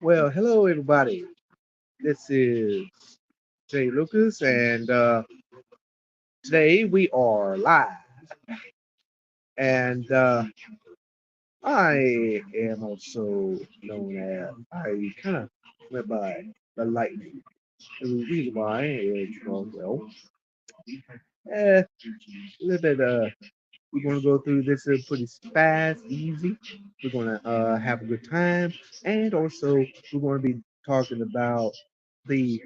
Well, hello everybody. This is Jay Lucas, and today we are live. And I am also known as I kind of went by the lightning. The reason why is a little bit. We're gonna go through this pretty fast, easy. We're gonna have a good time, and also we're gonna be talking about the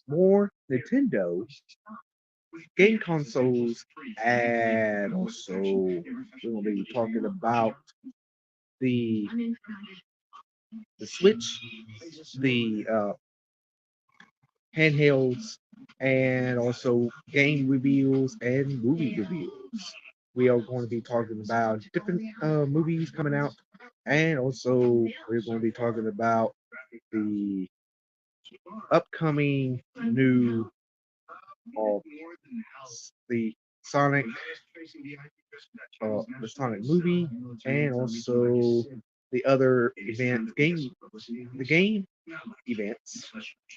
more Nintendo game consoles, and also we're gonna be talking about the the Switch, the handhelds, and also game reviews and movie reviews. We are going to be talking about different movies coming out, and also we're going to be talking about the upcoming new of the Sonic the Sonic movie, and also the other the game events,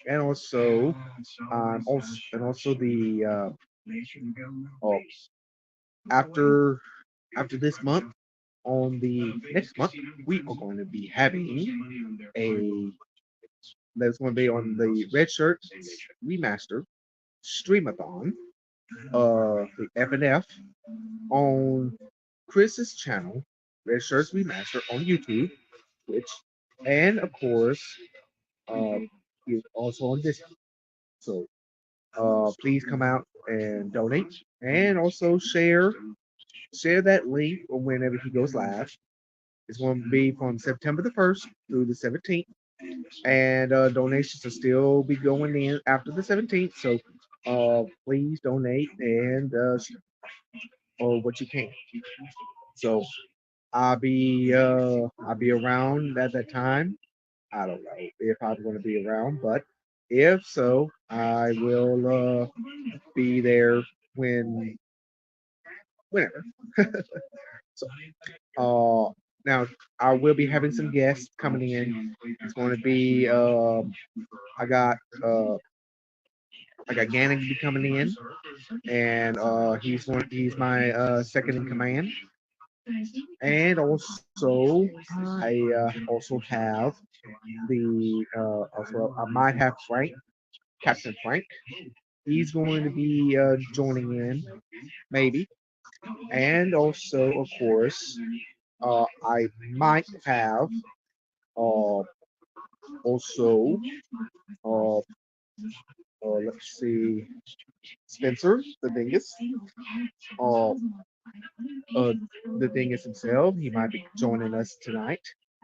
and also the uh, after after this month, on the next month, we are going to be having a that's going to be on the Red Shirt Remaster Streamathon, the FNF on Chris's channel, Red Shirts Remaster on YouTube, Twitch, and of course, uh, he's also on Discord. So please come out and donate, and also share that link whenever he goes live. It's going to be from September the 1st through the 17th, and donations will still be going in after the 17th. So please donate and or what you can. So I'll be around at that time. I don't know if I'm going to be around, but if so, I will be there when whenever. So now I will be having some guests coming in. It's going to be I got uh I got Gannon be coming in, and he's my second in command. And also have I might have Captain Frank. He's going to be joining in, maybe. And also, of course, I might have uh, also, uh, let's see, Spencer, the dingus. Uh, the dingus himself. He might be joining us tonight.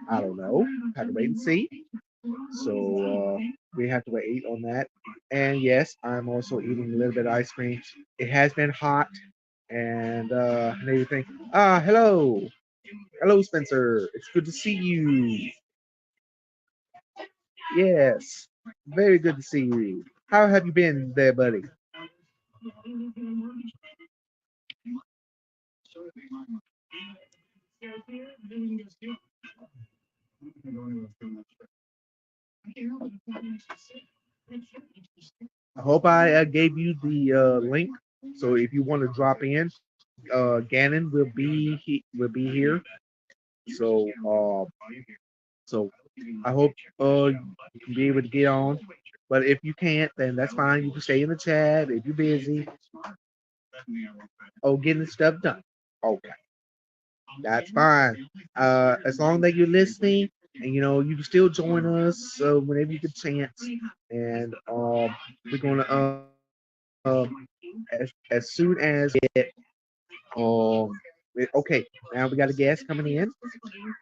I don't know. Have to wait and see. So we have to wait on that. And yes, I'm also eating a little bit of ice cream. It has been hot, and everything. Hello. Hello, Spencer. It's good to see you. Yes. Very good to see you. How have you been there, buddy? I hope I gave you the link. So if you want to drop in, Gannon will be here. So so I hope you can be able to get on. But if you can't, then that's fine. You can stay in the chat if you're busy. Oh, getting stuff done. Okay, that's fine. As long that you're listening, and you can still join us whenever you get a chance. And we're gonna as soon as um okay, now we got a guest coming in.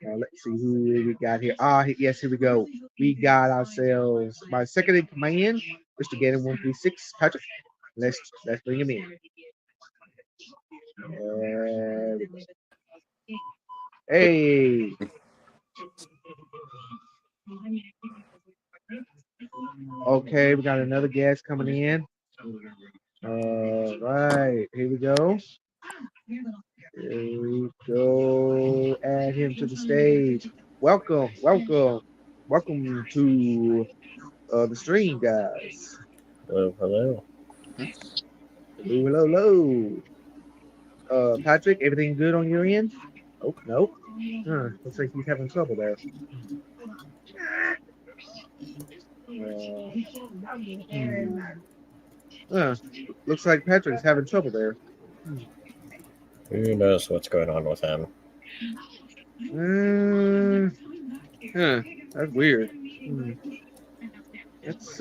Let's see who we got here. Yes, here we go. We got ourselves my second in command, Mr. Gannon 136 Patrick. Let's bring him in. Uh, hey, okay, we got another guest coming in. All right, here we go. Here we go. Add him to the stage. Welcome, welcome. welcome to the stream, guys. Hello, hello. Hello, hello. Patrick, everything good on your end? Oh, no. Looks like he's having trouble there. Looks like Patrick's having trouble there. Who knows what's going on with him? That's weird. That's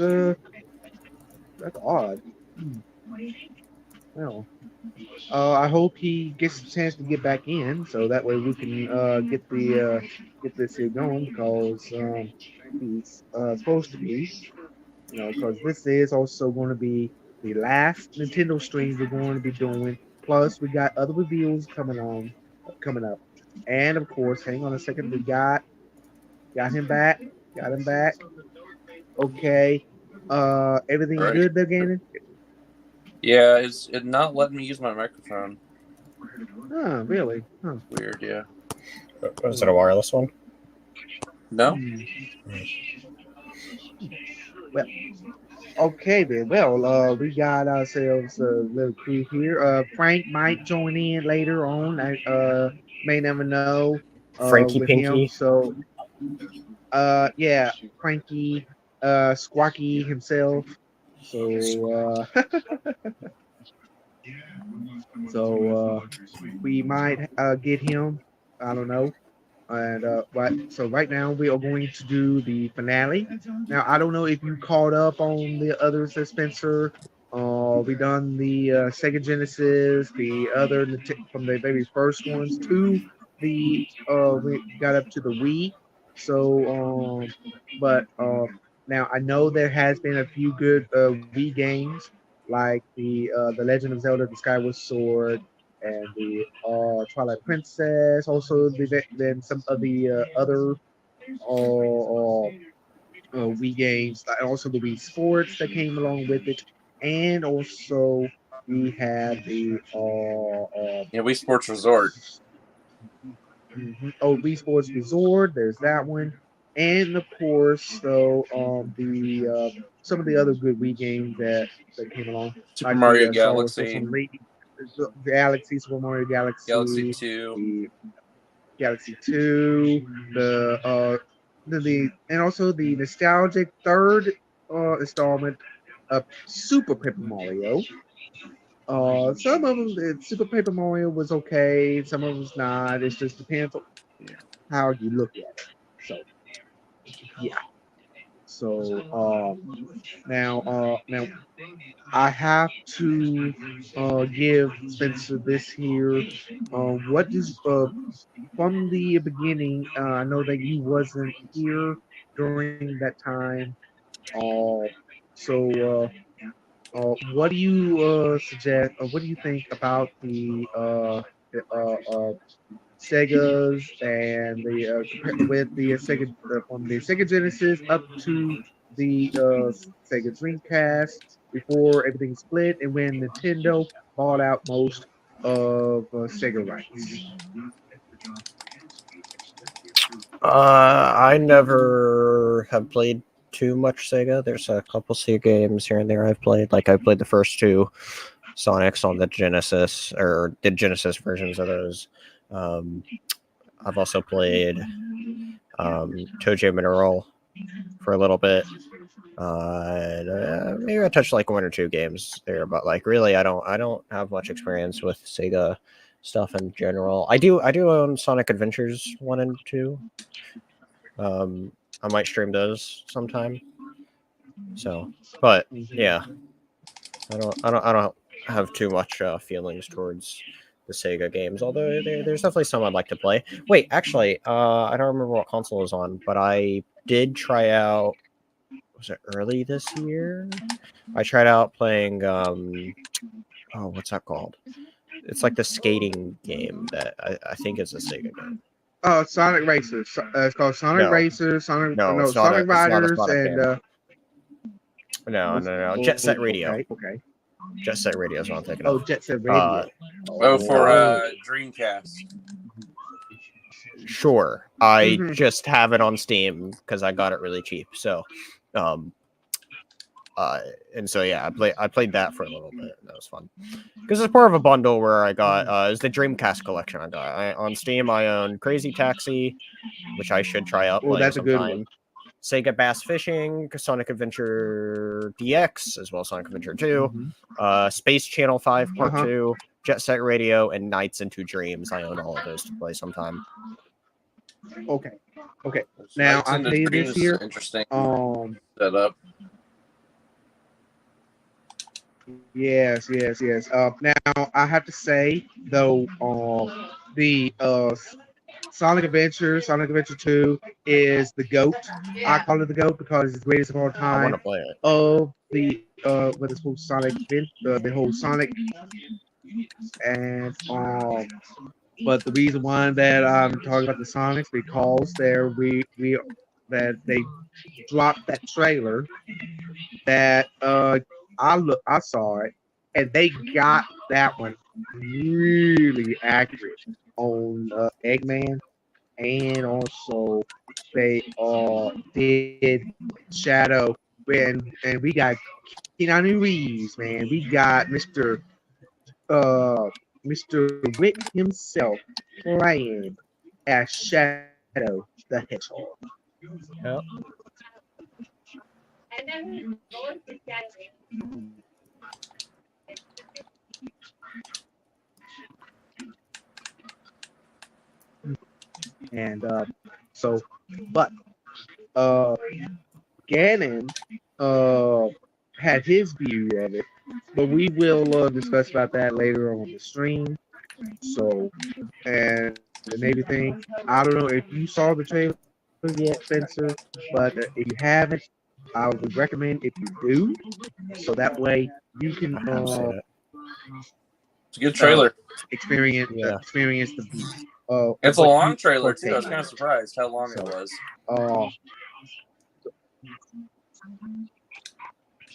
odd. Well, I hope he gets a chance to get back in, so that way we can get this here going because he's supposed to be, because this is also going to be the last Nintendo stream we're going to be doing. Plus, we got other reviews coming up, and of course, hang on a second, we got him back, Okay, everything Right. good there, Gannon? Yeah, it's not letting me use my microphone. Oh, really? Huh. Weird, yeah. Was it a wireless one? No? Well, okay then. Well, we got ourselves a little crew here. Frank might join in later on. I may never know. Frankie with Pinky. him. So, yeah, Frankie, Squawky himself. So, we might get him. I don't know. And so right now we are going to do the finale. Now I don't know if you caught up on the others, Spencer. We done the Sega Genesis, the other from the very first ones to the we got up to the Wii. So but now I know there has been a few good Wii games like the Legend of Zelda: The Skyward Sword and the Twilight Princess. Also, then some of the other Wii games, and also the Wii Sports that came along with it, and also we had the Yeah, Wii Sports Resort. Wii Sports Resort. There's that one, and of course, so the some of the other good Wii games that came along, Super like Mario the Galaxy. Galaxy, Super Mario Galaxy, Galaxy 2. the Galaxy 2, the and also the nostalgic third installment of Super Paper Mario. Some of them, Super Paper Mario was okay. Some of them's not. It just depends on how you look at it. So, yeah. So, now I have to give Spencer this here. What is from the beginning? I know that you wasn't here during that time. Uh, so, what do you suggest? What do you think about the Segas and with the Sega from the Sega Genesis up to the Sega Dreamcast before everything split and when Nintendo bought out most of Sega rights? I never have played too much Sega. There's a couple Sega games here and there I've played. Like I played the first two Sonics on the Genesis, or the Genesis versions of those. I've also played Tojo Mineral for a little bit. Maybe I touched like one or two games there, but like really, I don't have much experience with Sega stuff in general. I do own Sonic Adventures 1 and 2. I might stream those sometime. So, but yeah, I don't have too much feelings towards the Sega games. Although there's definitely some I'd like to play. Wait, actually, I don't remember what console it was on, but I did try out. Was it early this year? I tried out playing. What's that called? It's like the skating game that I think is a Sega game. Sonic Racers. It's called Sonic Racers. Sonic Riders, and no. Jet Set Radio. Okay. Jet Set Radio is what I'm thinking of. Jet Set Radio. For Dreamcast. Sure. I Mhm. just have it on Steam because I got it really cheap. So, and so yeah, I played that for a little bit. And that was fun because it's part of a bundle where I got is the Dreamcast collection. On Steam. I own Crazy Taxi, which I should try out Well, playing that's a good sometime. one. Sega Bass Fishing, Sonic Adventure DX, as well as Sonic Adventure 2, Mhm. Space Channel 5 Part Uh-huh. 2, Jet Set Radio, and Nights into Dreams. I own all of those to play sometime. Okay. Now Nights I'll into tell you Dreams this is here. an interesting Um. setup. Yes. Now I have to say though, the Sonic Adventure 2 is the GOAT. I call it the GOAT because it's the greatest of all I want time to play it. of the with this whole the whole Sonic and but the reason why that I'm talking about the Sonics because that they dropped that trailer that I saw it and they got that one really accurate on Eggman and also they did Shadow and we got Keanu Reeves, man. We got uh Mr. Wick himself playing as Shadow the Hedgehog. Yep. And so but Gannon had his view of it, but we will discuss about that later on the stream. So, and everything. I don't know if you saw the trailer yet, Spencer, but if you haven't, I would recommend if you do, so that way you can I have seen it. It's a good trailer. experience Yeah. experience the It's a what long you trailer too. I was partake kind of surprised how long So- it was.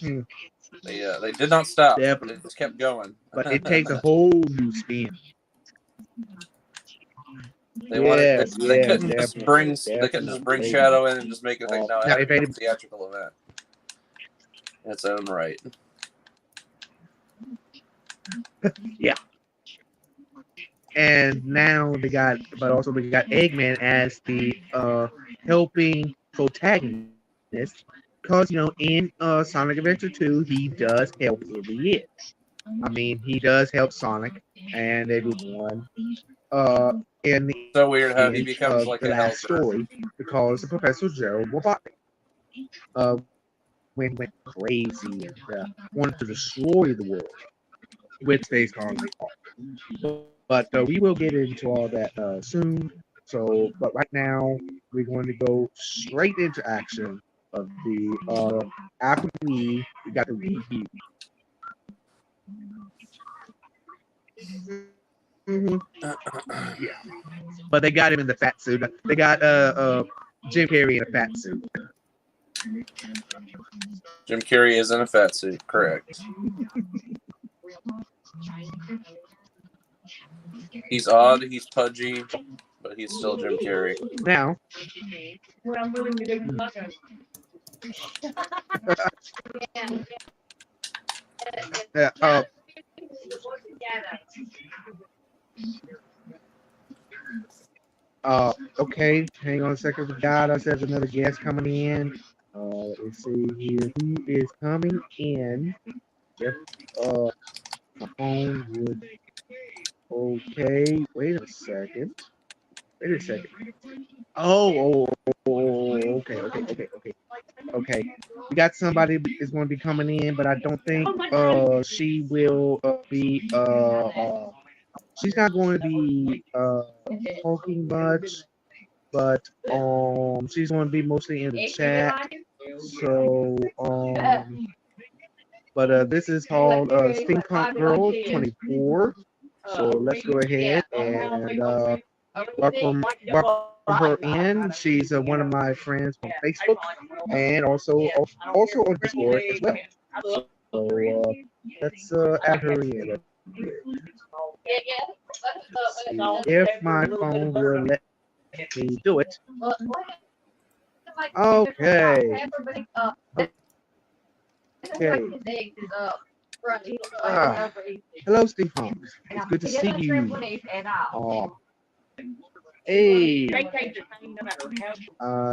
in. They did not stop. Definitely. They just kept going. But it takes a whole new spin. They wanted. They Yes, couldn't just bring. They couldn't just bring definitely. Shadow in and just make it think. No, it Now, had to if be a any- theatrical event in its own right. And now we got Eggman as the helping protagonist because in Sonic Adventure 2 he does help every end. I mean he does help Sonic and everyone in the So weird how he end becomes of like the a last helper. story because of Professor Gerald Robotnik. When he went crazy and wanted to destroy the world with Space Colony. But we will get into all that soon. So, but right now we're going to go straight into action of the after we got the review. Mhm. Yeah, but they got him in the fat suit. They got Jim Carrey in a fat suit. Jim Carrey is in a fat suit. Correct. He's odd. He's pudgy, but he's still Jim Carrey. Now, okay, hang on a second. We got us as another guest coming in. Let's see here. Who is coming in? Yep. My phone would. Okay, wait a second. Okay. We got somebody is going to be coming in, but I don't think she will be she's not going to be talking much, but she's going to be mostly in the chat. So but this is called Steampunk Girl 24. So let's go ahead and welcome her in. She's one of my friends on Facebook and also on Discord as well. So let's add her in. See if my phone will let me do it. Okay. Okay. Ah, hello, Steve Holmes. It's good to see you. Hey,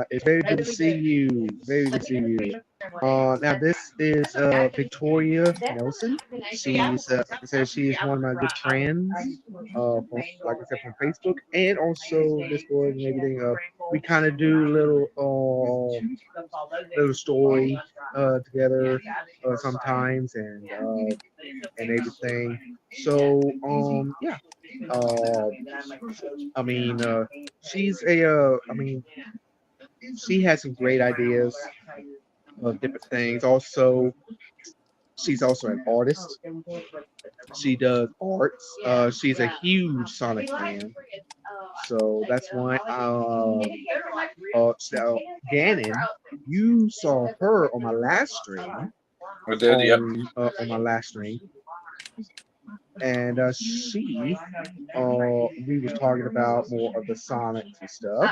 it's very good to see you. Very good to see you. Now this is Victoria Nelson. She's like I said, she's one of my good friends. From, like I said, from Facebook and also Discord and everything. We kind of do little story together sometimes and everything. So yeah. I mean, she's I mean, she has some great ideas of different things. Also, she's also an artist. She does arts. She's a huge Sonic fan. So that's why so Gannon, you saw her on my last stream. I did, yep. On my last stream. And we were talking about more of the Sonics and stuff.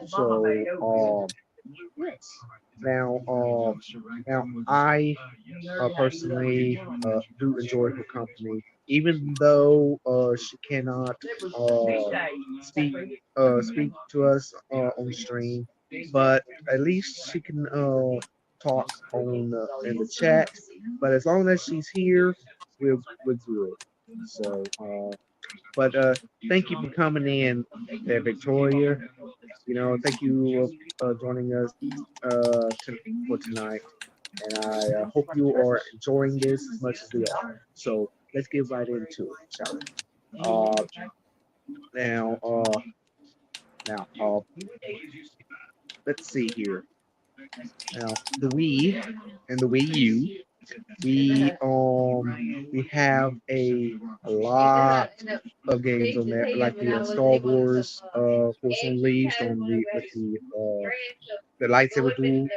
So, yes. Now I personally do enjoy her company, even though she cannot speak speak to us on stream, but at least she can talk on in the chat. But as long as she's here, we're good. So, but thank you for coming in there, Victoria. You know, thank you for joining us for tonight. And I hope you are enjoying this as much as we are. So let's get right into it, shall we? Now, let's see here. Now, the Wii and the Wii U, we have a lot of games on there, like the Star Wars Force Unleashed on the lightsaber duel,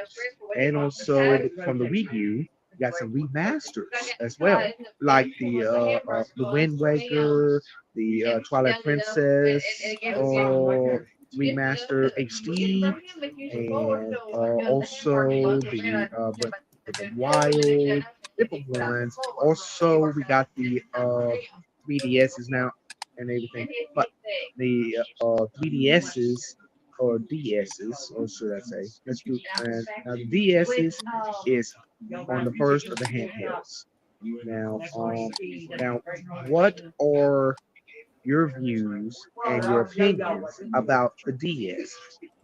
and also from the Wii U, we got some remasters as well, like the Wind Waker, the Twilight Princess remaster HD, and also the Breath of the Wild, different ones. Also, we got the 3DSs now and everything, but the 3DSs or DSs, or should I say? Let's do. And now the DSs is on the first of the handhelds. Now, what are your views and your opinions about the DS?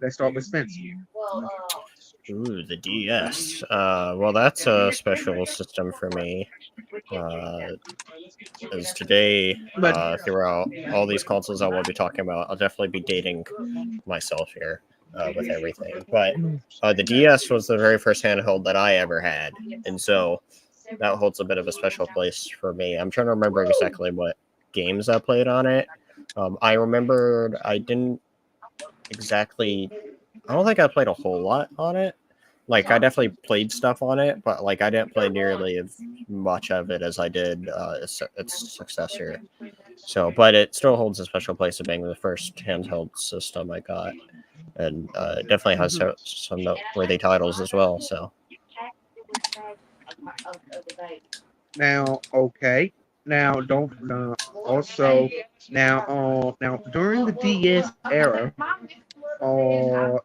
Let's start with Spencer. Ooh, the DS. Well, that's a special system for me. As today, throughout all these consoles I will be talking about, I'll definitely be dating myself here with everything. But the DS was the very first handheld that I ever had, and so that holds a bit of a special place for me. I'm trying to remember exactly what games I played on it. I remembered I didn't exactly. I don't think I played a whole lot on it. Like, I definitely played stuff on it, but like I didn't play nearly as much of it as I did its successor. So, but it still holds a special place of being the first handheld system I got, and it definitely has some noteworthy titles as well. So, now, okay. Now, don't also now during the DS era,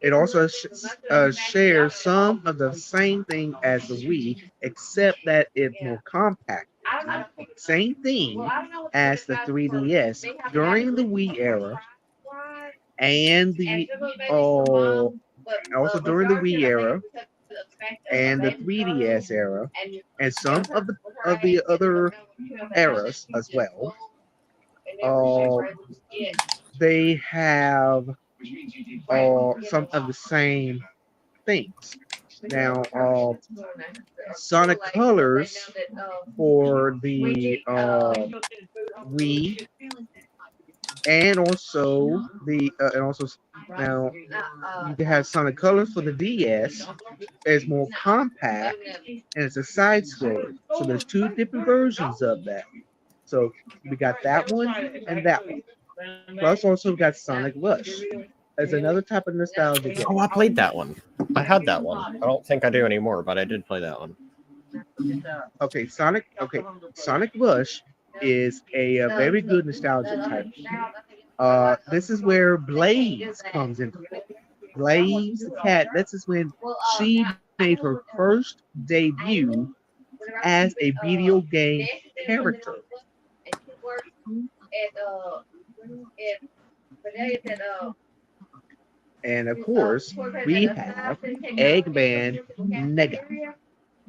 it also shares some of the same thing as the Wii, except that it's more compact. Same thing as the 3DS during the Wii era, and the also during the Wii era and the 3DS era, and some of the other eras as well. They have some of the same things. Now, Sonic Colors for the Wii, and also now you can have Sonic Colors for the DS. It's more compact and it's a side scroller. So there's two different versions of that. So we got that one and that one. Plus also we got Sonic Rush. It's another type of nostalgia game. Oh, I played that one. I had that one. I don't think I do anymore, but I did play that one. Okay, Sonic. Okay, Sonic Rush is a very good nostalgia type. This is where Blaze comes into play. Blaze the cat. This is when she made her first debut as a video game character. And of course, we have Eggman Nega,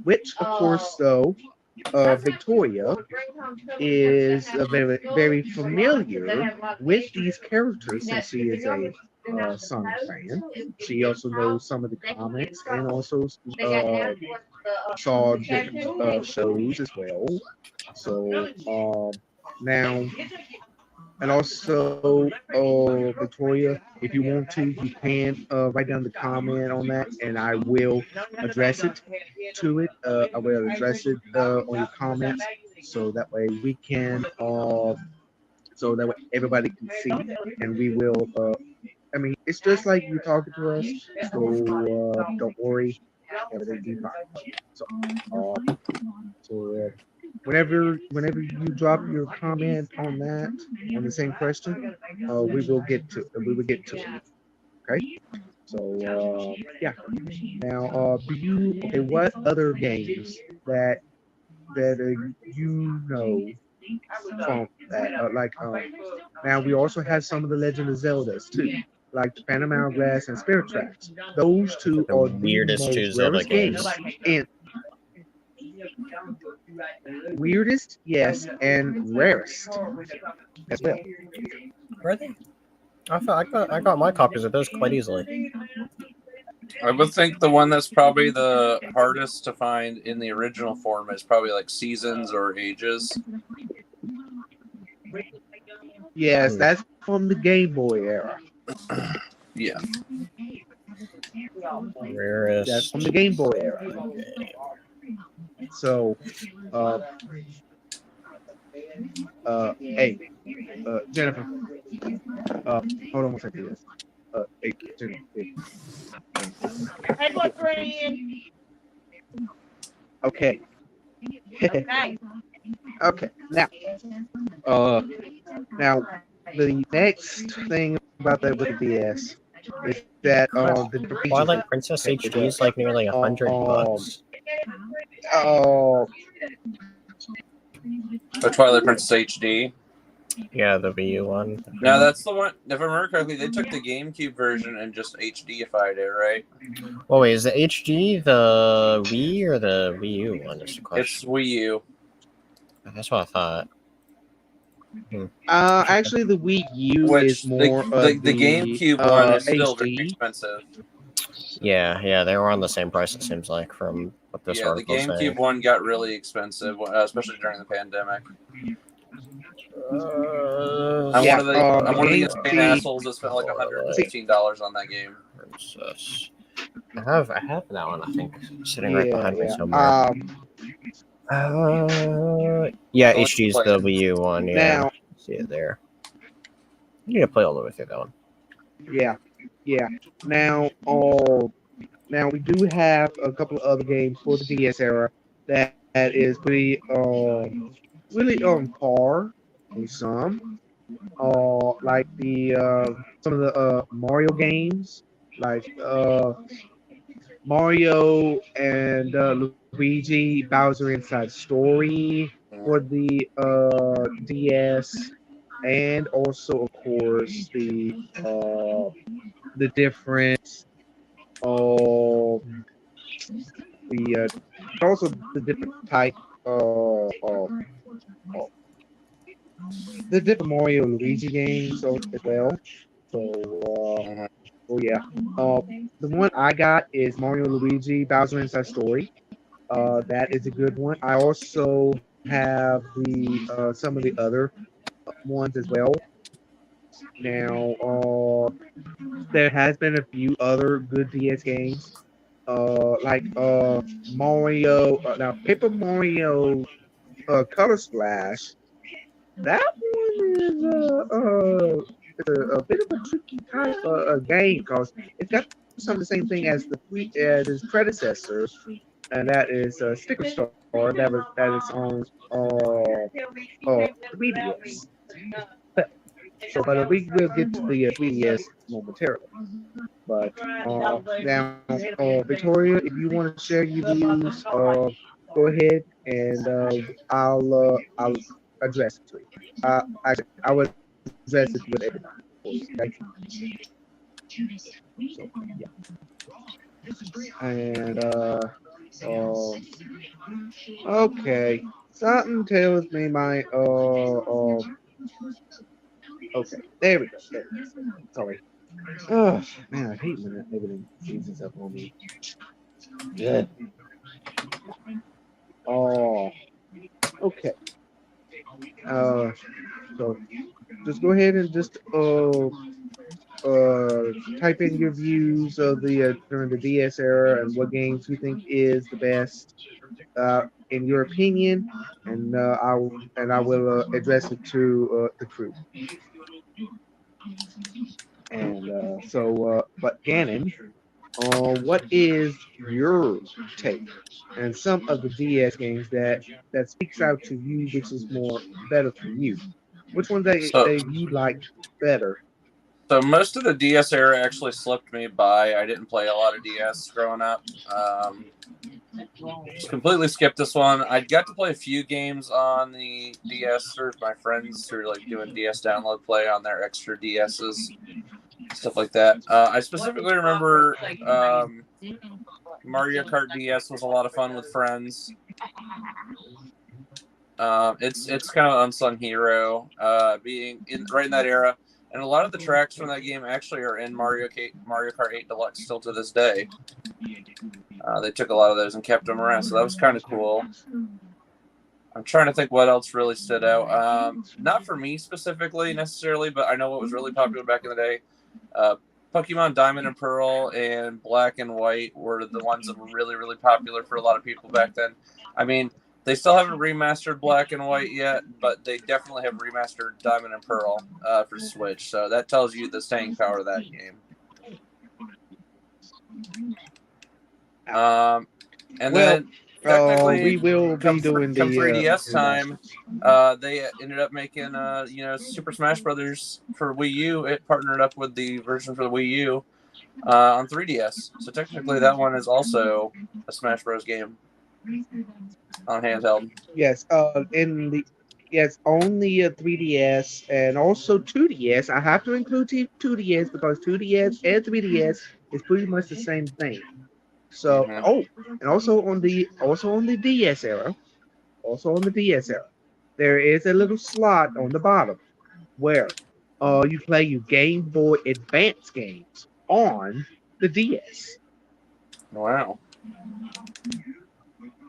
which, of course, though, Victoria is very familiar with these characters since she is a Sonic fan. She also knows some of the comics and also saw different shows as well. So now, and also, Victoria, if you want to, you can write down the comment on that, and I will address it to it. I will address it on your comments, so that way we can, so that way everybody can see, and we will. I mean, it's just like you talking to us, so don't worry, everything be fine. So, whenever you drop your comment on that on the same question, we will get to it. Okay. So yeah. Now, do you okay? What other games that you know from that now we also have some of the Legend of Zeldas too, like the Phantom Hourglass and Spirit Tracks. Those two The are weirdest the two most Zelda rarest games and weirdest, yes, and rarest as well. Are they? I got my copies of those quite easily. I would think the one that's probably the hardest to find in the original form is probably like Seasons or Ages. Yes, that's from the Game Boy era. Yeah. Rarest. That's from the Game Boy era. So, hey, Jennifer, hold on one second. Yes. Hey, Jennifer. Hey, boyfriend. Okay. Okay. Okay. Now, the next thing about that with the DS is that the different features. Twilight Princess HD is like nearly $100. Oh, The Twilight Princess HD. Yeah, the Wii U one. No, that's the one. If I remember correctly, they took the GameCube version and just HDified it, right? Well, wait, is the HD the Wii or the Wii U one? Is the It's question. Wii U. That's what I thought. actually, the Wii U Which is more the GameCube one is still very HD. expensive. Yeah, they were on the same price. It seems like from what this Yeah, the article GameCube saying. one got really expensive, especially during the pandemic. I'm Yeah, one of the game- insane assholes that spent like $115 on that game. Princess. I have that one. I think sitting right behind me Yeah. somewhere. Yeah, Let's HD's play the it. Wii U one. Yeah, Now, see it there. You need to play all the way through that one. yeah. Now, now we do have a couple of other games for the DS era that is pretty really on par with some. Like the some of the Mario games, like Mario and Luigi Bowser Inside Story for the DS, and also of course the different also the different type the different Mario and Luigi games as well. So oh yeah. The one I got is Mario Luigi Bowser Inside Story. That is a good one. I also have the some of the other ones as well. Now, there has been a few other good DS games, like Mario. Now, Paper Mario Color Splash. That one is a bit of a tricky type of game because it's got some of the same thing as its predecessors, and that is Sticker Star that is on 3DS. But we will get to the 3DS momentarily. But now, Victoria, if you want to share your views, go ahead and I'll address it to you. I will address it with everybody. Okay? So, yeah. And okay, something tells me my okay, there we go. There we go. Sorry. Oh man, I hate when everything freezes up on me. Yeah. Oh, okay. Uh, so just go ahead and just type in your views of the during the DS era and what games you think is the best in your opinion, and I will address it to the crew. And but Gannon, what is your take and some of the DS games that speaks out to you, which is more better for you? Which one So, that you like better? so most of the DS era actually slipped me by. I didn't play a lot of DS growing up. Just completely skipped this one. I got to play a few games on the DS through my friends who are like doing DS download play on their extra DSs, stuff like that. I specifically remember Mario Kart DS was a lot of fun with friends. It's kind of an unsung hero, being right in that era, and a lot of the tracks from that game actually are in Mario Kart 8 Deluxe still to this day. They took a lot of those and kept them around, so that was kind of cool. I'm trying to think what else really stood out. Not for me specifically necessarily, but I know what was really popular back in the day. Pokemon Diamond and Pearl and Black and White were the ones that were really, really popular for a lot of people back then. I mean, they still haven't remastered Black and White yet, but they definitely have remastered Diamond and Pearl for Switch. So that tells you the staying power of that game. And then technically, we will be doing come the 3DS time, they ended up making Super Smash Brothers for Wii U. It partnered up with the version for the Wii U on 3DS. So technically, that one is also a Smash Bros. Game on handheld. Yes, on the 3DS and also 2DS. I have to include 2DS because 2DS and 3DS is pretty much the same thing. So, Mhm. and also on the DS era, there is a little slot on the bottom where you play your Game Boy Advance games on the DS. Wow.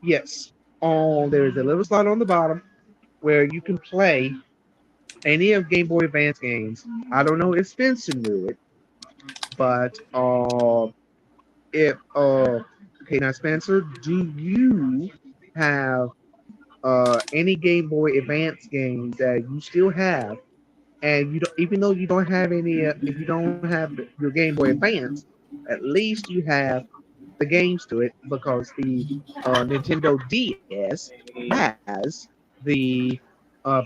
Yes. There is a little slot on the bottom where you can play any of Game Boy Advance games. I don't know if Spencer knew it, but if okay, now Spencer, do you have any Game Boy Advance games that you still have, and you don't, even though you don't have any, if you don't have your Game Boy Advance, at least you have the games to it because the Nintendo DS has the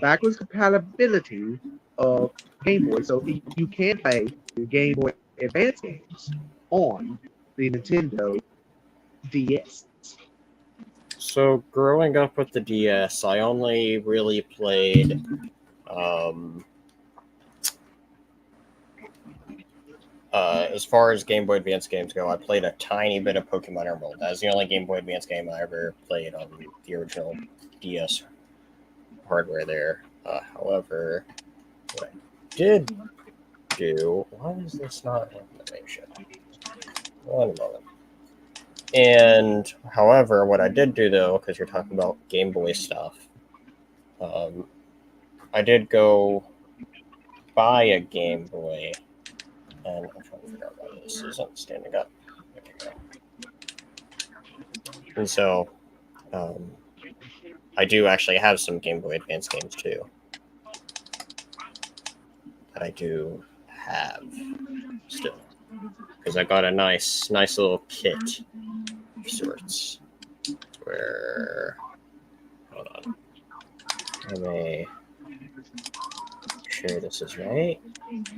backwards compatibility of Game Boy, so you can play your Game Boy Advance games on the Nintendo DS. So growing up with the DS, I only really played as far as Game Boy Advance games go, I played a tiny bit of Pokemon Emerald. That was the only Game Boy Advance game I ever played on the original DS hardware there. However, what I did do, why is this not animation? One moment. And however, what I did do though, because you're talking about Game Boy stuff, I did go buy a Game Boy, and I'm trying to figure out why this isn't standing up. There we go. And so, I do actually have some Game Boy Advance games too that I do have still, because I got a nice little kit of sorts. Where, hold on, let me sure this is right.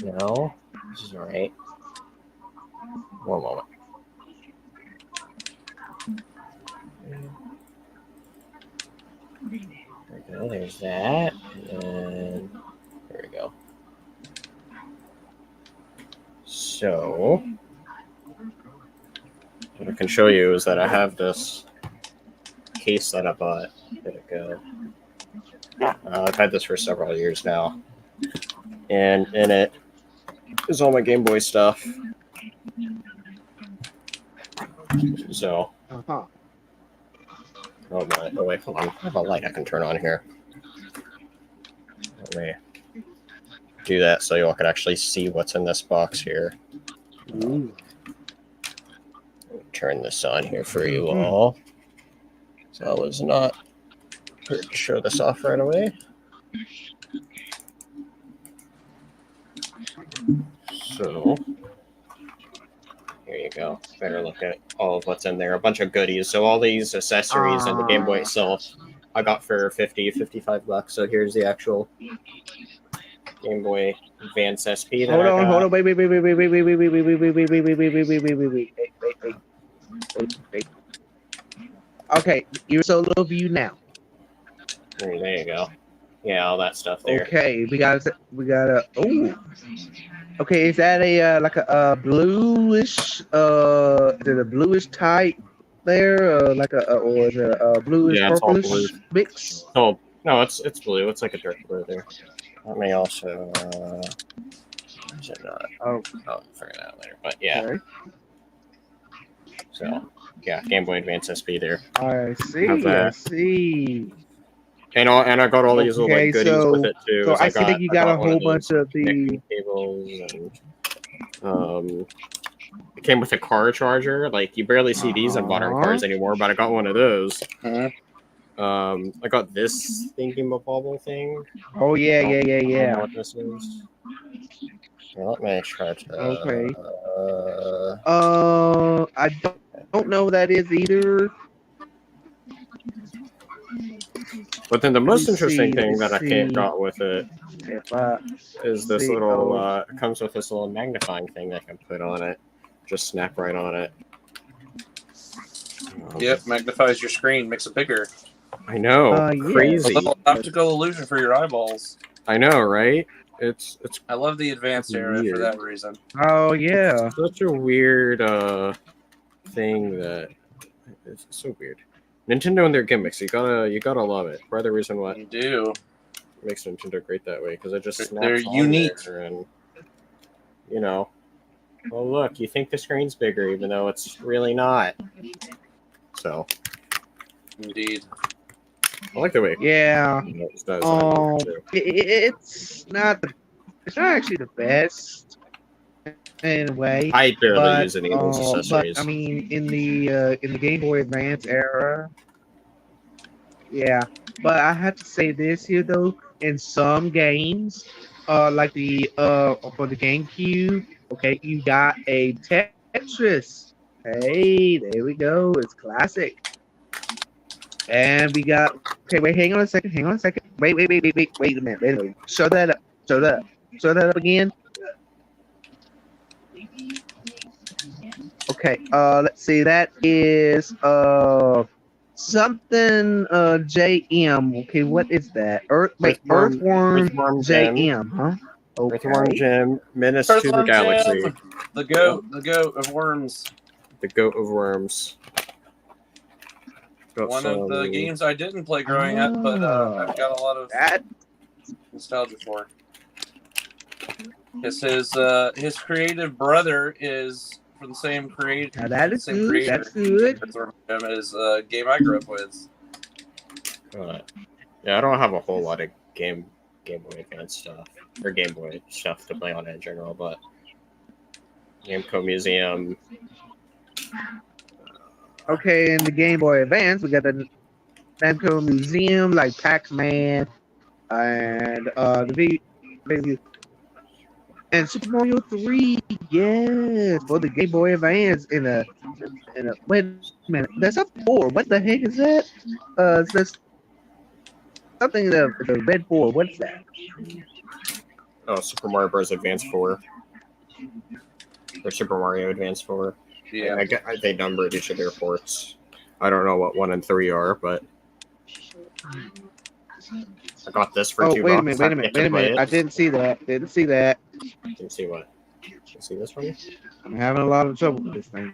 No, this is right. One moment. There we go. There's that, and then there we go. So, what I can show you is that I have this case that I bought. Where'd it go? I've had this for several years now, and in it is all my Game Boy stuff. So, Uh-huh. oh wait, hold on. I have a light I can turn on here. Let me do that so you all can actually see what's in this box here. Ooh. Turn this on here for you all. So I was not hurt to show this off right away. So here you go. Better look at all of what's in there. A bunch of goodies. So all these accessories and the Game Boy itself, I got for $55. So here's the actual Game Boy Advance SP. That Hold I on, got. hold on, wait. Okay, you're solo view now. There you go. Yeah, all that stuff there. Okay, we got a. Oh, okay. Is that a like a bluish? Is it a bluish type there? Like a or is it a bluish Yeah, it's all purplish mix? Oh no, it's blue. It's like a dark blue there. Let me also. Is it not? Oh, I'll figure that out later. But yeah, okay. so yeah, Game Boy Advance SP there. I see. Have that. I see. And I got all these little Okay, like goodies so- with it too. So I see that you got a one whole of those bunch of the. connecting cables and it came with a car charger. Like you barely see these in modern cars anymore, but I got one of those. Mhm. I got this thingy-mabobble thing. Oh yeah, I don't know yeah. what this is. Well, let me try to. Okay. I don't know what that is either. But then the most Let's interesting see, thing let's that I see. got with it If I is this see, little. oh. It comes with this little magnifying thing I can put on it. Just snap right on it. Yep, magnifies your screen, makes it bigger. I know. Yeah. A Crazy. little optical illusion for your eyeballs. I know, right? It's I love the advanced era Weird. for that reason. Oh yeah. such a weird thing that it's so weird. Nintendo and their gimmicks, you gotta love it. Part of the reason why You do. makes Nintendo great that way because it just snaps They're on unique. there and you know. Well, look, you think the screen's bigger even though it's really not. So Indeed. I like the way Yeah. it does. It's not actually the best in a way. I barely But, use any of those accessories. but I mean, in the Game Boy Advance era, yeah. But I have to say this here though, in some games, like the for the GameCube, okay, you got a Tetris. Hey, there we go. It's classic. And we got. Okay, wait. Hang on a second. Wait a minute. Show that up again. Okay, let's see. That is something JM. Okay, what is that? Earthworm Jim. JM, huh? Earthworm Okay. Jim, Menace to the Earthworm Galaxy, Jim, the goat of worms. the goat of worms. Got One of the some- games I didn't play growing up, but I've got a lot of That nostalgia for. Because his creative brother is from the same creator. now that is Same good. creator. That's good. Earthworm Jim is a game I grew up with. Yeah, I don't have a whole lot of Game Boy Advance stuff or Game Boy stuff to play on it in general, but Namco Museum. Okay, in the Game Boy Advance, we got the Namco Museum, like Pac-Man, and the video. And Super Mario 3, yes, for the Game Boy Advance wait a minute, that's up 4. What the heck is that? That's something the red 4. What's that? Oh, Super Mario Bros. Advance 4. Or Super Mario Advance 4. Yeah. They numbered each of their ports. I don't know what 1 and 3 are, but I got this for Oh, $2. wait a minute, I get to play it. I didn't see that. Didn't see that. Didn't see what? Didn't see this one? I'm having a lot of trouble with this thing.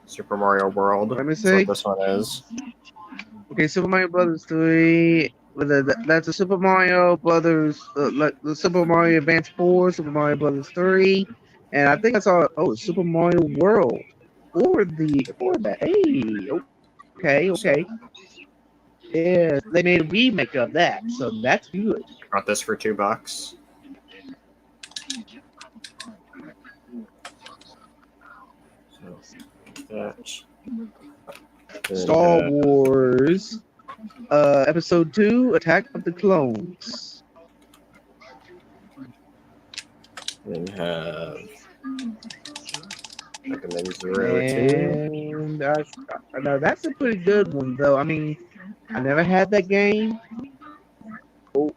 Super Mario World. Let me That's see. what this one is. Okay, Super Mario Brothers 3. That's a Super Mario Brothers, like the Super Mario Advance 4, Super Mario Brothers 3, and I think I saw Super Mario World for that. Hey, okay. Yeah, they made a remake of that, so that's good. Got this for $2. So that. Star Wars, Episode 2, Attack of the Clones. Then have Recommend 0 2. And now that's a pretty good one, though. I mean, I never had that game. Oh,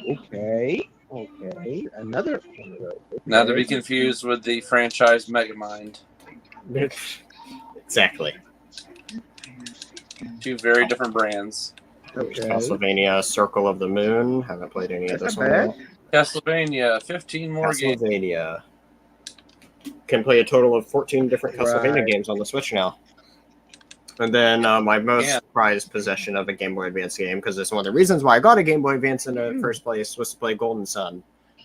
okay. Another one of those. Not to be confused with the franchise Megamind. Exactly. Two very different brands. Okay. Castlevania Circle of the Moon. Haven't played any of That's this not one bad. yet. Castlevania, 15 more games. Castlevania. Can play a total of 14 different Castlevania Right. games on the Switch now. And then my most prized possession of a Game Boy Advance game, because it's one of the reasons why I got a Game Boy Advance in the first place, was to play Golden Sun.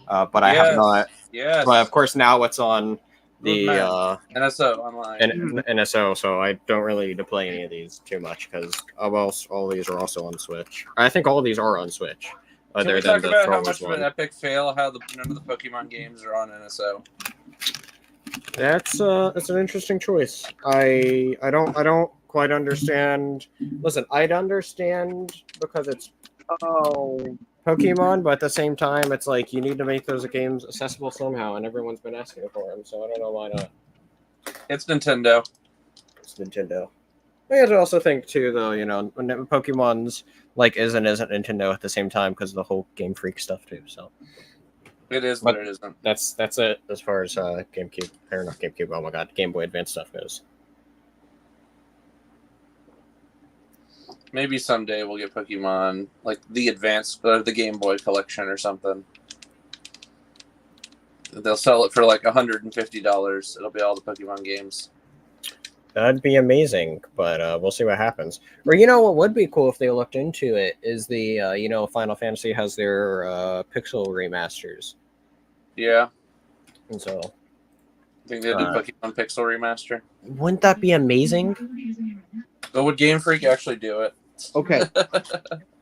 But I have not. Yes. But of course, now it's on the NSO online. NSO, so I don't really need to play any of these too much because all these are also on Switch. I think all of these are on Switch. Can Other we than talk the about how Star Wars much of one. an epic fail how none of the Pokemon games are on NSO? That's an interesting choice. I don't quite understand. Listen, I'd understand because it's Pokemon, but at the same time, it's like you need to make those games accessible somehow, and everyone's been asking for them. So I don't know why not. It's Nintendo. It's Nintendo. I have to also think too, though. When Pokemon's like isn't Nintendo at the same time because of the whole Game Freak stuff too. So. It is, but it isn't. That's it as far as GameCube or not GameCube. Oh my God, Game Boy Advance stuff goes. Maybe someday we'll get Pokemon like the Advanced, the Game Boy collection or something. They'll sell it for like $150. It'll be all the Pokemon games. That'd be amazing, but we'll see what happens. Or what would be cool if they looked into it is the Final Fantasy has their pixel remasters. Yeah. And so I think they do Pokemon Pixel Remaster. wouldn't that be amazing? But would Game Freak actually do it? Okay.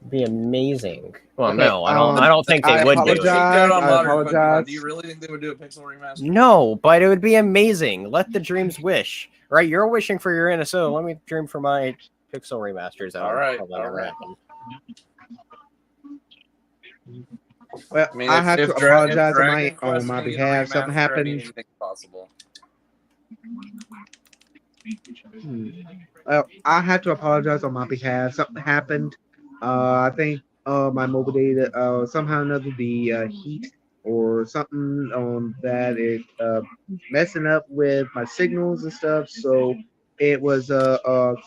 Be amazing. Well, Okay, no, I don't think they I would do apologize. it. I apologize. Do you really think they would do a Pixel Remaster? No, but it would be amazing. Let the dreams wish. Right, you're wishing for your NSO. Let me dream for my pixel remasters. All right. Well, I mean, I have to if Dragon apologize Quest on my can get a behalf. Something remaster, I mean, happened. anything's possible. Well, I have to apologize on my behalf. Something happened. I think my mobile data somehow or another the heat or something on that it messing up with my signals and stuff. So it was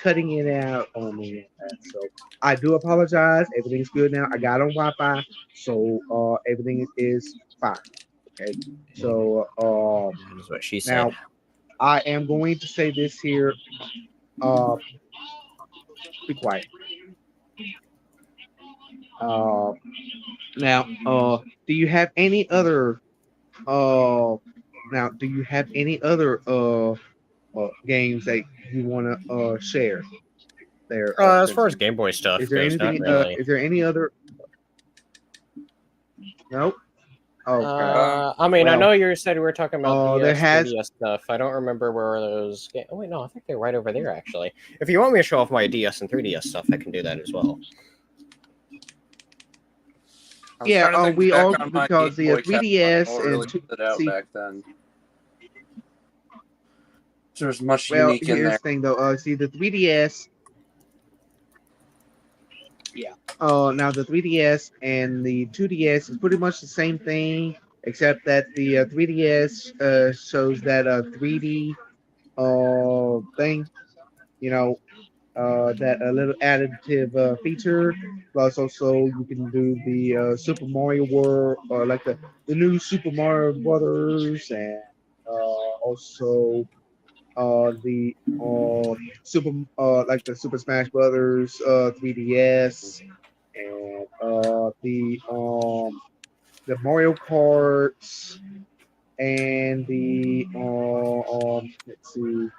cutting it out on me. So I do apologize. Everything's good now. I got on Wi-Fi, so everything is fine. Okay. So That's what she said. now I am going to say this here. Be quiet. Now, do you have any other games that you want to share there? As far as Game Boy stuff is there goes, anything? not really. Is there any other? Nope. Okay. I mean, I Well, know you said we were talking about there the has- 3DS stuff. I don't remember where those. Oh wait, no, I think they're right over there actually. If you want me to show off my DS and 3DS stuff, I can do that as well. I was Yeah, trying to think we back all on my because Game the Boy Catch 3DS what and really stood out see. back then. There's much Well, unique in here's there. the thing though. See the 3DS. Yeah. Now the 3DS and the 2DS is pretty much the same thing, except that the 3DS shows that 3D thing. You know, that a little additive feature. Plus, also you can do the Super Mario World, or like the new Super Mario Brothers, and also the Super like the Super Smash Brothers 3DS, and the Mario Karts, and the let's see,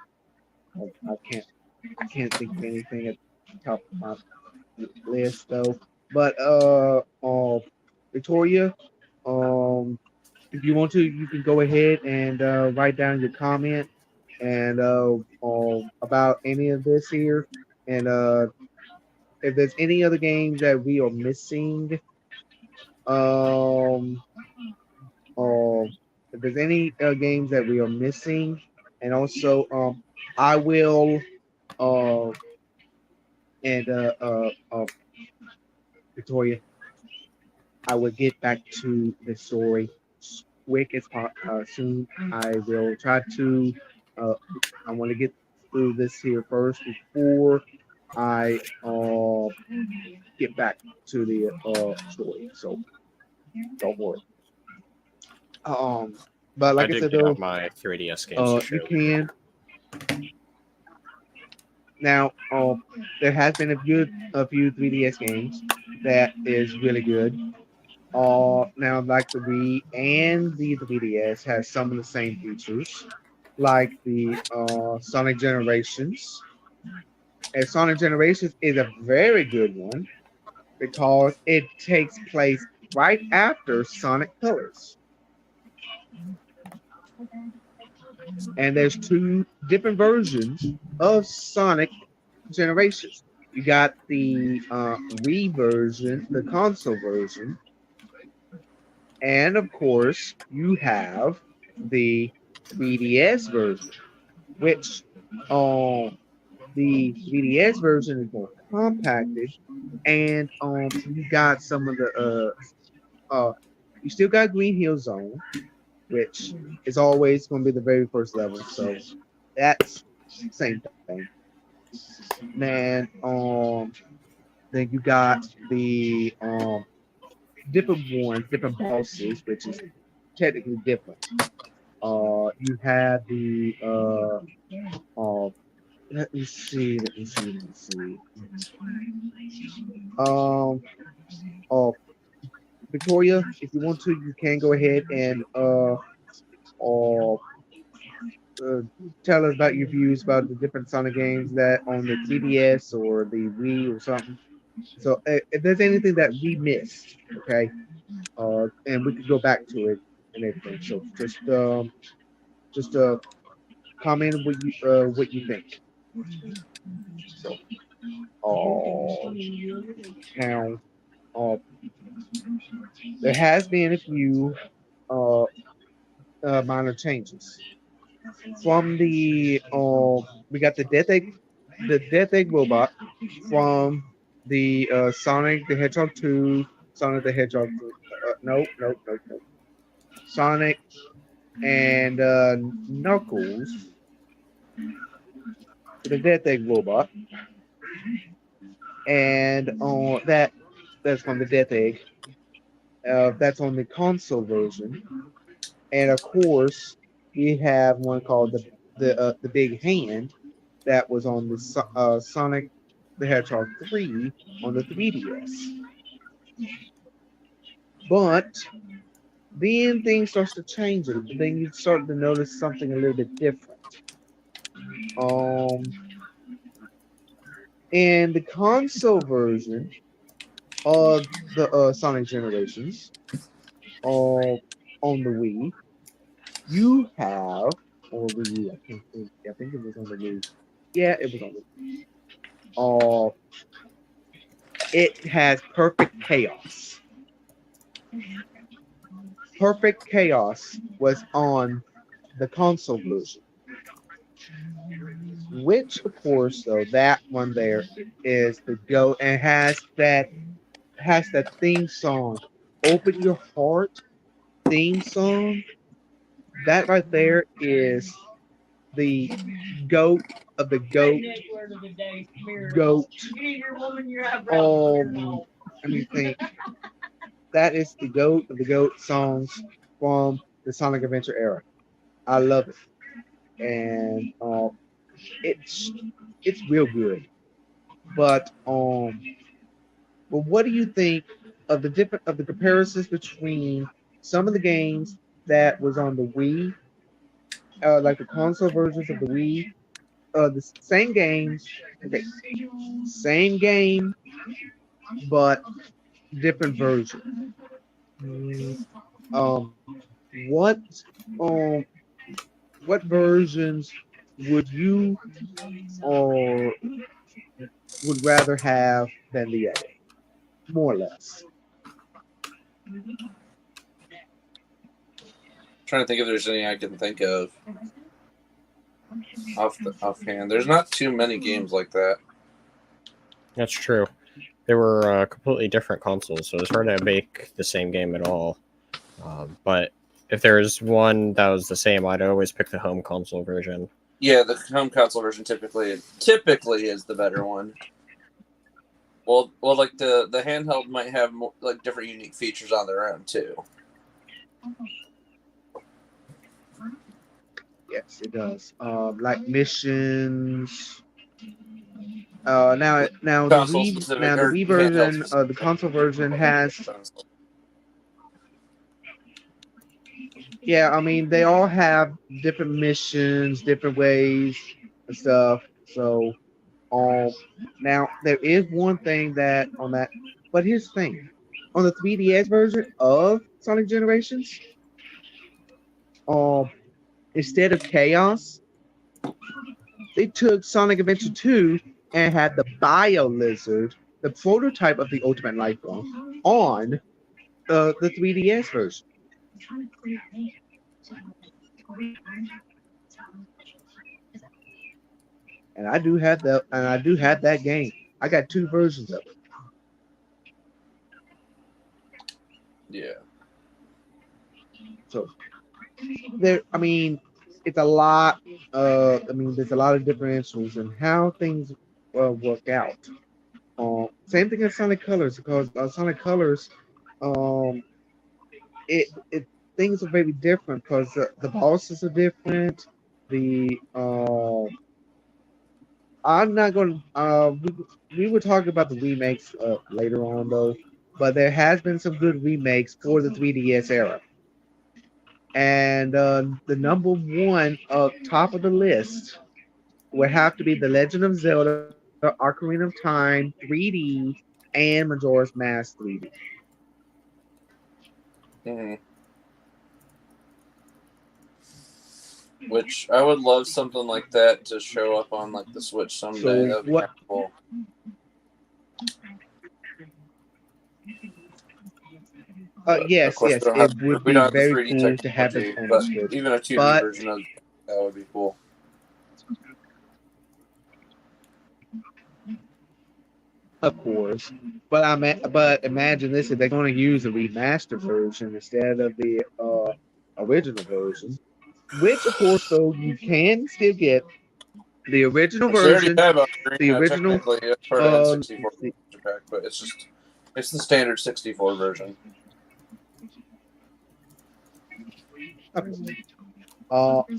I can't think of anything at the top of my list though. But Victoria, if you want to, you can go ahead and write down your comment and about any of this here, and if there's any other games that we are missing, um, if there's any games that we are missing, and also I will uh, and Victoria, I will get back to the story quick as soon. I will try to. Uh, I want to get through this here first before I get back to the story. So don't worry. Um, but I like I did said get though, out my 3DS games to show you can now. There has been a few 3DS games that is really good. Now like the Wii and the 3DS has some of the same features, like the Sonic Generations. And Sonic Generations is a very good one because it takes place right after Sonic Colors. And there's two different versions of Sonic Generations. You got the Wii version, the console version, and of course you have the 3DS version, which the 3DS version is more compacted, and you got some of the you still got Green Hill Zone, which is always going to be the very first level. So that's same thing. Then then you got the different ones, different bosses, which is technically different. You had the let me see, let me see, let me see. Um, uh, Victoria, if you want to, you can go ahead and tell us about your views about the different Sonic games that on the 3DS or the Wii or something. So if there's anything that we missed, okay, and we could go back to it and everything. So just comment what you think. So now uh, there has been a few uh, minor changes from the we got the Death Egg robot from the Sonic the Hedgehog 2, Sonic the Hedgehog 3. No. Sonic and Knuckles, the Death Egg robot, and that's from the Death Egg. That's on the console version, and of course we have one called the Big Hand that was on the Sonic the Hedgehog 3 on the 3DS. But then things starts to change a little. Then you start to notice something a little bit different. Um, in the console version of the Sonic Generations, on the Wii, you have or Wii U. I can't think. I think it was on the Wii. Yeah, it was on the Wii. It has perfect chaos. Perfect Chaos was on the console version, which, of course, though that one there is the go and has that theme song, "Open Your Heart" theme song. That right there is the goat of the goat. Goat. Let me think. That is the goat of the goat songs from the Sonic Adventure era. I love it, and it's real good. But what do you think of the comparisons between some of the games that was on the Wii, like the console versions of the Wii, the same games, okay, same game, but different version. Um, what um, what versions would you or would rather have than the other, more or less? Trying to think if there's any I can think of offhand. There's not too many games like that. That's true. They were completely different consoles, so it's hard to make the same game at all. But if there's one that was the same, I'd always pick the home console version. Yeah, the home console version typically is the better one. Well, like the handheld might have more, like different unique features on their own too. Yes, it does. Like missions. Now the Console Wii specific now the or Wii handheld version, specific. the console version has. Yeah, I mean they all have different missions, different ways and stuff. So, now there is one thing that on that, but here's the thing: on the 3DS version of Sonic Generations, um, instead of Chaos, they took Sonic Adventure 2 and had the Bio Lizard, the prototype of the Ultimate Life Form, on the 3DS version. And I do have that game. I got two versions of it. Yeah. So I mean, it's a lot. There's a lot of differentials in how things work out. Same thing as Sonic Colors, because Sonic Colors, um, it things are very different because the bosses are different. The I'm not going. We will talk about the remakes later on though, but there has been some good remakes for the 3DS era. And the number one top of the list would have to be The Legend of Zelda, Ocarina of Time, 3D, and Majora's Mask 3D. Mm-hmm. Which I would love something like that to show up on like the Switch someday. So That'd be what? kind of cool. Yes, Of course, yes, we don't it have would we be don't have the very 3D cool to have it technology, on the but Switch. even a 2D But version of that would be cool. of course, but imagine this: if they're going to use a remastered version instead of the original version, which of course, though, you can still get the original Which they already version, have the Ocarina original. technically as part of Let's N64 see. pack, but it's the standard 64 version.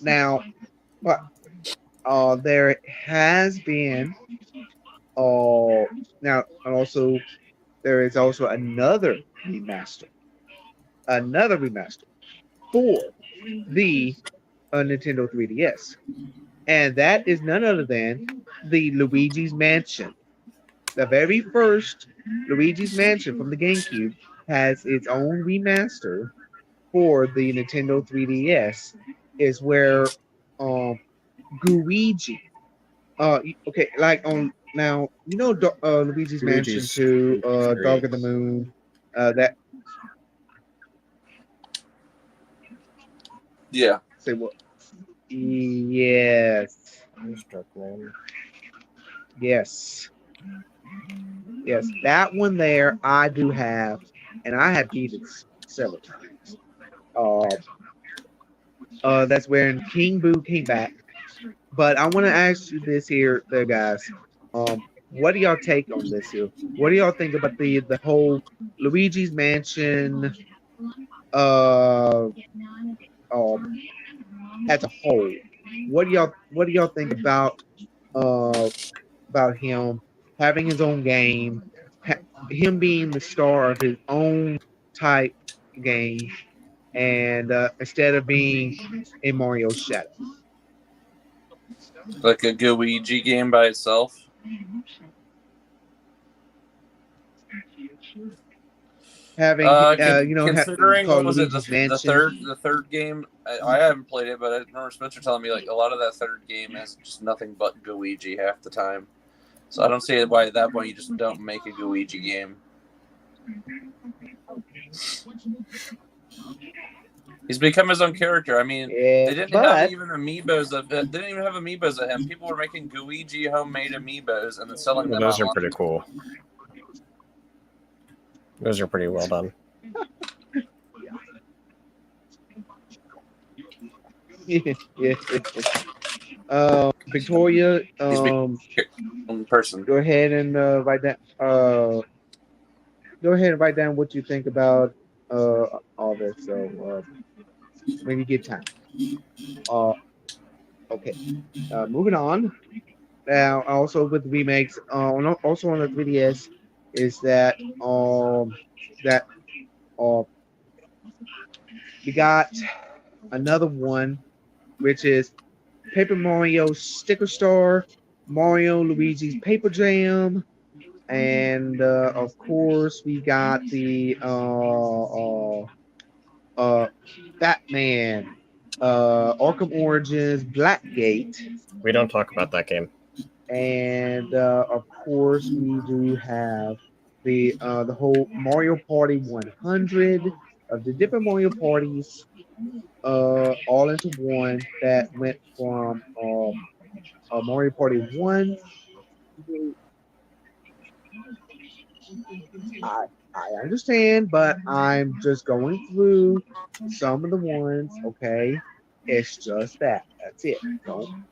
Now, but there has been now, and also there is also remaster, another remaster for the Nintendo 3DS, and that is none other than the Luigi's Mansion. The very first Luigi's Mansion from the GameCube has its own remaster for the Nintendo 3DS. Is where Luigi. Okay, like on now, Luigi's Mansion Luigi's 2, Luigi's Dog great. of the Moon, that Yeah. Say what? Yes. Yes. Yes. That one there I do have, and I have beat it several times. That's when King Boo came back. But I want to ask you this here, there, guys. What do y'all take on this here? What do y'all think about the whole Luigi's Mansion uh, as a whole? What do y'all think about him having his own game, him being the star of his own type game, and instead of being in Mario's shadow? Like a Luigi game by itself. Having Considering what called was it, Luigi's the Mansion. third game? I haven't played it, but I remember Spencer telling me like a lot of that third game has just nothing but Luigi half the time. So I don't see why at that point you just don't make a Luigi game. He's become his own character. I mean, Yeah, they didn't but have even amiibos of it. They didn't even have amiibos of him. People were making Luigi homemade amiibos and then selling Well, them those are online. pretty cool. Those are pretty well done. yeah. Victoria, He's become a person. go ahead and write that. Go ahead and write down what you think about all this. So when you get time. Okay. Moving on. Now, also with remakes, also on the 3DS, is that we got another one, which is Paper Mario Sticker Star, Mario Luigi's Paper Jam, and of course we got the Batman, Arkham Origins, Blackgate, We don't talk about that game. and of course we do have the whole Mario Party 100 of the different Mario parties, all into one that went from Mario Party 1. I understand, but I'm just going through some of the ones, okay? It's just that. That's it. Don't.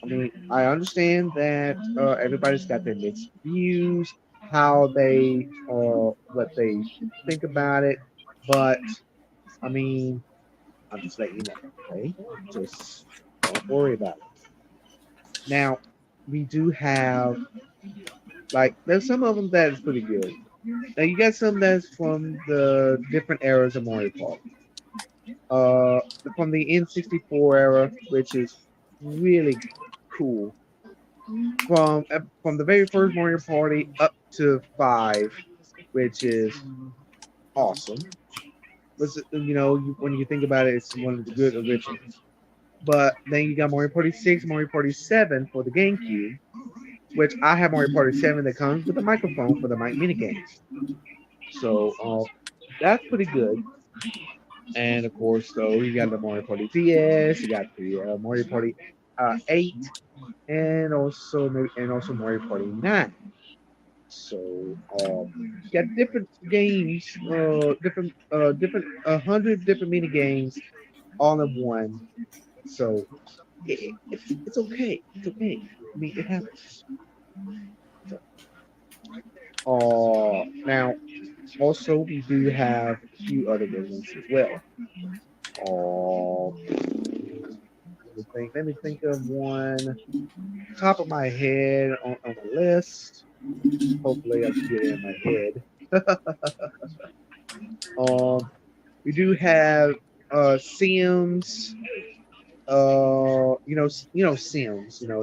I mean, I understand that everybody's got their mixed views, how they, what they think about it, but I mean, I'm just letting you know, okay? Just don't worry about it. Now, we do have, like, there's some of them that is pretty good. Now, you got some that's from the different eras of Mario Party. From the N64 era, which is really cool. From the very first Mario Party up to 5, which is awesome. When you think about it, it's one of the good originals. But then you got Mario Party 6, Mario Party 7 for the GameCube, which I have Mario Party 7 that comes with a microphone for the mic mini games. So that's pretty good. And of course, though, you got the Mario Party DS, you got the Mario Party 8, and also Mario Party 9. So you got different games, different 100 different mini games, all in one. So it's okay. It's okay. I mean, it happens. Now, also we do have a few other versions as well. Let me think of one top of my head on the list. Hopefully, I can get it in my head. We do have Sims. Sims.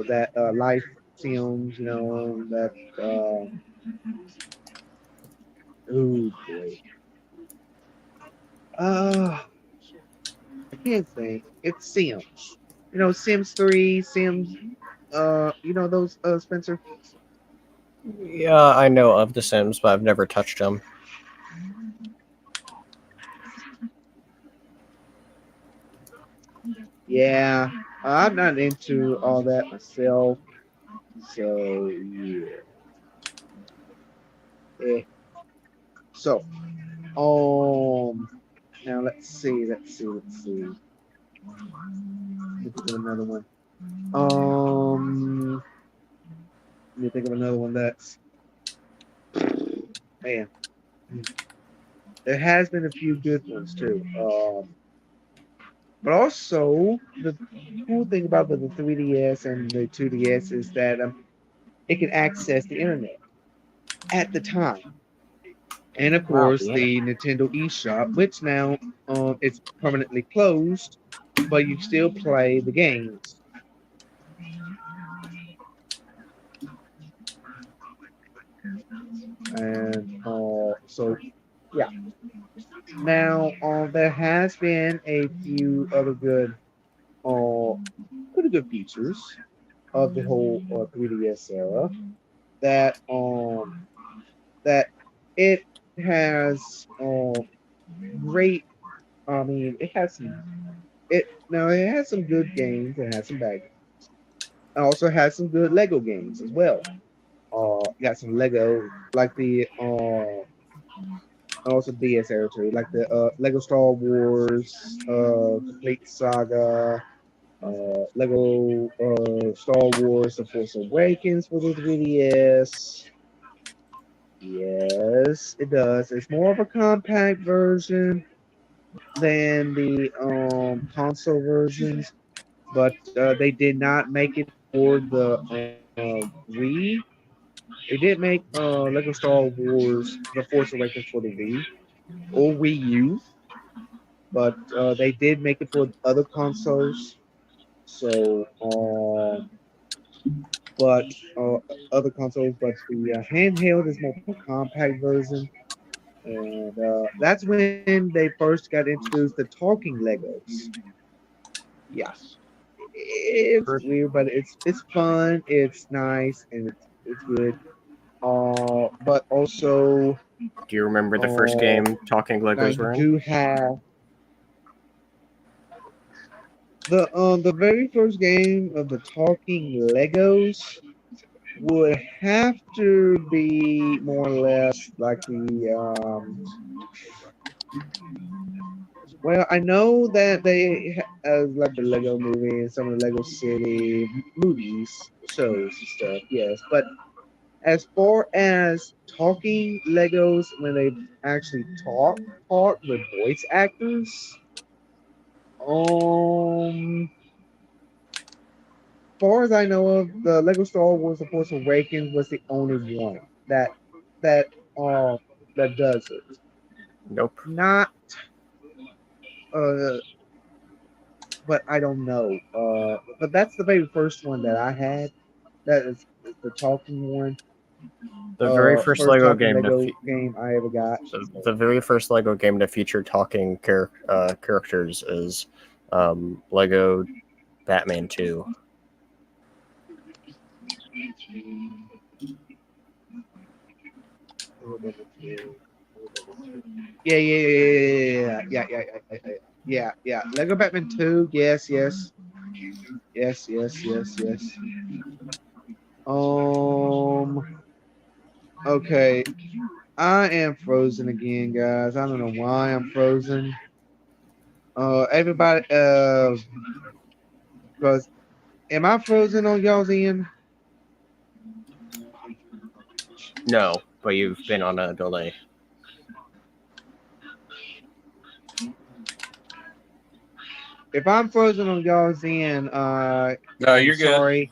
That life Sims. That. Oh boy. I can't think. It's Sims. Sims 3, Sims. Those Spencer. Yeah, I know of The Sims, but I've never touched them. Yeah, I'm not into all that myself. So yeah. Eh. So now let's see. Let me think of another one. Let me think of another one that's man. There has been a few good ones too. But also the cool thing about the 3DS and the 2DS is that it can access the internet at the time. And of Wow, course, yeah. the Nintendo eShop, which now it's permanently closed, but you still play the games. And so, yeah. Now, there has been a few other pretty good features of the whole 3DS era that it has great. I mean, it has it has some good games. It has some bad games. It also has some good Lego games as well. Got some Lego like the also DS era too, like the Lego Star Wars, Complete Saga, Lego Star Wars: The Force Awakens for the 3DS. Yes, it does. It's more of a compact version than the console versions, but they did not make it for the Wii. They did make Lego Star Wars: The Force Awakens for the Wii or Wii U, but they did make it for other consoles. So, but other consoles, but the handheld is more of a compact version. And that's when they first got introduced the talking Legos. Yeah, it's weird, but it's fun. It's nice and it's good. But also, Do you remember the first uh, game Talking now Legos you were in? do have the very first game of the talking Legos would have to be more or less like the well, I know that they like the Lego movie and some of the Lego City movies, shows and stuff, yes. But as far as talking Legos when they actually talk with voice actors, far as I know of, the Lego Star Wars: The Force Awakens was the only one that uh that does it. Nope. Not uh but I don't know. But that's the very first one that I had. That is the talking one. The very first First Lego talking game Lego game I ever got. the very first Lego game to feature talking characters is Lego Batman 2. Yeah. Lego Batman 2. Yes. Okay. I am frozen again, guys. I don't know why I'm frozen. Everybody, because am I frozen on y'all's end? No, but you've been on a delay. If I'm frozen on y'all's end, No, I'm you're good. sorry.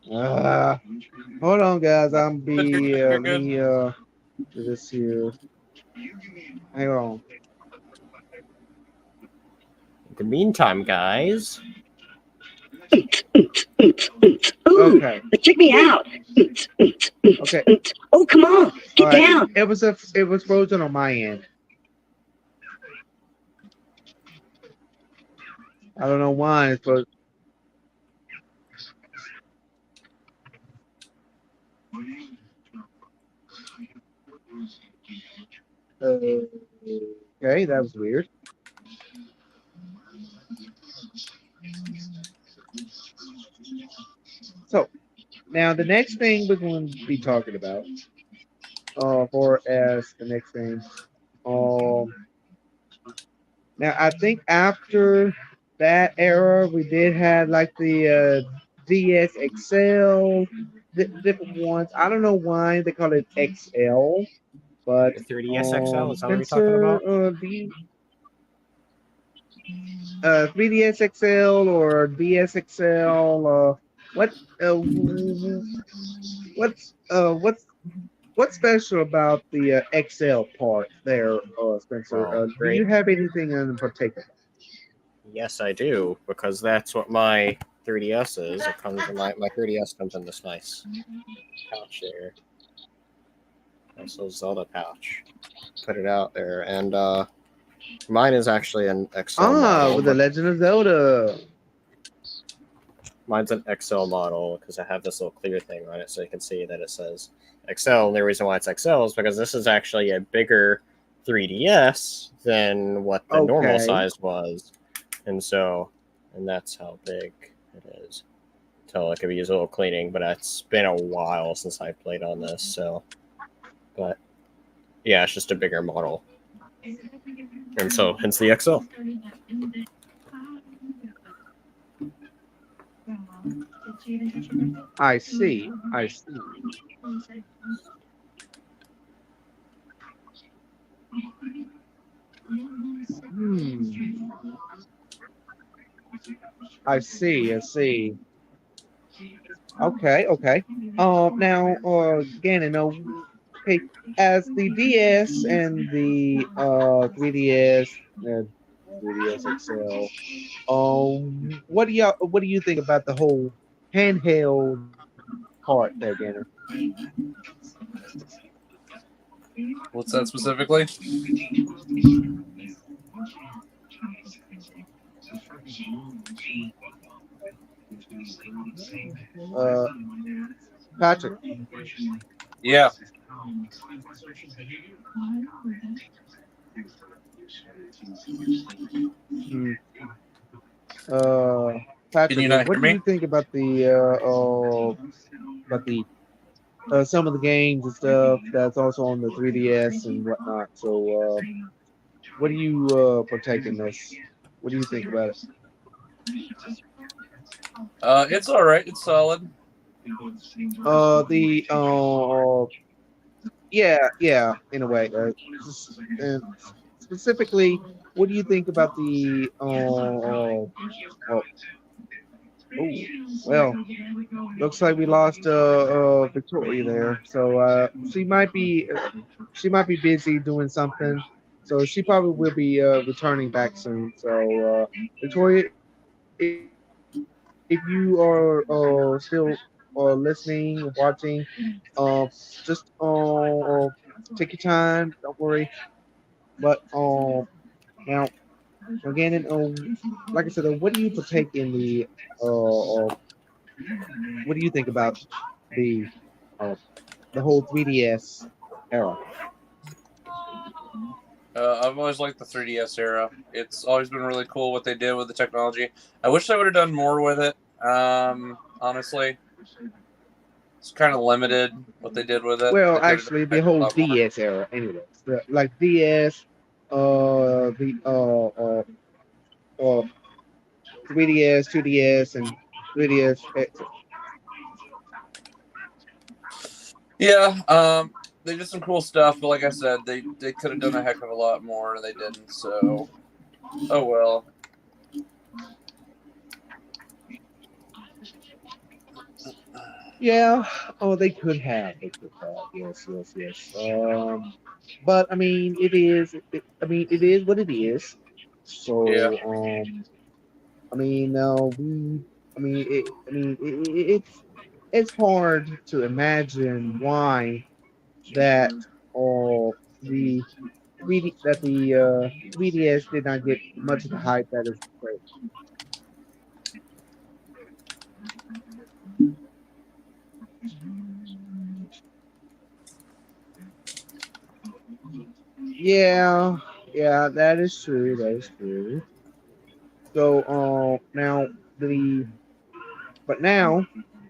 Hold on, guys. You're Let good. me do this here. Hang on. In the meantime, guys, Ooh, Okay. check me out. Okay. Oh, come on, get All right. down. It was frozen on my end. I don't know why it's frozen. Okay, that was weird. So now the next thing we're going to be talking about, for as the next thing, um, now I think after that era, we did have like the DS XL, different ones. I don't know why they call it XL, but The 3DS XL, is that what you're talking Spencer, about? the 3DS XL or DS XL, what uh, what's special about the XL part there, Spencer? Well, Do you great. have anything in particular? Yes, I do, because that's what my 3DS is. It comes in my 3DS comes in this nice pouch here. Nice little Zelda pouch. Put it out there. And mine is actually an XL model, With the but Legend of Zelda. mine's an XL model because I have this little clear thing on it so you can see that it says XL. And the reason why it's XL is because this is actually a bigger 3DS than what the normal Okay. size was. And that's how big it is. So it could be used a little cleaning, but it's been a while since I played on this. So, but yeah, it's just a bigger model. And so hence the XL. I see. I see. Hmm. I see. I see. Okay. Okay. Now, Gannon, okay, as the DS and the 3DS and 3DS XL, what do you think about the whole handheld part there, Gannon? What's that specifically? Uh, Patrick. Yeah. Hmm. Can Patrick, you not what hear do me? you think about the some of the games and stuff that's also on the 3DS and whatnot? So, what do you partake in this? What do you think about it? It's all right. It's solid. The yeah, in a way. Specifically, what do you think about the oh, well, looks like we lost Victoria there. So she might be busy doing something. So she probably will be returning back soon. So Victoria, if you are still listening, watching, just take your time. Don't worry. But now again, and, like I said, what do you partake in the what do you think about the uh, the whole 3DS era? I've always liked the 3DS era. It's always been really cool what they did with the technology. I wish they would have done more with it. Honestly, it's kind of limited what they did with it. Well, They could have actually, done the a whole lot more. DS era, anyways. Like DS, the 3DS, 2DS, and 3DS. Yeah, they did some cool stuff, but like I said, they could have done a heck of a lot more, and they didn't. So, oh well. Yeah. Oh, they could have. They could have. Yes, yes, yes. But I mean, I mean, it is what it is. Yeah. So, I mean, it's hard to imagine why that the 3DS did not get much of the hype that is great. Yeah, yeah, that is true. That is true. So, now the but now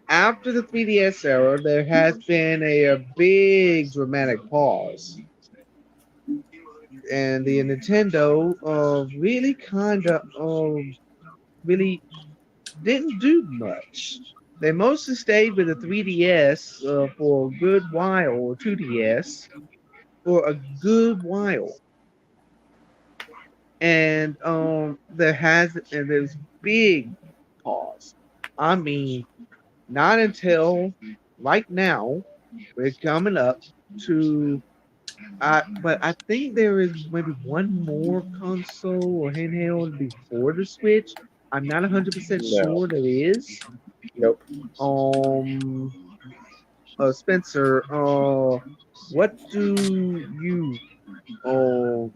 after the 3DS era, there has been a big dramatic pause, and the Nintendo really kind of really didn't do much. They mostly stayed with the 3DS for a good while, or 2DS for a good while, and there's big pause. I mean, not until right now we're coming up to. But I think there is maybe one more console or handheld before the Switch. I'm not 100% No. sure there is. Nope. Um, Spencer, what do you, uh,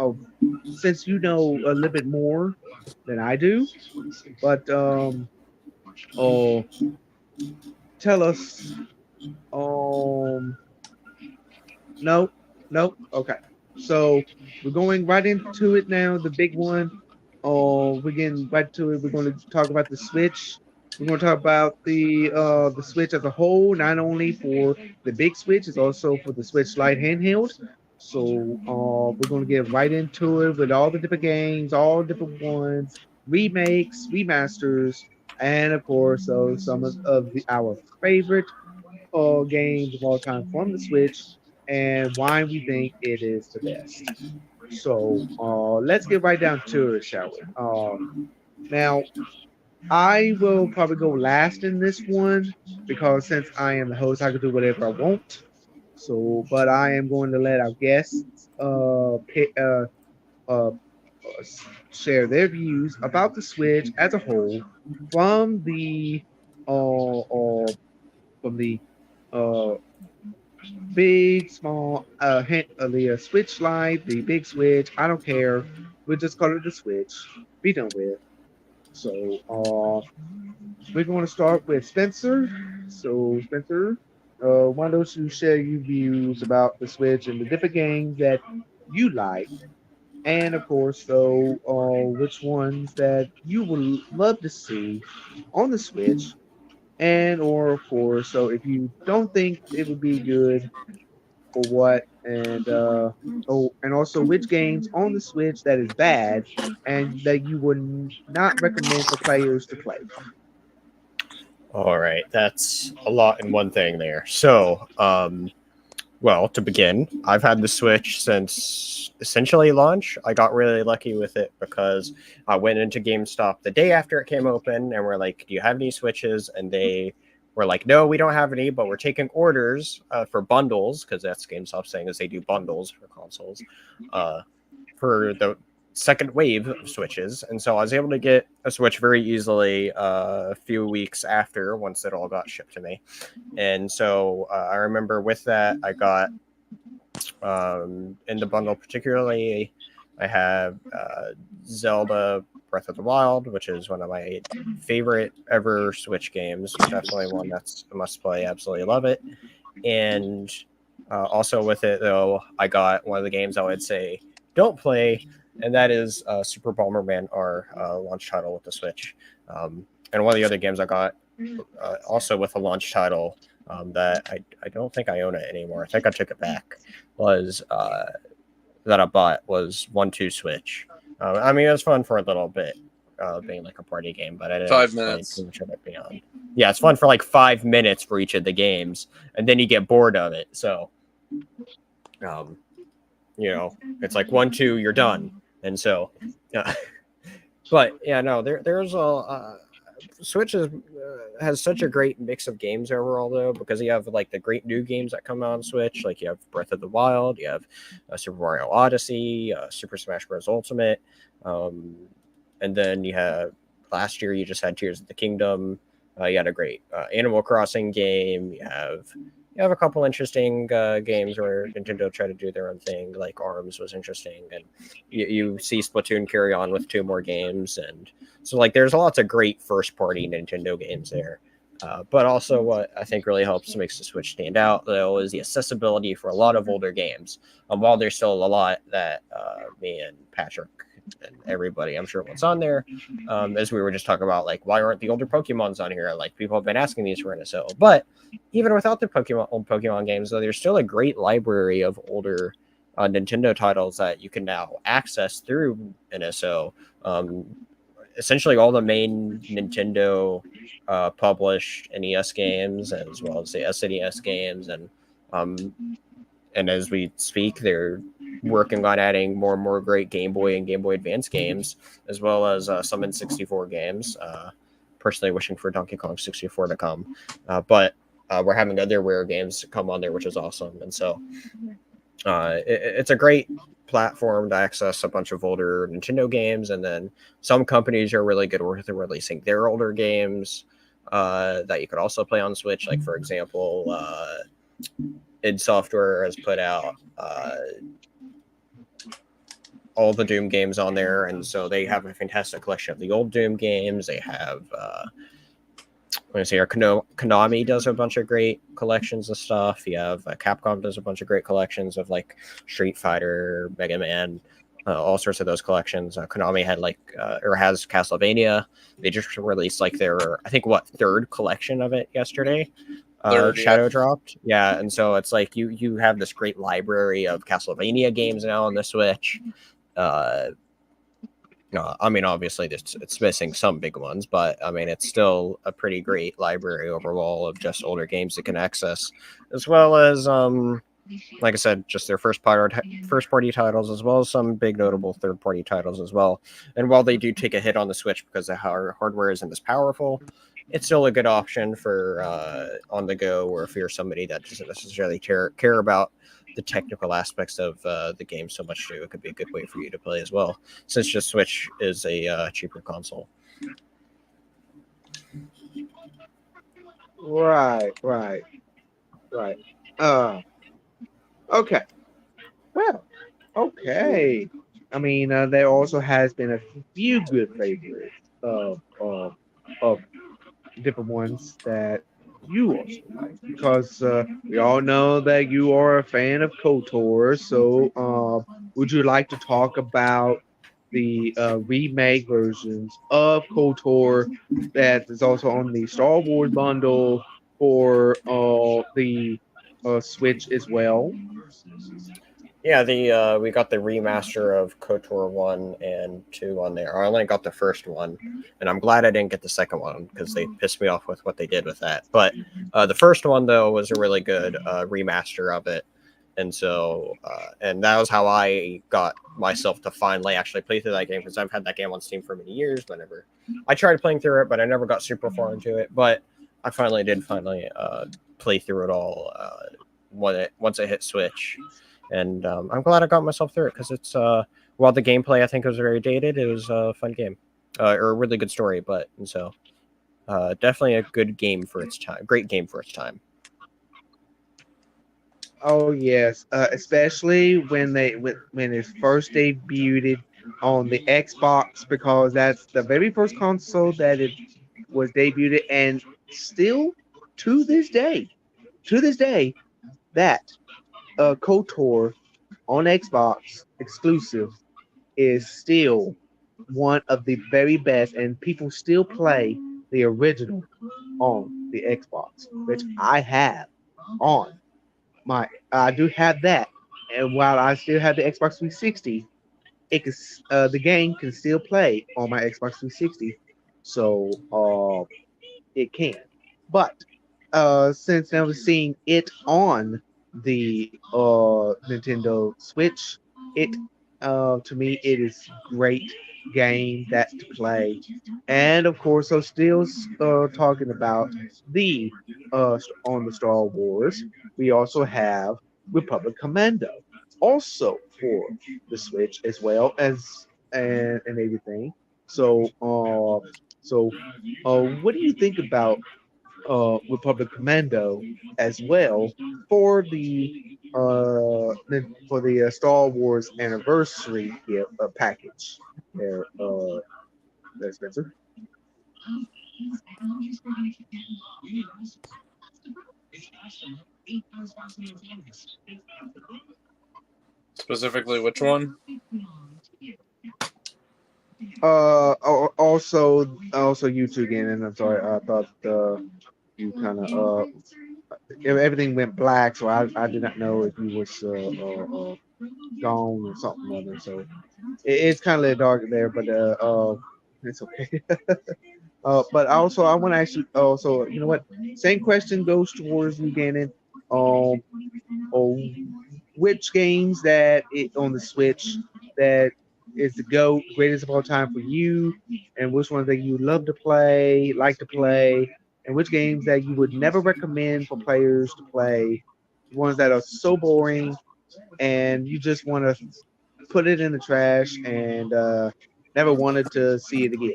uh, since you know a little bit more than I do, but uh, tell us, um, no, no, okay. So we're going right into it now. The big one. We're getting right to it. We're going to talk about the Switch. We're going to talk about the Switch as a whole, not only for the big Switch, it's also for the Switch Lite handheld. So we're going to get right into it with all the different games, all different ones, remakes, remasters, and of course, some of our favorite games of all time from the Switch and why we think it is the best. So let's get right down to it, shall we? Now, I will probably go last in this one because since I am the host, I can do whatever I want. So, but I am going to let our guests uh, share their views about the Switch as a whole from the from the uh, big, small, the Switch Lite, the big Switch. I don't care. We'll just call it the Switch. Be done with. So, we're going to start with Spencer. So, Spencer, why don't you share your views about the Switch and the different games that you like, and of course, though, which ones that you would love to see on the Switch, and or of course, so if you don't think it would be good for what, and and also which games on the Switch that is bad and that you would not recommend for players to play. All right, that's a lot in one thing there. So, well, to begin, I've had the Switch since essentially launch. I got really lucky with it because I went into GameStop the day after it came open and we're like, "Do you have any Switches?" And they were like, "No, we don't have any, but we're taking orders for bundles," because that's GameStop saying is they do bundles for consoles for the second wave of Switches. And so I was able to get a Switch very easily a few weeks after once it all got shipped to me. And so I remember with that, I got in the bundle, particularly, I have Zelda Breath of the Wild, which is one of my favorite ever Switch games. Definitely one that's a must play. Absolutely love it. And also with it, though, I got one of the games I would say don't play, and that is Super Bomberman R, launch title with the Switch. And one of the other games I got also with a launch title that I don't think I own it anymore. I think I took it back. Was that I bought was 1-2 Switch. I mean, it was fun for a little bit, being like a party game, but I didn't 5 play minutes. too much of it beyond. Yeah, it's fun for like 5 minutes for each of the games, and then you get bored of it. So, it's like 1-2, you're done, and so, but yeah, no, there's a. Switch has such a great mix of games overall, though, because you have like the great new games that come out on Switch, like you have Breath of the Wild, you have Super Mario Odyssey, Super Smash Bros. Ultimate, and then you have last year you just had Tears of the Kingdom. You had a great Animal Crossing game. You have a couple interesting games where Nintendo tried to do their own thing, like ARMS was interesting, and you see Splatoon carry on with 2 more games, and so like there's lots of great first party Nintendo games there. But also, what I think really helps makes the Switch stand out, though, is the accessibility for a lot of older games. While there's still a lot that me and Patrick and everybody, I'm sure, what's on there, as we were just talking about, like, why aren't the older Pokemons on here? Like, people have been asking these for NSO. But even without the old Pokemon games, though, there's still a great library of older Nintendo titles that you can now access through NSO. Essentially, all the main Nintendo published NES games, as well as the SNES games, and as we speak, they're working on adding more and more great Game Boy and Game Boy Advance games, as well as some N64 games. Personally, wishing for Donkey Kong 64 to come, but we're having other rare games come on there, which is awesome. And so it's a great platform to access a bunch of older Nintendo games, and then some companies are really good with releasing their older games that you could also play on Switch. Like, for example, id Software has put out all the Doom games on there, and so they have a fantastic collection of the old Doom games. They have Konami does a bunch of great collections of stuff. You have Capcom does a bunch of great collections of like Street Fighter, Mega Man, all sorts of those collections. Konami had has Castlevania. They just released like their, I think, third collection of it yesterday. Shadow dropped. Yeah, and so it's like you have this great library of Castlevania games now on the Switch. I mean, obviously, it's missing some big ones, but I mean, it's still a pretty great library overall of just older games that can access, as well as, like I said, just their first party titles, as well as some big notable third party titles as well. And while they do take a hit on the Switch because the hardware isn't as powerful, it's still a good option for on the go, or if you're somebody that doesn't necessarily care about the technical aspects of the game so much too. It could be a good way for you to play as well, since just Switch is a cheaper console. Right. Okay. Well, okay. I mean, there also has been a few good favorites of different ones that you also like, because we all know that you are a fan of KOTOR. So, would you like to talk about the remake versions of KOTOR that is also on the Star Wars bundle for the Switch as well? Yeah, we got the remaster of KOTOR 1 and 2 on there. I only got the first one, and I'm glad I didn't get the second one because they pissed me off with what they did with that. But the first one, though, was a really good remaster of it. And so, and that was how I got myself to finally actually play through that game, because I've had that game on Steam for many years. Whenever I tried playing through it, but I never got super far into it. But I finally did play through it all once it hit Switch. And I'm glad I got myself through it, because it's while the gameplay I think was very dated, it was a fun game, or a really good story. But and so definitely a good game for its time, great game for its time. Oh yes, especially when it first debuted on the Xbox, because that's the very first console that it was debuted, and still to this day, that KOTOR on Xbox exclusive is still one of the very best, and people still play the original on the Xbox, which I have on I do have that, and while I still have the Xbox 360, the game can still play on my Xbox 360, so it can. But since I was seeing it on the Nintendo Switch, it to me it is great game that to play. And of course, so still talking about the on the Star Wars, we also have Republic Commando, also for the Switch, as well as and everything. So what do you think about Republic Commando as well for the Star Wars anniversary package there, Spencer? Specifically, which one? Also you two again, and I'm sorry, I thought you kind of everything went black, so I did not know if you was gone or something other. So it's kind of dark there, but it's okay. But also I want to ask you. Also, you know what? Same question goes towards you, Gannon. Um, oh, which games on the Switch that is the greatest of all time for you, and which ones that you love to play, like to play, and which games that you would never recommend for players to play, ones that are so boring and you just want to put it in the trash and never wanted to see it again.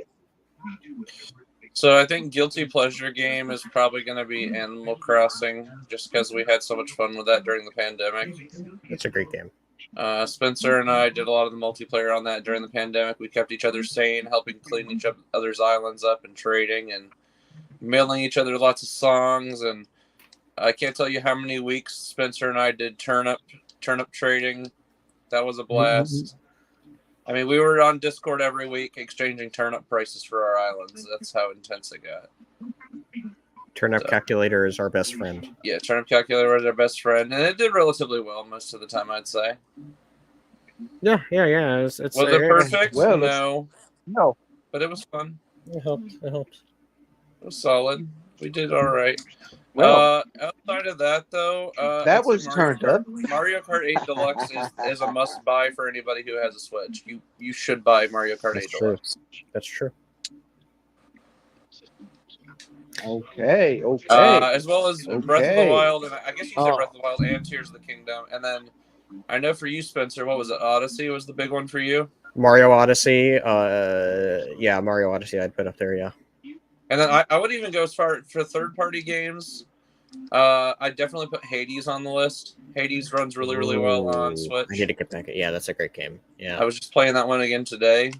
So I think guilty pleasure game is probably going to be Animal Crossing, just because we had so much fun with that during the pandemic. It's a great game. Spencer and I did a lot of the multiplayer on that during the pandemic. We kept each other sane, helping clean each other's islands up and trading and mailing each other lots of songs. And I can't tell you how many weeks Spencer and I did turnip trading. That was a blast. I mean, we were on Discord every week exchanging turnip prices for our islands. That's how intense it got. Turnip calculator is our best friend. Yeah, turnip calculator was our best friend, and it did relatively well most of the time, I'd say. Yeah. Was it perfect? Well, no, but it was fun. It helped. It was solid. We did all right. Well, outside of that, though, that was turned up. Mario Kart 8 Deluxe is a must-buy for anybody who has a Switch. You should buy Mario Kart 8 Deluxe. That's true. Okay. As well as Breath of the Wild, and I guess you said Breath of the Wild and Tears of the Kingdom. And then I know for you, Spencer, what was it? Odyssey was the big one for you? Mario Odyssey. Mario Odyssey I'd put up there, yeah. And then I would even go as far for third-party games. I definitely put Hades on the list. Hades runs really, really well on Switch. I need to get back. Yeah, that's a great game. Yeah, I was just playing that one again today.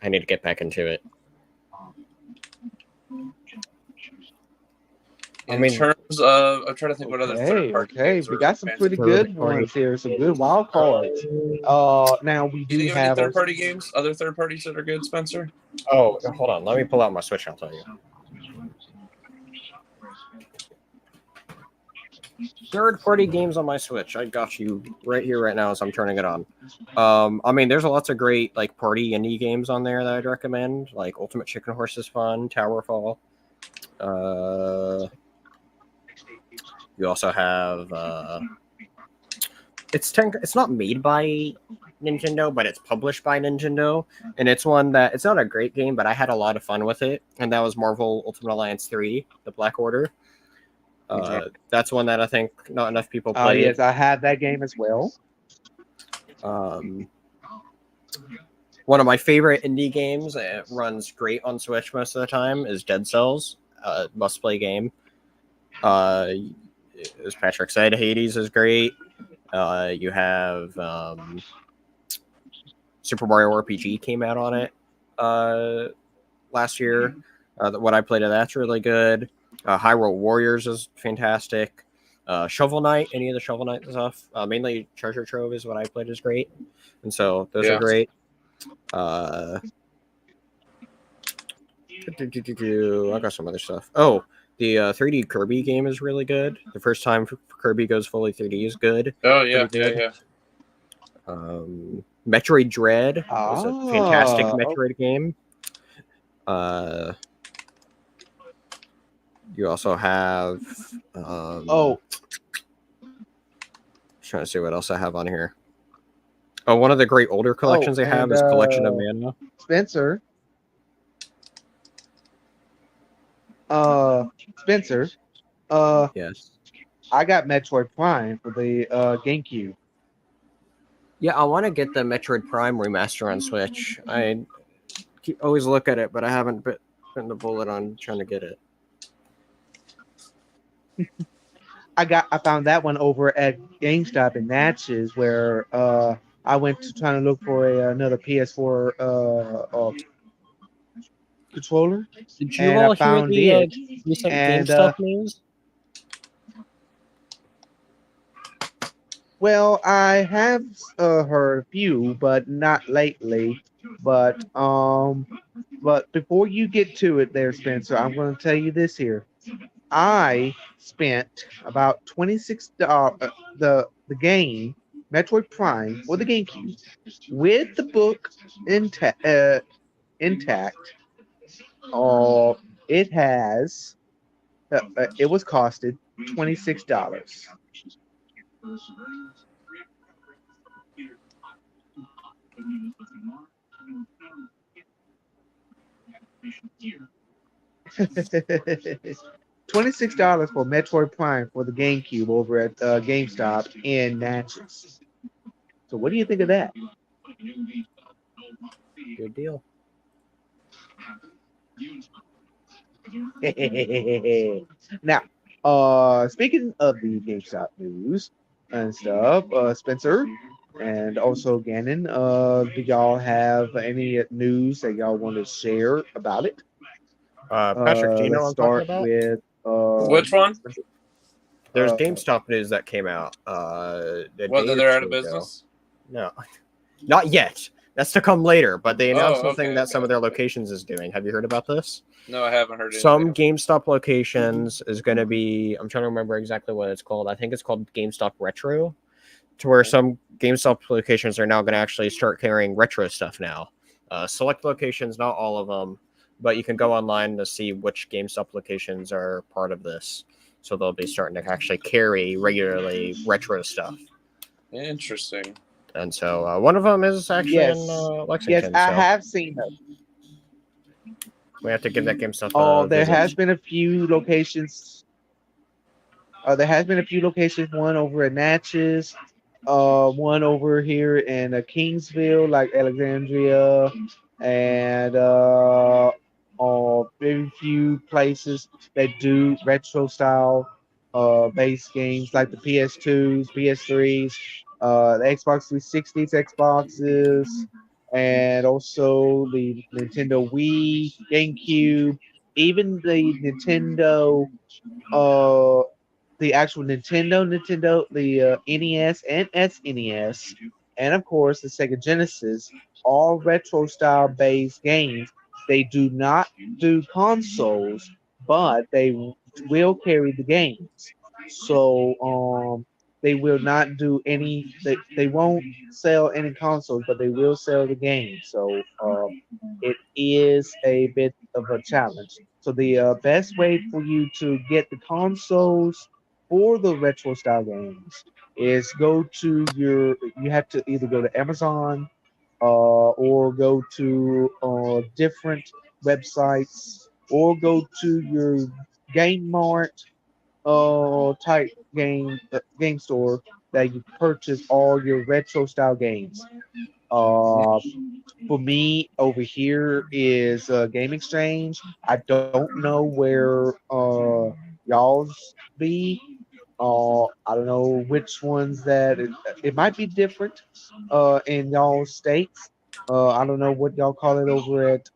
I need to get back into it. In terms of, I'm trying to think what other third-party games. We got some pretty good ones here, some good wild cards. Now we do have third-party games, other third parties that are good, Spencer. Oh, hold on. Let me pull out my Switch. I'll tell you. Third-party games on my Switch. I got you right here, right now, as I'm turning it on. I mean, there's lots of great like party indie games on there that I'd recommend. Like Ultimate Chicken Horse is fun. Towerfall. You also have it's not made by Nintendo, but it's published by Nintendo, and it's one that it's not a great game, but I had a lot of fun with it, and that was Marvel Ultimate Alliance 3, The Black Order. That's one that I think not enough people play. Yes, I had that game as well. One of my favorite indie games, it runs great on Switch most of the time, is Dead Cells. Must-play game. As Patrick said, Hades is great. You have Super Mario RPG came out on it last year. What I played of that's really good. Hyrule Warriors is fantastic. Shovel Knight, any of the Shovel Knight stuff. Mainly Treasure Trove is what I played is great. And so those are great. I got some other stuff. Oh, the 3D Kirby game is really good. The first time Kirby goes fully 3D is good. Oh, yeah, yeah. Metroid Dread is a fantastic Metroid game. You also have... trying to see what else I have on here. Oh, one of the great older collections they have is Collection of Mana. Spencer. Yes. I got Metroid Prime for the GameCube. Yeah, I want to get the Metroid Prime remaster on Switch. I always look at it, but I haven't bitten the bullet on trying to get it. I found that one over at GameStop in Natchez, where I went to trying to look for another PS4 controller. Did you And I all hear found the it, recent and, GameStop news? Well, I have heard a few, but not lately. But before you get to it, there, Spencer, I'm going to tell you this here. I spent about $26 the game Metroid Prime for the GameCube with the book intact. It has it was costed $26. $26 for Metroid Prime for the GameCube over at GameStop in Natchez. So what do you think of that? Good deal. Now, speaking of the GameStop news and stuff, Spencer and also Gannon, do y'all have any news that y'all want to share about it? Patrick, do you know what Let's I'm talking start about? with Which one? There's uh, GameStop news that came out Whether day or they're out two of ago. business? No, not yet. That's to come later. But they announced Oh, something okay, that some okay. of their locations is doing. Have you heard about this? No, I haven't heard Some anything. GameStop locations is going to be. I'm trying to remember exactly what it's called. I think it's called GameStop Retro, to where some GameStop locations are now going to actually start carrying retro stuff now. Select locations, not all of them, but you can go online to see which GameStop locations are part of this. So they'll be starting to actually carry regularly retro stuff. Interesting. And so one of them is actually yes, in yes, Lexington. I So have seen them. we have to give that GameStop Oh, a there visit. has been a few locations. There has been a few locations. One over at Natchez, one over here in Kingsville, like Alexandria, and very few places that do retro style base games like the PS2s, PS3s, the Xbox 360s, Xboxes, and also the Nintendo Wii, GameCube, even the Nintendo the actual Nintendo, the NES and SNES, and of course the Sega Genesis, all retro style based games. They do not do consoles, but they will carry the games. So they will not do any. They won't sell any consoles, but they will sell the games. So it is a bit of a challenge. So the best way for you to get the consoles for the retro style games is go to you have to either go to Amazon or go to different websites or go to your Game Mart type game store that you purchase all your retro style games. Uh, for me over here is Game Exchange. I don't know where y'all's be. I don't know which ones that it might be different in y'all states. I don't know what y'all call it over at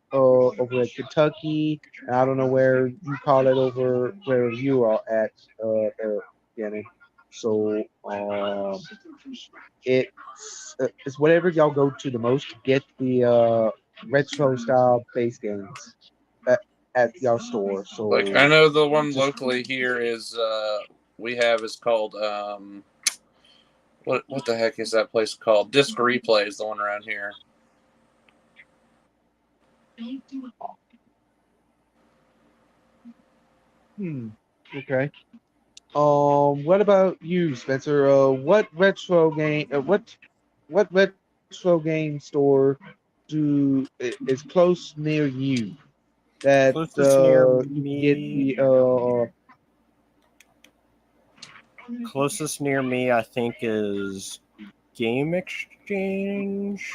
Kentucky, and I don't know where you call it over where you are at there, Jenny. So it's whatever y'all go to the most to get the retro style base games at y'all store. So Like I know the one just locally here is we have is called what the heck is that place called? Disc Replay is the one around here. Okay. What about you, Spencer? What retro game? What retro game store is close near you that Closest near you can get me. the Closest near me, I think, is Game Exchange.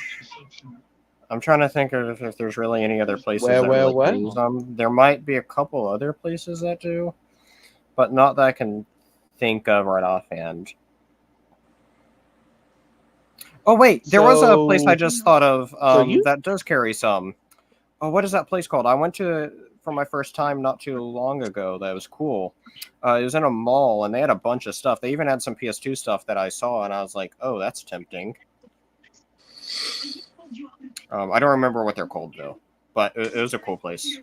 I'm trying to think of if there's really any other places that really what? carries them. There might be a couple other places that do, but not that I can think of right offhand. Oh wait, there was a place I just thought of So you that does carry some. Oh, what is that place called? I went to for my first time not too long ago. That was cool. It was in a mall, and they had a bunch of stuff. They even had some PS2 stuff that I saw, and I was like, "Oh, that's tempting." I don't remember what they're called though, but it was a cool place.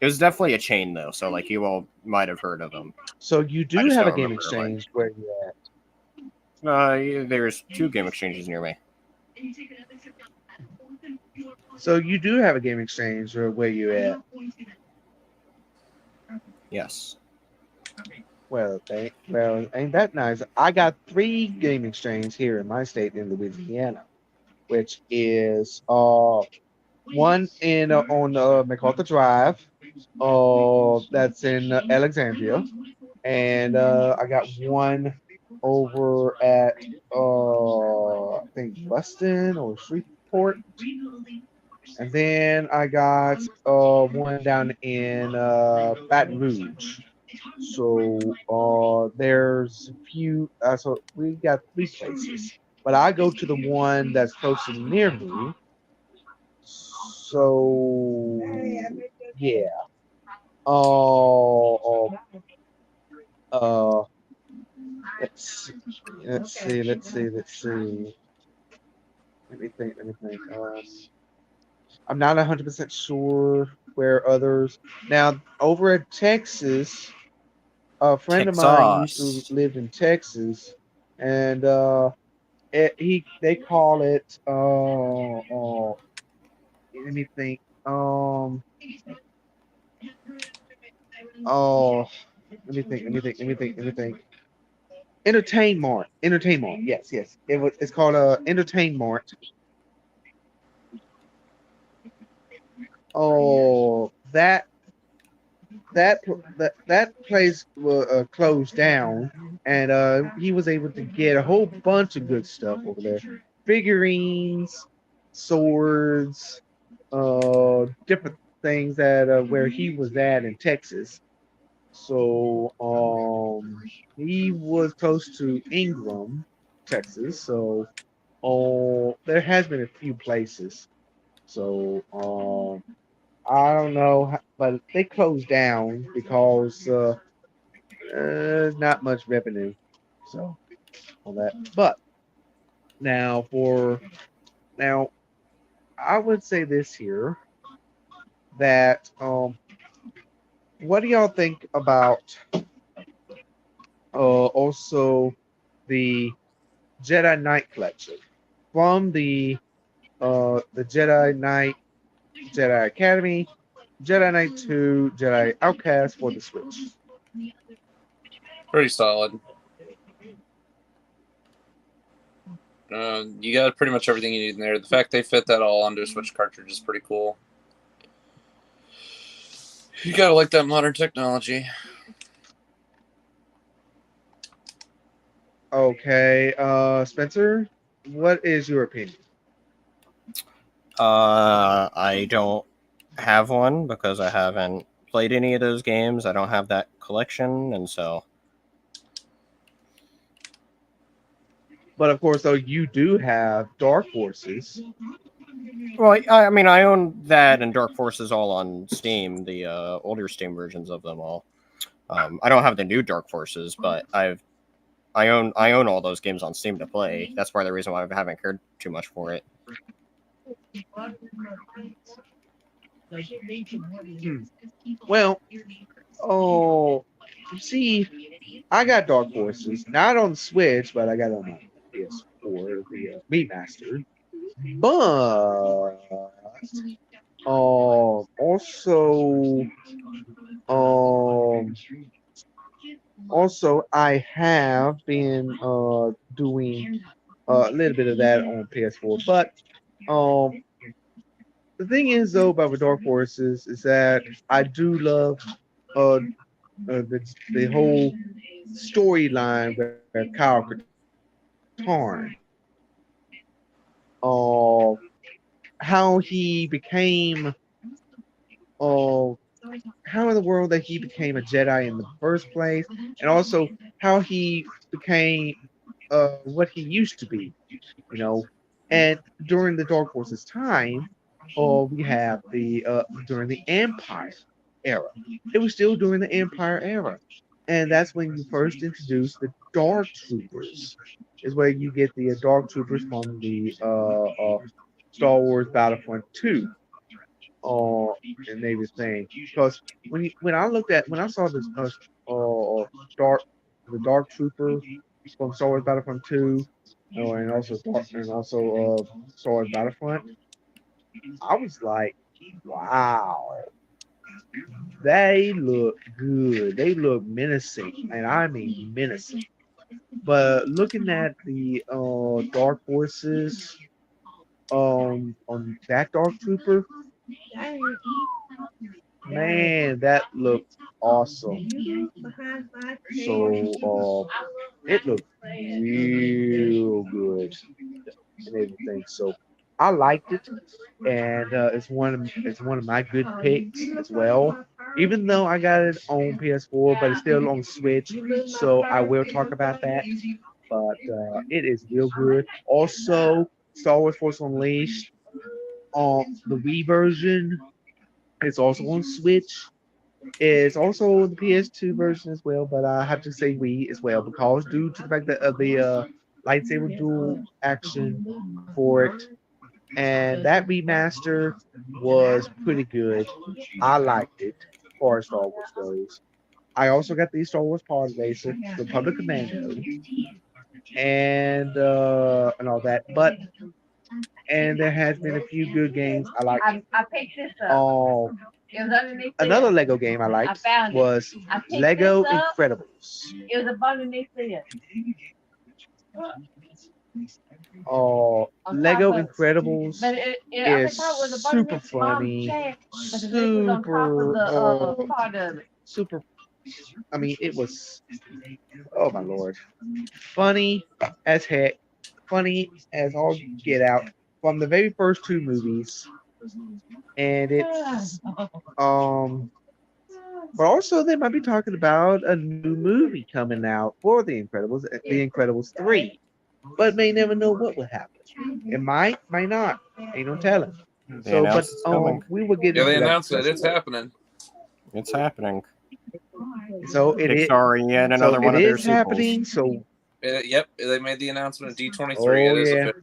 It was definitely a chain though, so like you all might have heard of them. So you I do just have a don't game remember, exchange where you at? There's 2 game exchanges near me. So you do have a game exchange where you at? Yes. Well, ain't that nice? I got 3 game exchange here in my state in Louisiana, which is one in on MacArthur Drive, that's in Alexandria, and I got one over at I think Weston or Shreveport, and then I got one down in Baton Rouge. So there's a few. So we got 3 places, but I go to the one that's closest near me. So yeah. Oh, uh, let's let's see. Let me think. I'm not 100% sure where others. Now over at Texas, a friend of mine used to Texas. live in Texas, and they call it let me think. Oh, let me think. Entertain Mart. Entertain Mart. Yes. It's called Entertain Mart. Oh, that place was closed down, and he was able to get a whole bunch of good stuff over there: figurines, swords, different things that where he was at in Texas. So he was close to Ingram, Texas. So there has been a few places. So I don't know, but they closed down because not much revenue. So on that, but now now, I would say this here that what do y'all think about also the Jedi Knight collection from the Jedi Knight, Jedi Academy, Jedi Knight 2, Jedi Outcast for the Switch? Pretty solid. You got pretty much everything you need in there. The fact they fit that all onto a Switch cartridge is pretty cool. You gotta like that modern technology. Okay, Spencer, what is your opinion? I don't have one because I haven't played any of those games. I don't have that collection, and so. But of course, though, you do have Dark Forces. Well, I mean, I own that and Dark Forces all on Steam, the older Steam versions of them all. I don't have the new Dark Forces, but I own all those games on Steam to play. That's part of the reason why I haven't cared too much for it. Well, oh, you see, I got Dark Forces, not on Switch, but I got it on my PS4, the remastered. But also, um, I have been doing a little bit of that on PS4. But um, the thing is, though, about the Dark Forces is that I do love the whole storyline where Kyle Katarn, uh, how he became, uh, how in the world that he became a Jedi in the first place, and also how he became what he used to be, you know. And during the Dark Forces time, or we have the during the Empire era. It was still during the Empire era, and that's when you first introduced the Dark Troopers. Is where you get the Dark Troopers from the Star Wars Battlefront 2. Uh, and they were saying because when I saw this dark the Dark Trooper from Star Wars Battlefront 2, and also Star Wars Battlefront, I was like, wow, they look good. They look menacing, and I mean menacing. But looking at the Dark Forces on that Dark Trooper, man, that looked awesome. So it looked real good and everything. So I liked it, and it's one of my good picks as well. Even though I got it on PS4, but it's still on Switch, so I will talk about that. But it is real good. Also, Star Wars Force Unleashed, the Wii version, it's also on Switch. It's also the PS2 version as well, but I have to say Wii as well because due to the fact that of the lightsaber dual action for it, and that remaster was pretty good. I liked it as far as Star Wars goes. I also got the Star Wars Pod Racer, Republic Commando, and all that. But and there has been a few good games I like. I picked this up. Oh, It was underneath another there. Lego game I liked I found it. was I picked Lego this up. Incredibles. It was up underneath there. Oh, On Lego top of- Incredibles But I is thought it was up super underneath Mom's funny, chair, but the lid was on top of the part of it. super. I mean, it was. Oh my lord, funny as heck, funny as all get out from the very first two movies, and it's But also, they might be talking about a new movie coming out for The Incredibles, The Incredibles 3. But may never know what will happen. It might not. Ain't no telling. They So, but announced it's coming. we will get Yeah, into they that announced it. It's discussion. happening. It's happening. So it is. Pixar yet another So one it of their is sequels. happening. So Yep, they made the announcement of D23. oh It is yeah, official.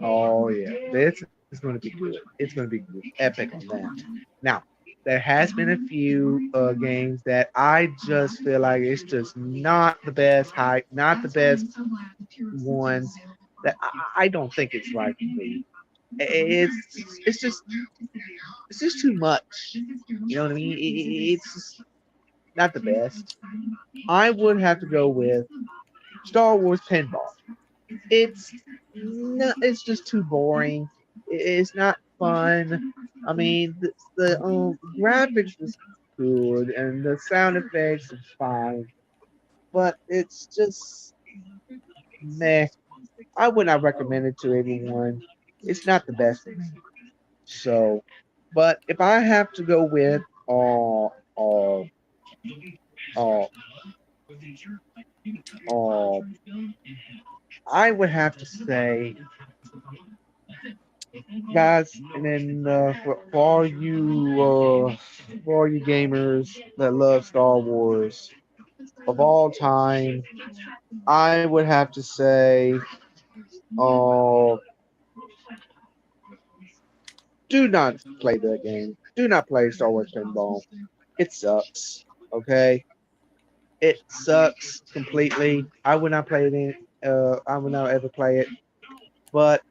oh yeah. This is going to be good. It's going to be good. Epic on that. Now, there has been a few games that I just feel like it's just not the best hype, not the best ones. That I don't think it's right for me. It's just too much. You know what I mean? It's just not the best. I would have to go with Star Wars Pinball. It's just too boring. It's not fun. I mean, the graphics was good and the sound effects are fine, but it's just meh. I would not recommend it to anyone. It's not the best for me. So, but if I have to go with uh, uh, uh, I would have to say, guys, and then for all you gamers that love Star Wars of all time, I would have to say, uh, do not play that game. Do not play Star Wars Pinball. It sucks. Okay, it sucks completely. I would not play it. I would not ever play it. But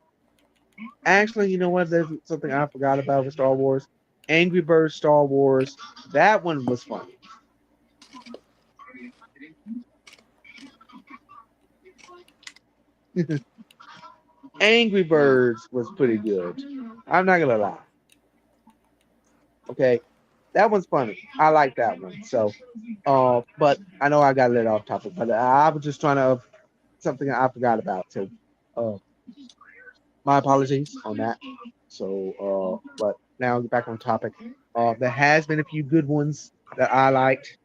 actually, you know what? There's something I forgot about with Star Wars. Angry Birds Star Wars. That one was fun. Angry Birds was pretty good. I'm not gonna lie. Okay, that one's funny. I like that one. So, but I know I got a little off topic, but I was just trying to something I forgot about. So, uh, my apologies on that. So, but now back on topic. There has been a few good ones that I liked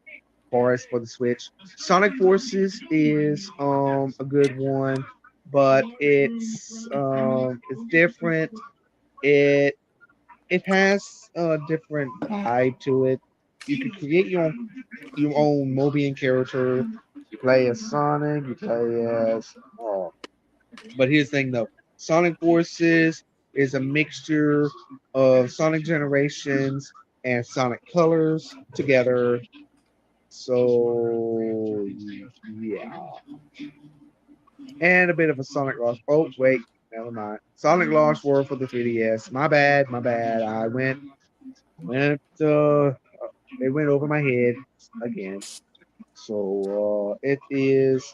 for us for the Switch. Sonic Forces is a good one. but it's different. It it has a different vibe to it. You can create your own Mobian character. You play as Sonic. You play as but here's the thing though, Sonic Forces is a mixture of Sonic Generations and Sonic Colors together. So yeah, and a bit of a Sonic Lost. Oh wait, never mind. Sonic Lost World for the 3DS. My bad, my bad. I went. It went over my head again. So it is.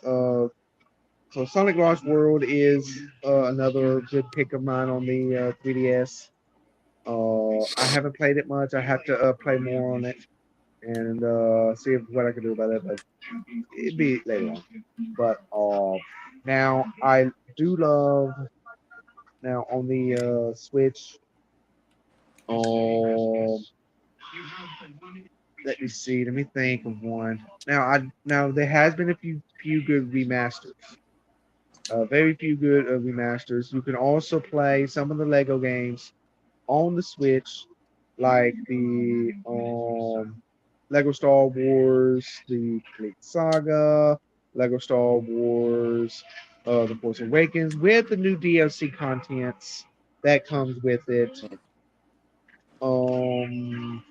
So Sonic Lost World is another good pick of mine on the 3DS. I haven't played it much. I have to play more on it and see what I can do about it. But it'd be later on. But now I do love now on the Switch. Um, let me see. Let me think of one. Now there has been a few good remasters. Very few good remasters. You can also play some of the Lego games on the Switch, like the Lego Star Wars, the Complete Saga, Lego Star Wars, The Force Awakens, with the new DLC contents that comes with it. Um,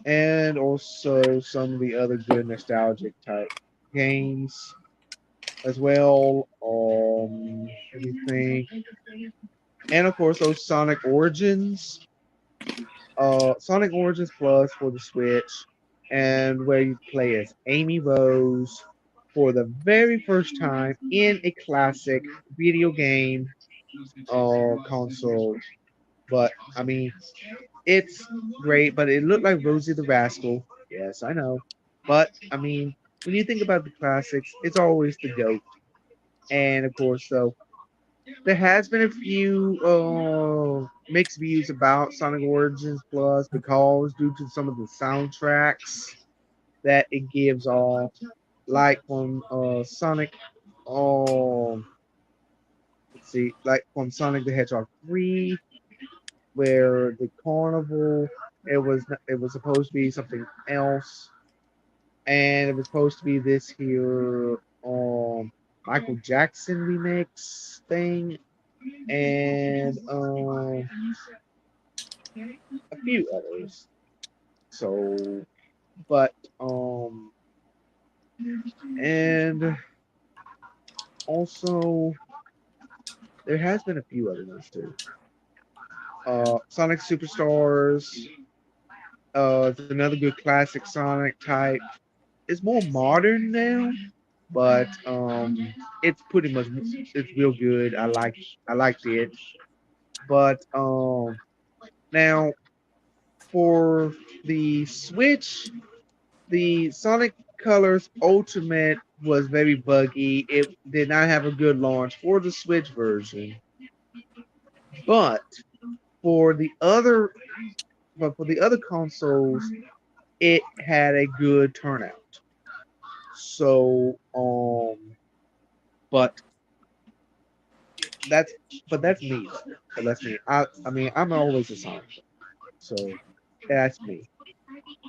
and also some of the other good nostalgic type games as well. Let me think. And of course, those Sonic Origins Plus for the Switch, and where you play as Amy Rose for the very first time in a classic video game console. But I mean, it's great, but it looked like Rosie the Rascal. Yes, I know. But I mean, when you think about the classics, it's always the GOAT. And of course, so there has been a few mixed views about Sonic Origins Plus because due to some of the soundtracks that it gives off, like from Sonic, um, let's see, like from Sonic the Hedgehog 3, where the carnival it was supposed to be something else, and it was supposed to be this here Michael Jackson remix thing, and a few others. So, but and also there has been a few other ones too. Sonic Superstars. It's another good classic Sonic type. It's more modern now, but it's pretty much it's real good. I liked it, but now for the Switch, the Sonic Colors Ultimate was very buggy. It did not have a good launch for the Switch version, but for the other for the other consoles, it had a good turnout. So but that's that's me. That's me. I mean I'm always a Sonic fan, so that's me.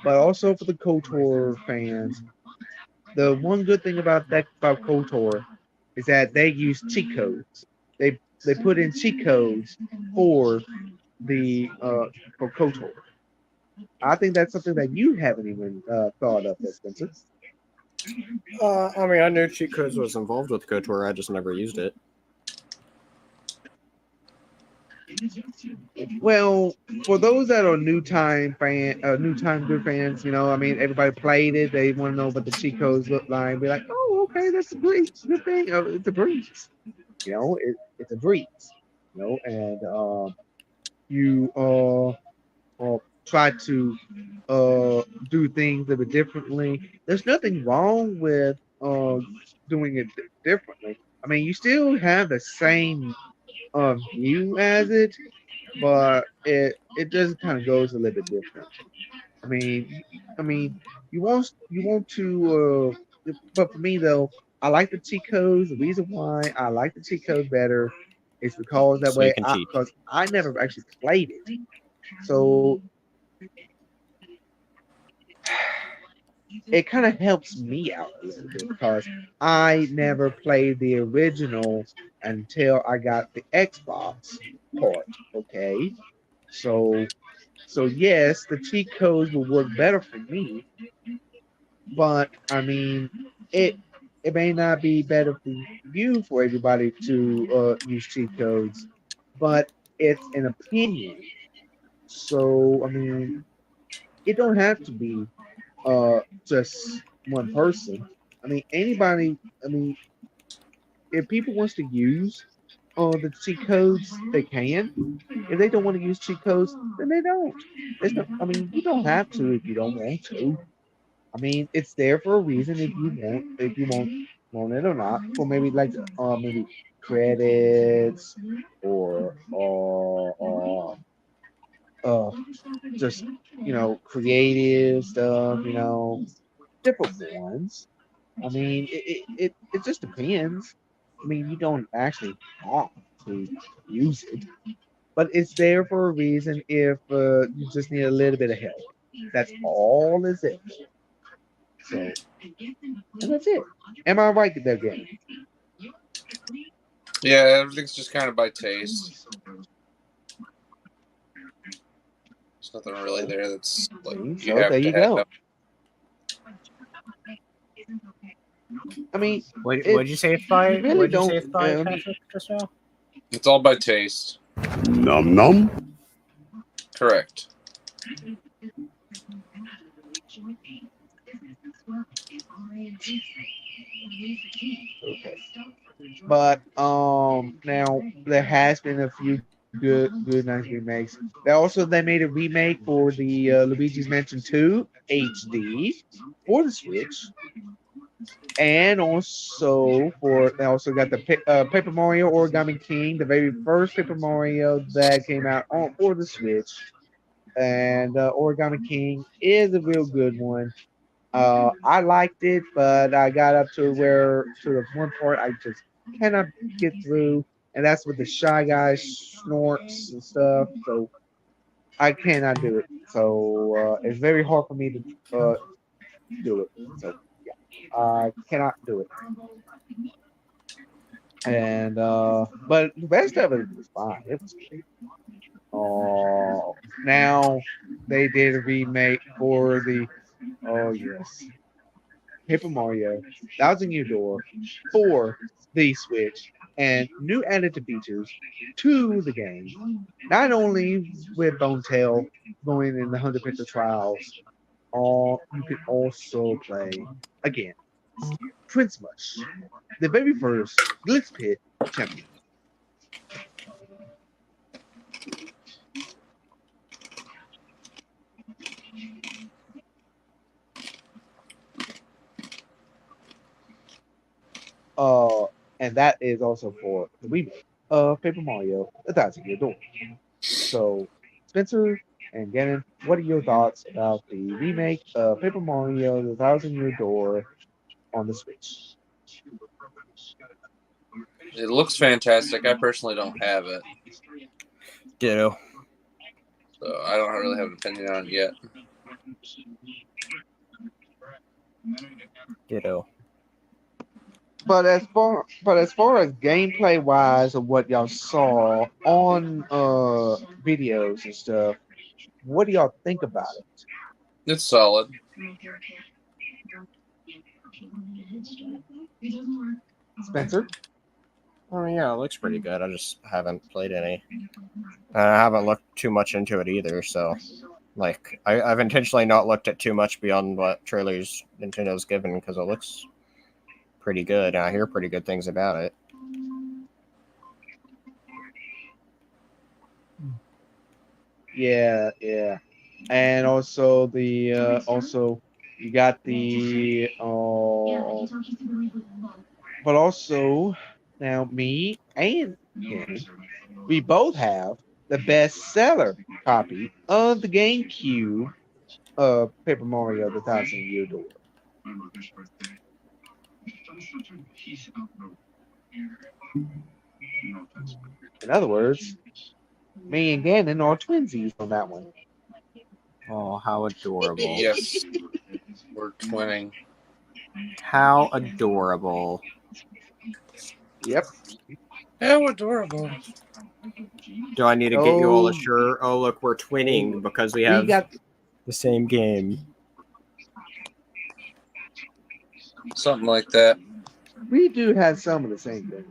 But also for the KOTOR fans, the one good thing about KOTOR is that they use cheat codes. They put in cheat codes for the for KOTOR. I think that's something that you haven't even thought of, Spencer. I mean, I knew cheat codes was involved with KOTOR. I just never used it. Well, for those that are new time good fans, I mean, everybody played it. They want to know what the cheat codes look like. Be like, oh, okay, that's a breeze. Good thing. It's a breeze. It's a breeze. And you try to do things a bit differently. There's nothing wrong with doing it differently. I mean, you still have the same view as it, but it just kind of goes a little bit different. I mean, you want to, but for me though, I like the cheat codes. The reason why I like the cheat codes better is because that So you way, can cheat. because I never actually played it, so it kind of helps me out a little bit because I never played the original until I got the Xbox part. Okay, so yes, the cheat codes will work better for me, but I mean it may not be better for you for everybody to use cheat codes, but it's an opinion. So I mean, it don't have to be just one person. I mean, anybody. I mean, if people wants to use the cheat codes, they can. If they don't want to use cheat codes, then they don't. There's no, I mean, you don't have to if you don't want to. I mean, it's there for a reason if you want it or not. For maybe like maybe credits or just creative stuff, different ones. I mean, it just depends. I mean, you don't actually have to use it, but it's there for a reason if you just need a little bit of help. That's all is it. So, and that's it. Am I right there, game? Yeah, everything's just kind of by taste. There's nothing really there that's like you So have there to you have. go. I mean, What'd you say it's by? really What'd you say don't. it's by, Patrick, just now? It's all by taste. Num num. Correct. Okay. But now there has been a few good nice remakes. They made a remake for the Luigi's Mansion 2 HD for the Switch, and they also got the Paper Mario Origami King, the very first Paper Mario that came out on for the Switch, and Origami King is a real good one. I liked it, but I got up to the one part I just cannot get through, and that's with the Shy Guy snorts and stuff. So I cannot do it. So it's very hard for me to do it. So yeah, I cannot do it. And but the rest of it was fine. It was good. Now they did a remake for the yes, Paper Mario, Thousand Year Door for the Switch, and new added features to the game. Not only with Bone Tail going in the 100 picture trials, you can also play again Prince Mush, the very first Glitz Pit champion. And that is also for the remake of Paper Mario: A Thousand Year Door. So, Spencer and Gannon, what are your thoughts about the remake of Paper Mario: The Thousand Year Door on the Switch? It looks fantastic. I personally don't have it, Ditto. so I don't really have an opinion on it yet. Ditto. But as far as gameplay wise of what y'all saw on videos and stuff, what do y'all think about it? It's solid. Spencer? Oh yeah, it looks pretty good. I just haven't played any. I haven't looked too much into it either, so like I've intentionally not looked at too much beyond what trailers Nintendo's given because it looks pretty good, and I hear pretty good things about it. Yeah, and also you got the but also now me and him, we both have the bestseller copy of the GameCube of Paper Mario: The Thousand Year Door. In other words, me and Ganon are twinsies on that one. Oh, how adorable. Yes, we're twinning. How adorable. Yep. How adorable. Do I need to get you all a Oh, shirt? Oh, look, we're twinning because we we have got the same game. Something like that. we do have some of the same things.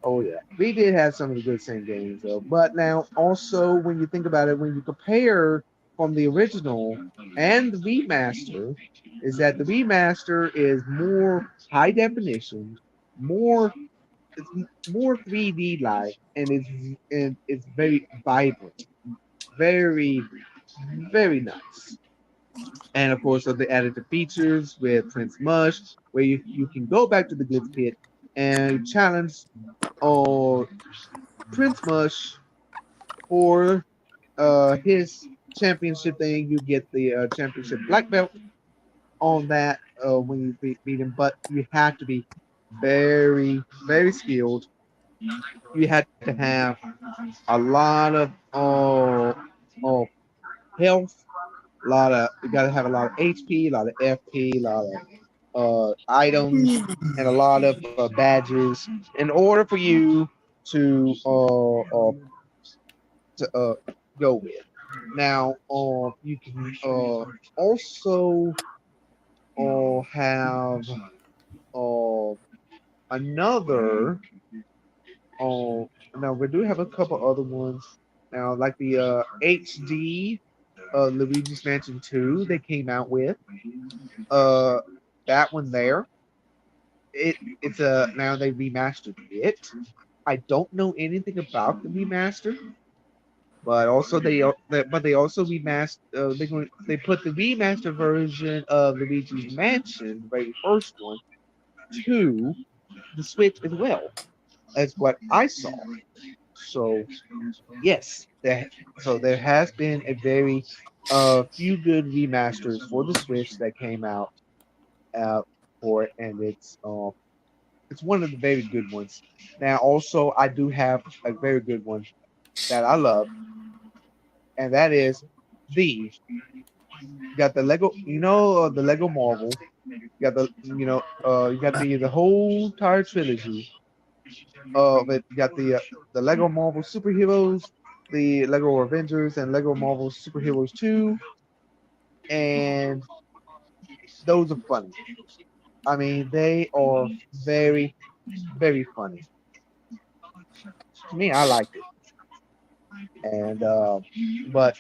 Oh yeah, we did have some of the good same games though. But now also when you think about it, when you compare from the original and the remaster, is that the remaster is more high definition, more more 3D like, and it's very vibrant, very very nice. And of course, they added the features with Prince Mush, where you can go back to the Glitz Pit and challenge or Prince Mush for his championship thing. You get the championship black belt on that when you beat him, but you have to be very, very skilled. You have to have a lot of health, a lot of you got to have a lot of HP, a lot of FP, a lot of items, and a lot of badges in order for you to go with. Now, you can also have uh, another. Uh, Now we do have a couple other ones. Now, like the HD Luigi's Mansion 2, they came out with. Uh, that one there. It's a now they remastered it. I don't know anything about the remaster. But also they also remastered they put the remastered version of Luigi's Mansion, the very first one, to the Switch as well, as what I saw. So yes, there has been a very few good remasters for the Switch that came out for it, and it's one of the very good ones. Now also I do have a very good one that I love, and that is the you got the Lego, the Lego Marvel. You got you got the whole entire trilogy of it. You got the Lego Marvel superheroes, the Lego Avengers, and Lego Marvel Superheroes 2, and those are funny. I mean, they are very, very funny. To me, I liked it, and but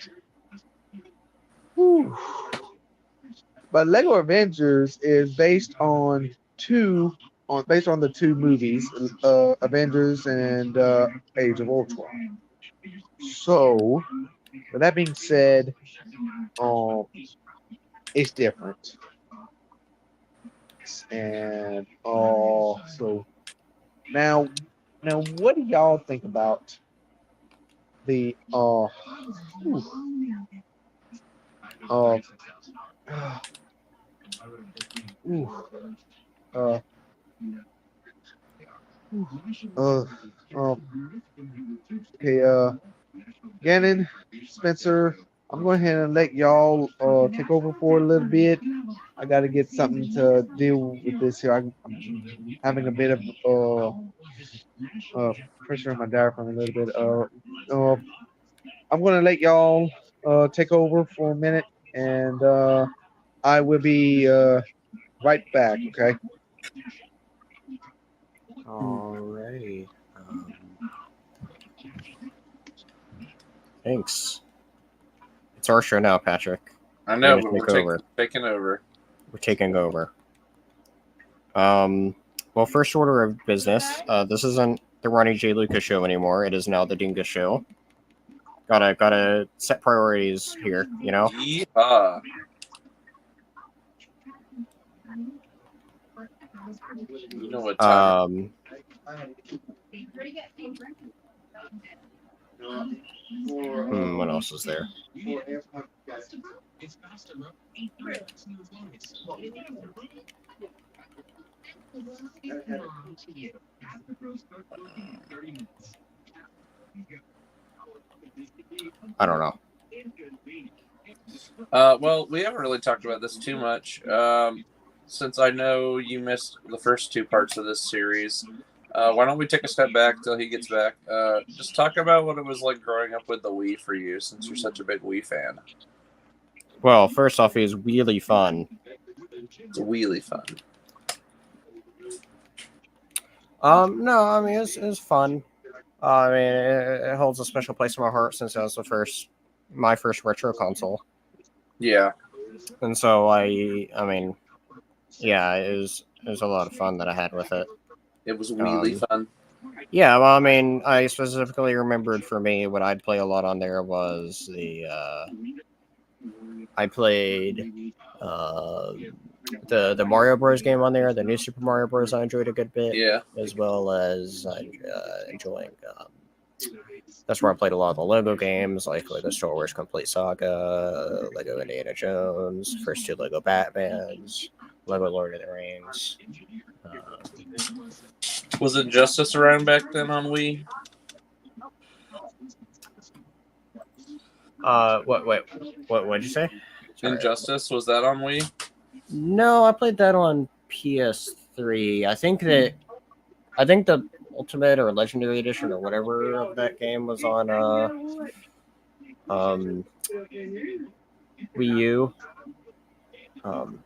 whew, but Lego Avengers is based on the two movies, Avengers and Age of Ultron. So, with that being said, it's different. And so now, what do y'all think about the whew, uh, ooh, uh, uh, okay, Gannon, Spencer, I'm going ahead and let y'all take over for a little bit. I got to get something to deal with this here. I'm having a bit of pressure in my diaphragm a little bit. I'm going to let y'all take over for a minute, and I will be right back. Okay. Alrighty. Thanks. It's our show now, Patrick. I know, We're but gonna we're take over. taking over. We're taking over. Well, first order of business. This isn't the Ronnie J. Lucas show anymore. It is now the Dingus show. Gotta set priorities here, you know. Yeehaw. You know what time? What else is there? I don't know. Well, we haven't really talked about this too much. Since I know you missed the first two parts of this series, why don't we take a step back till he gets back? Just talk about what it was like growing up with the Wii for you, since you're such a big Wii fan. Well, first off, it was really fun. It's really fun. No, I mean it's fun. I mean it holds a special place in my heart since that was my first retro console, Yeah. and so I mean, yeah, it was a lot of fun that I had with it. It was really fun. Yeah, well, I mean, I specifically remembered for me what I'd play a lot on there was I played the Mario Bros. Game on there, the new Super Mario Bros. I enjoyed a good bit, Yeah. as well as enjoying. That's where I played a lot of the Lego games, like Lego Star Wars Complete Saga, Lego Indiana Jones, first two Lego Batmans, Lego Lord of the Rings. Was Injustice around back then on Wii? What'd you say? Sorry. Injustice, was that on Wii? No, I played that on PS3. I think the Ultimate or Legendary Edition or whatever of that game was on Wii U.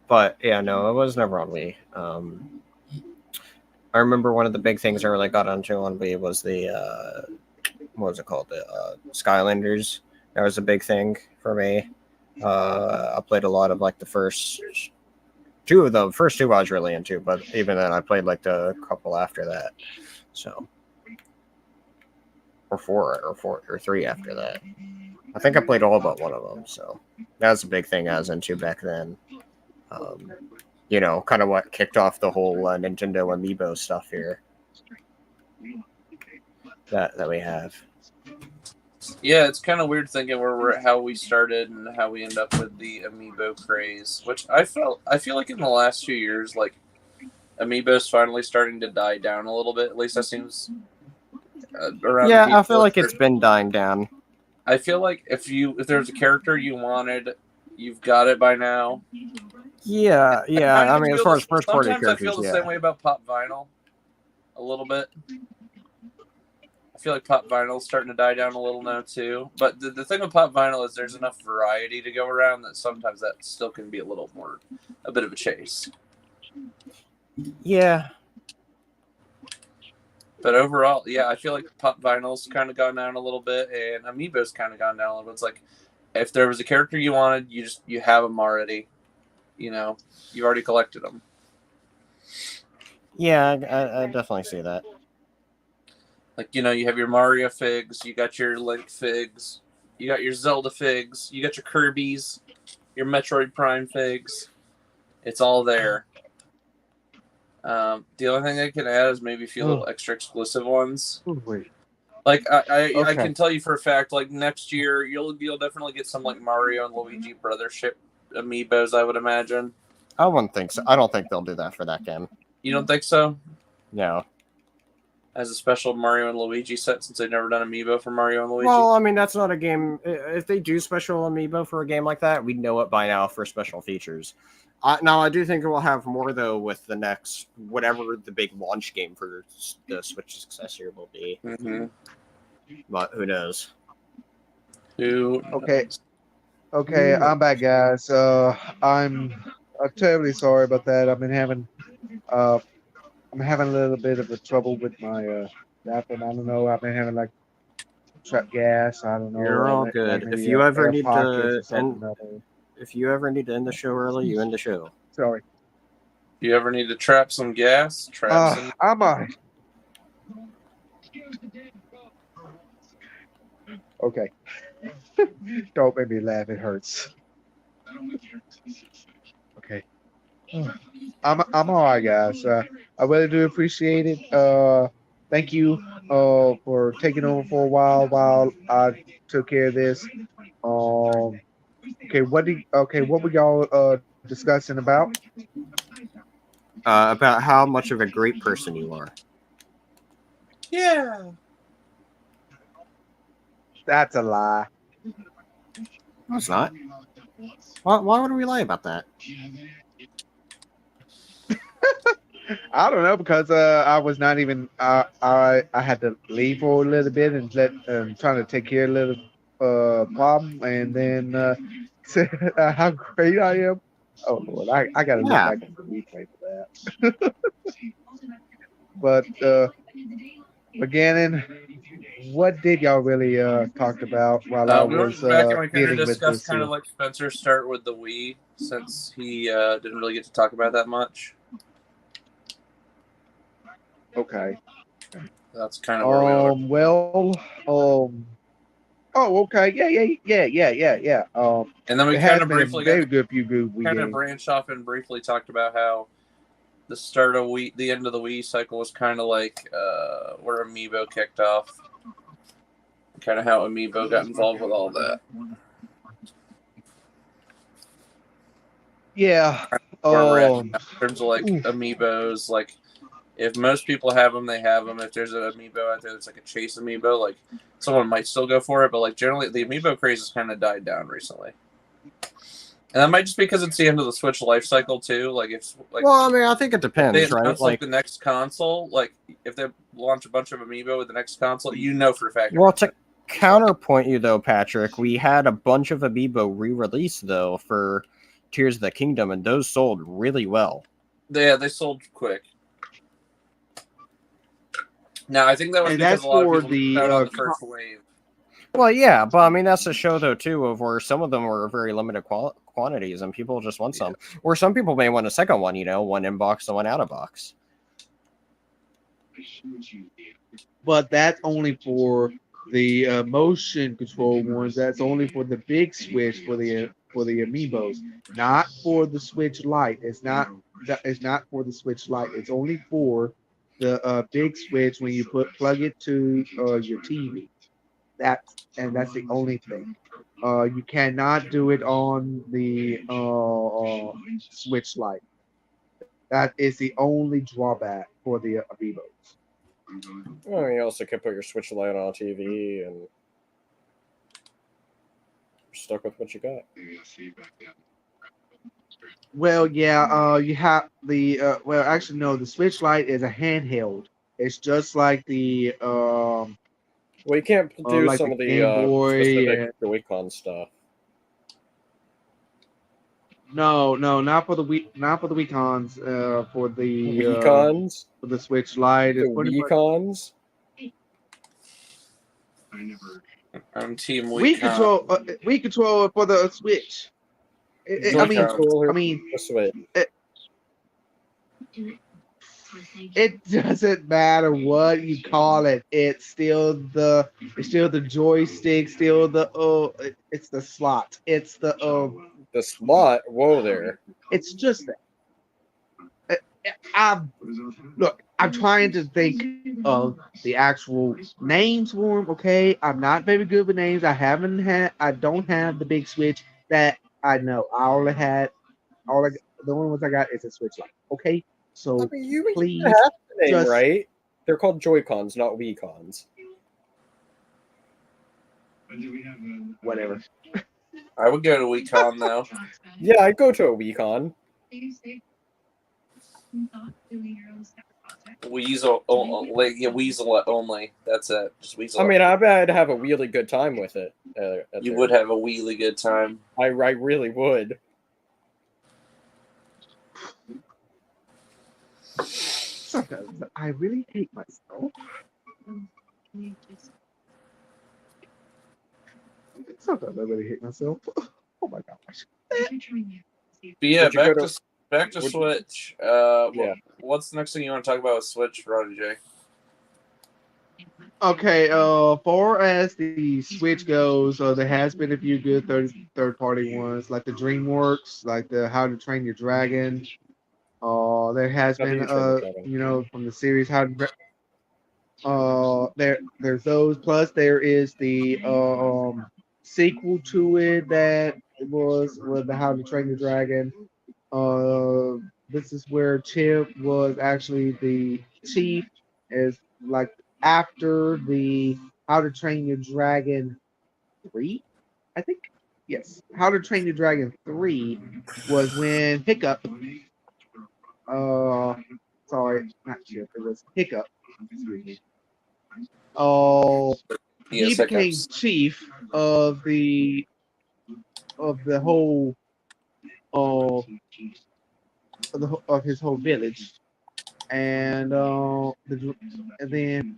But yeah, no, it was never on Wii. I remember one of the big things I really got onto on Wii was the what was it called? The Skylanders. That was a big thing for me. I played a lot of like the first two of them. First two I was really into, but even then I played like the couple after that. So or three after that. I think I played all but one of them. So that was a big thing I was into back then. You know, kind of what kicked off the whole Nintendo Amiibo stuff here that we have. Yeah, it's kind of weird thinking where we're how we started and how we end up with the Amiibo craze, which I feel like in the last few years, like Amiibo's finally starting to die down a little bit. At least that seems around. Yeah, I feel like it's been dying down. I feel like if there's a character you wanted, you've got it by now. Yeah. I mean, as far as first party sometimes characters, I feel the same way about Pop Vinyl, a little bit. I feel like Pop Vinyl is starting to die down a little now too. But the thing with Pop Vinyl is there's enough variety to go around that sometimes that still can be a bit of a chase. Yeah. But overall, yeah, I feel like Pop Vinyl's kind of gone down a little bit, and Amiibo's kind of gone down a little bit. It's like if there was a character you wanted, you have them already. You know, you already collected them. Yeah, I definitely see that. Like, you know, you have your Mario figs, you got your Link figs, you got your Zelda figs, you got your Kirby's, your Metroid Prime figs. It's all there. The only thing I can add is maybe a few little extra exclusive ones. Wait. Like I Okay. can tell you for a fact, like next year you'll definitely get some like Mario and Luigi Brothership Amiibos, I would imagine. I wouldn't think so. I don't think they'll do that for that game. You don't think so? No. As a special Mario and Luigi set, since they've never done Amiibo for Mario and Luigi. Well, I mean, that's not a game. If they do special Amiibo for a game like that, we know it by now for special features. Now, I do think it will have more, though, with the next, whatever the big launch game for the Switch successor will be. Mm-hmm. But who knows? Okay. Okay, I'm back, guys. I'm terribly sorry about that. I'm having a little bit of a trouble with my laptop. I don't know. I've been having like trap gas. I don't know. You're all good. If you ever need to if you ever need to end the show early, you end the show. Sorry. You ever need to trap some gas? Trap some. I'm okay. Don't make me laugh. It hurts. Okay. I'm all right, guys. I really do appreciate it. Thank you for taking over for a while I took care of this. Okay, what were y'all discussing about? About how much of a great person you are. Yeah. That's a lie. No, it's not. Why would we lie about that? I don't know because I was not even I had to leave for a little bit and trying to take care of a little problem and then said how great I am. Oh Lord, I gotta look Yeah. back at the replay for that. But Gannon, what did y'all really talk about while I We was went back and we kind of dealing with discussed this kind of here? like Spencer start with the Wii since he didn't really get to talk about that much. Okay. That's kind of where we are. Well, oh, okay. Yeah. And then we It kind has of been a briefly very good few good Wii kind of games. branched off and briefly talked about how the start of Wii, the end of the Wii cycle was kind of like where Amiibo kicked off. Kind of how Amiibo got involved with all that. Yeah. Where we're at now, in terms of like oof. Amiibos, like if most people have them, they have them. If there's an Amiibo out there that's like a chase Amiibo, like someone might still go for it, but like generally the Amiibo craze has kind of died down recently. And that might just be because it's the end of the Switch life cycle too. Like it's like Well, I mean, I think it they depends, right? announce like the next console, like if they launch a bunch of Amiibo with the next console, you know for a fact. Well, to counterpoint you though, Patrick, we had a bunch of Amiibo re-released though for Tears of the Kingdom, and those sold really well. They sold quick. Now I think that was And because that's a lot of for people the, missed out on the first wave. Well, yeah, but I mean that's a show though too of where some of them were very limited quantities, and people just want some. Or some people may want a second one, one in box and one out of box. But that's only for the motion control ones. That's only for the big Switch for the Amiibos, not for the Switch Lite. It's not for the Switch Lite. It's only for the big Switch when you plug it to your TV. That's the only thing. You cannot do it on the Switch Lite. That is the only drawback for the Amiibos. Well, you also could put your Switch Lite on TV and you're stuck with what you got. Well, yeah, you have the well, actually, no, the Switch Lite is a handheld. It's just like the Well, you can't do like some the of the Game Boy. specific Joy-Con stuff. No, not for the Wii cons. For the Wii-Cons? for the Switch Lite. The It's pretty much Wii-Cons? I'm Team Wii control. Wii control for the Switch. I mean, Controller I mean, for Switch. it doesn't matter what you call it. It's still the joystick. Still the it's the slot. It's the The slot? Whoa there. It's just that. I'm trying to think of the actual names for them. Okay, I'm not very good with names. I don't have the big Switch that I know. The only ones I got is a Switch Lite. Okay, so I mean, you please have the name, just right? They're called Joy-Cons, not Wii-Cons. whatever. I would go to WeCon though. Yeah, I'd go to a Wii-Con. Weasel, Weasel only. That's it. Just Weasel. I mean, I bet I'd have a really good time with it. You would have a really good time. I really would. Sometimes I really hate myself. Sometimes I really hate myself. Oh my gosh. But yeah, Would you go back to would- Switch. Yeah. What's the next thing you want to talk about with Switch, Ronnie J? Okay, far as the Switch goes, there has been a few good third party ones, like the DreamWorks, like the How to Train Your Dragon. There has How to been Train Your Dragon. from the series there's those. Plus there is the sequel to it that was the How to Train Your Dragon. This is where Chip was actually the chief, is like after the How to Train Your Dragon 3, I think. Yes, How to Train Your Dragon 3 was when Hiccup, uh, sorry, not Chip, it was Hiccup. Excuse me. Oh, he Yes, became hiccups. chief of the whole of of his whole village, and then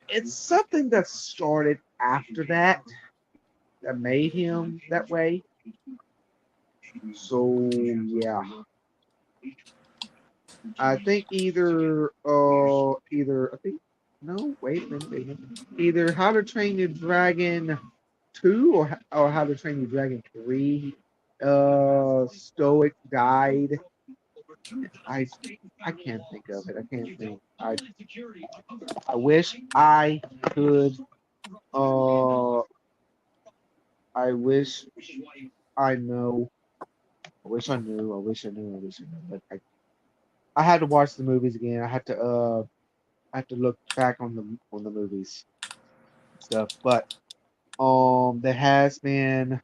it's something that started after that that made him that way. So yeah, I think either I think no wait a minute. Either How to Train Your Dragon 2 or How to Train Your Dragon 3. Stoic died. I I can't think of it. I can't think. I wish I could. Uh, I wish I know. I wish I knew. I wish I knew. I wish I knew. But I had to watch the movies again. I had to look back on the movies and stuff. But there has been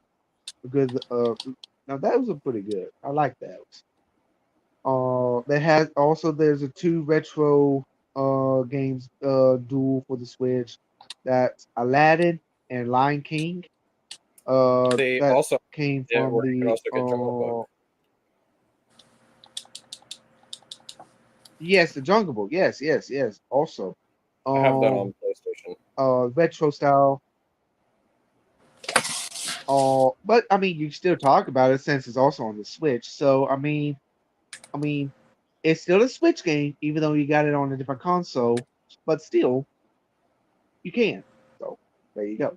a good. Now that was a pretty good. I like that. There has also there's a two retro games duel for the Switch. That's Aladdin and Lion King. They That also came yeah, from where you can the also get Jungle Book. yes, the Jungle Book. Yes, yes, yes. Also, I have that um, on PlayStation. retro style. But I mean, you still talk about it since it's also on the Switch. So I mean, it's still a Switch game, even though you got it on a different console. But still, you can. So there you go.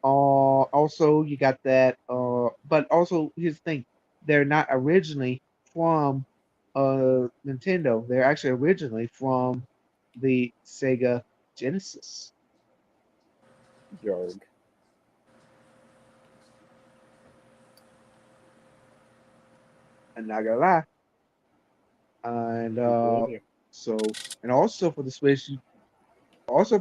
Also you got that. But also here's the thing: they're not originally from Nintendo. They're actually originally from the Sega Genesis. Yarg. I'm not gonna lie. And Believe you. so and also for the Switch, you also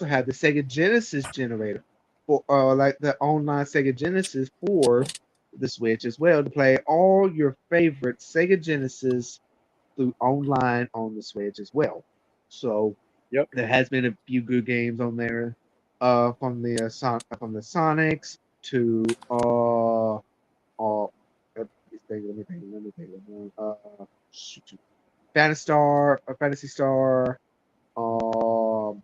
have the Sega Genesis generator for like the online Sega Genesis for the Switch as well to play all your favorite Sega Genesis through online on the Switch as well. So Yep. there has been a few good games on there, from the Sonics to let me think, shoot, Fantasy Star, um,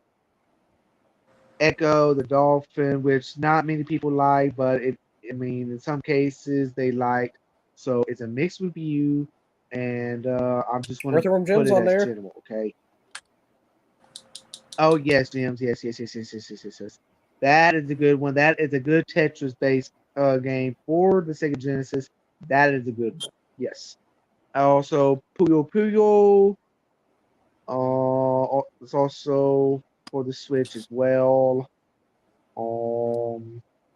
Echo the Dolphin, which not many people like, but I mean, in some cases they like. So it's a mixed review, and I'm just going to Earthworm put Jim's it on as there. general, okay? Oh yes, James. Yes, yes, yes, yes, yes, yes, yes, yes. That is a good one. That is a good Tetris based game for the Sega Genesis. That is a good one. Yes. Also, Puyo Puyo. It's also for the Switch as well.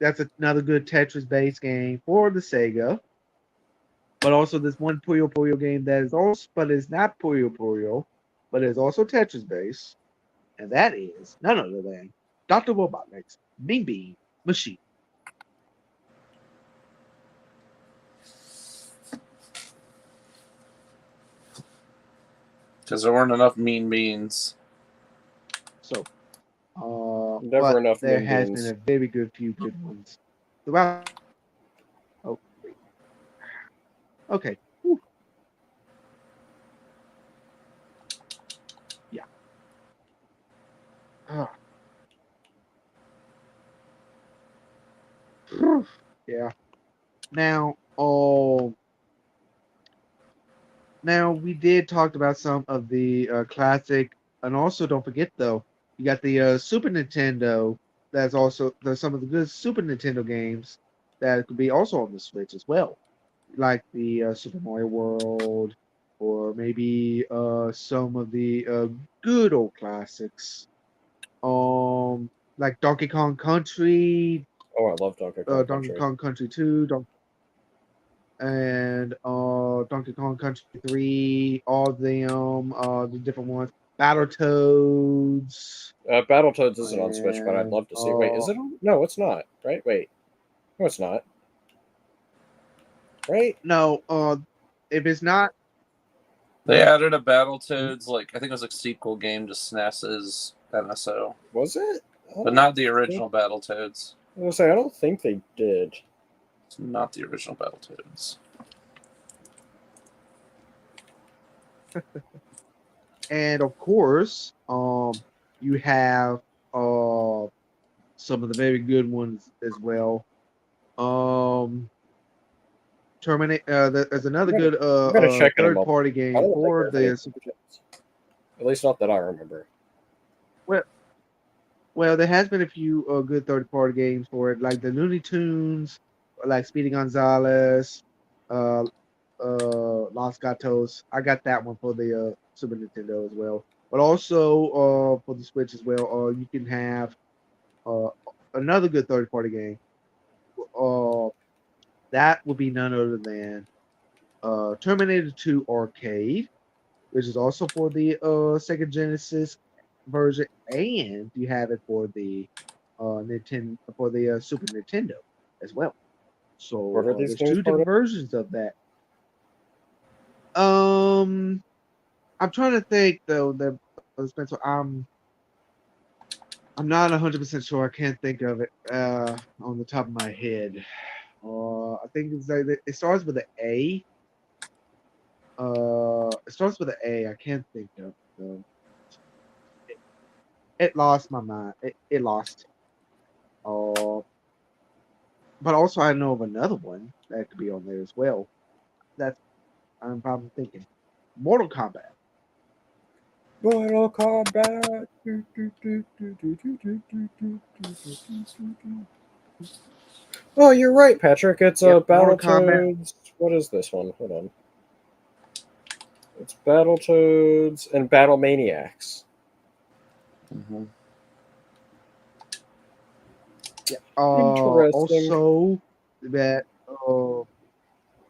That's another good Tetris based game for the Sega. But also this one Puyo Puyo game that is also, but it's not Puyo Puyo, but it's also Tetris based, and that is none other than Dr. Robotnik's Beam Beam Machine. Because there weren't enough mean beans. So, Never but enough there mean has been beans. a very few good ones throughout. Oh, wait. Okay. Whew. Yeah. Ah. Yeah. Now, now we did talk about some of the classic, and also don't forget though, you got the Super Nintendo. There's some of the good Super Nintendo games that could be also on the Switch as well, like the Super Mario World, or maybe some of the good old classics. Um, like Donkey Kong Country, Oh, I love Donkey Kong Donkey Country. Kong Country 2, and Donkey Kong Country 3, all of them, the different ones. Battletoads, Battletoads isn't on Switch, but I'd and love to see. Wait, is it? No, it's not. Right? Wait, no, it's not. Right? no, if it's not, They added a Battletoads, like I think it was like sequel game to SNES's NSO, Was it? but not the original Battletoads. I was gonna say I don't think they did. It's not the original Battletoads. and of course, you have some of the very good ones as well. Terminate. There's another good I'm gonna check in a moment. third-party I game don't for think there's the. any Battletoads. At least not that I remember. Well, there has been a few good third-party games for it, like the Looney Tunes, like Speedy Gonzales, uh, Los Gatos. I got that one for the Super Nintendo as well, but also for the Switch as well. You can have another good third-party game. That would be none other than Terminator 2 Arcade, which is also for the Sega Genesis version, and you have it for the Super Nintendo as well. So What are these there's games two part different of? versions of that. I'm trying to think though that Spencer, I'm not 100% sure. I can't think of it on the top of my head. I think it's like it starts with an A. It starts with an A. I can't think of. It lost my mind. It lost. Uh, but also I know of another one that could be on there as well. That's I'm probably thinking. Mortal Kombat. Mortal Kombat. Oh, you're right, Patrick. It's Yep, Mortal Kombat. Battletoads. What is this one? Hold on. It's Battletoads and Battle Maniacs. Mm-hmm. Yeah. Interesting.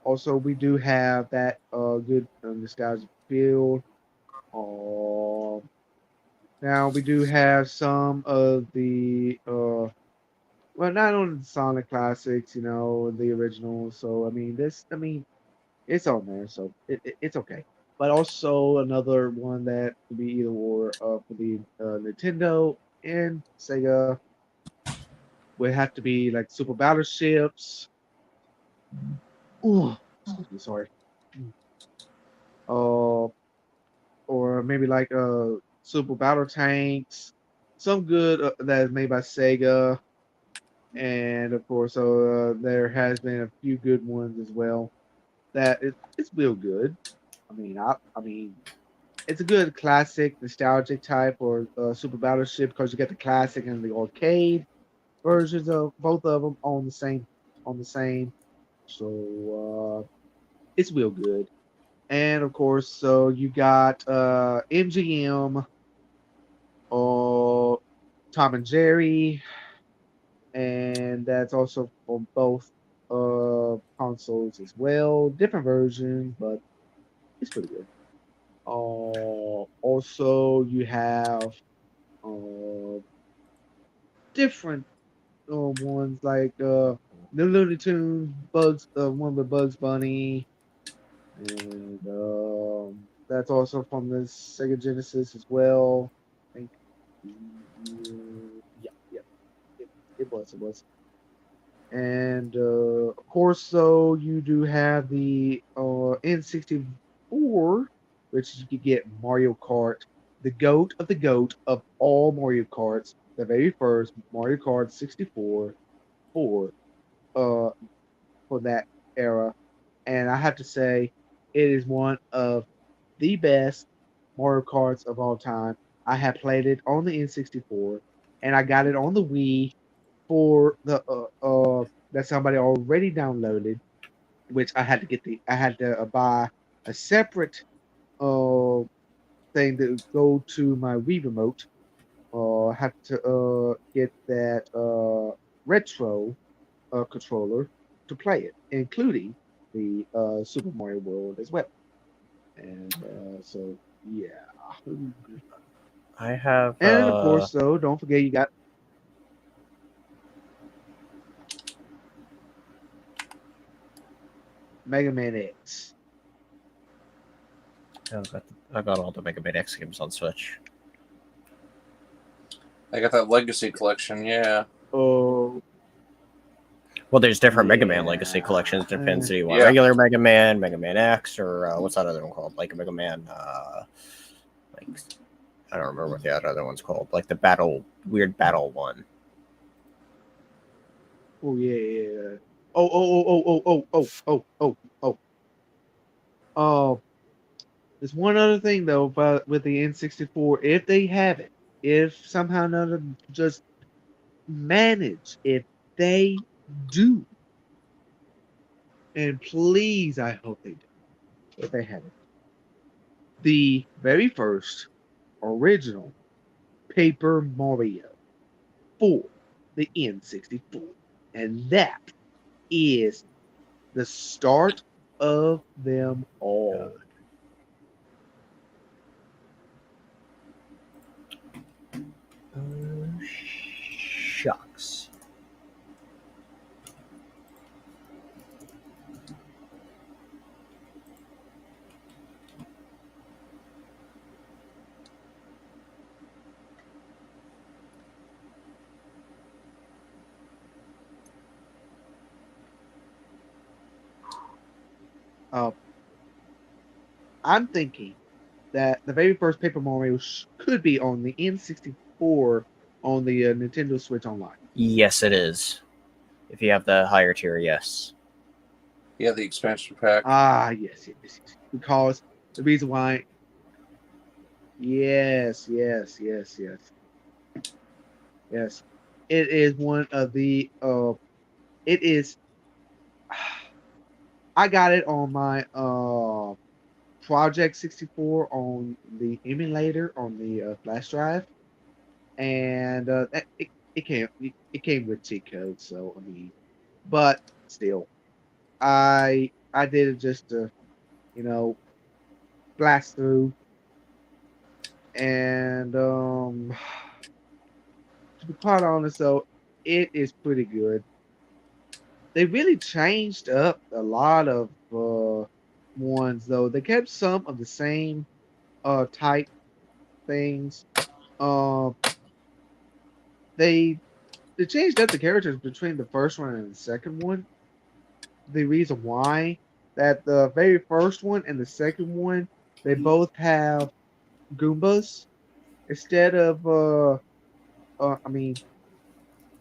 Also we do have that good nostalgic feel. Now we do have some of the well, not only the Sonic classics, the originals. So it's on there, so it's okay. But also another one that could be either or for the Nintendo and Sega would have to be like Super Battleships. Ooh, excuse me, sorry. Uh, or maybe like Super Battle Tanks. Some good that is made by Sega, and of course, there has been a few good ones as well. It's real good. I mean, it's a good classic nostalgic type or Super Battleship because you get the classic and the arcade versions of both of them on the same. So it's real good. And of course, so you got MGM, or Tom and Jerry, and that's also on both consoles as well. Different versions, but it's pretty good. Also, you have uh, different ones like the Looney Tunes, one with Bugs Bunny, and that's also from the Sega Genesis as well. I think, yeah, it was. And of course, so you do have the N64, which you could get Mario Kart, the goat of the goat of all Mario Karts, the very first Mario Kart 64 for uh for that era. And I have to say, it is one of the best Mario Karts of all time. I have played it on the N64, and I got it on the Wii for the that somebody already downloaded, which I had to buy a separate uh thing to go to my Wii remote. have to get that retro controller to play it, including the Super Mario World as well. And so yeah. I have. And of course, though, don't forget you got Mega Man X. I got all the Mega Man X games on Switch. I got that Legacy Collection. Yeah. Oh, Well, there's different Mega Man yeah. Legacy collections. Depends if you want Yeah. regular Mega Man, Mega Man X, or what's that other one called? Like Mega Man, like I don't remember what the other one's called. Like the weird battle one. Oh yeah. Oh. There's one other thing though, but with the N64, if they have it, if somehow none of them just manage, if they do, and please, I hope they do, if they have it, the very first original Paper Mario for the N64, and that is the start of them all. Shucks. I'm thinking that the very first Paper Mario could be on the N64 on the Nintendo Switch Online. Yes, it is. If you have the higher tier, yes. Yeah, the expansion pack. Yes. Because the reason why. Yes. It is one of the. It is. I got it on my Project 64 on the emulator on the flash drive, and it came with cheat codes. So I mean, but still, I did it just to blast through, and to be quite honest, though, it is pretty good. They really changed up a lot of ones, though. They kept some of the same type things. Uh, they they changed up the characters between the first one and the second one. The reason why that the very first one and the second one they both have Goombas instead of I mean,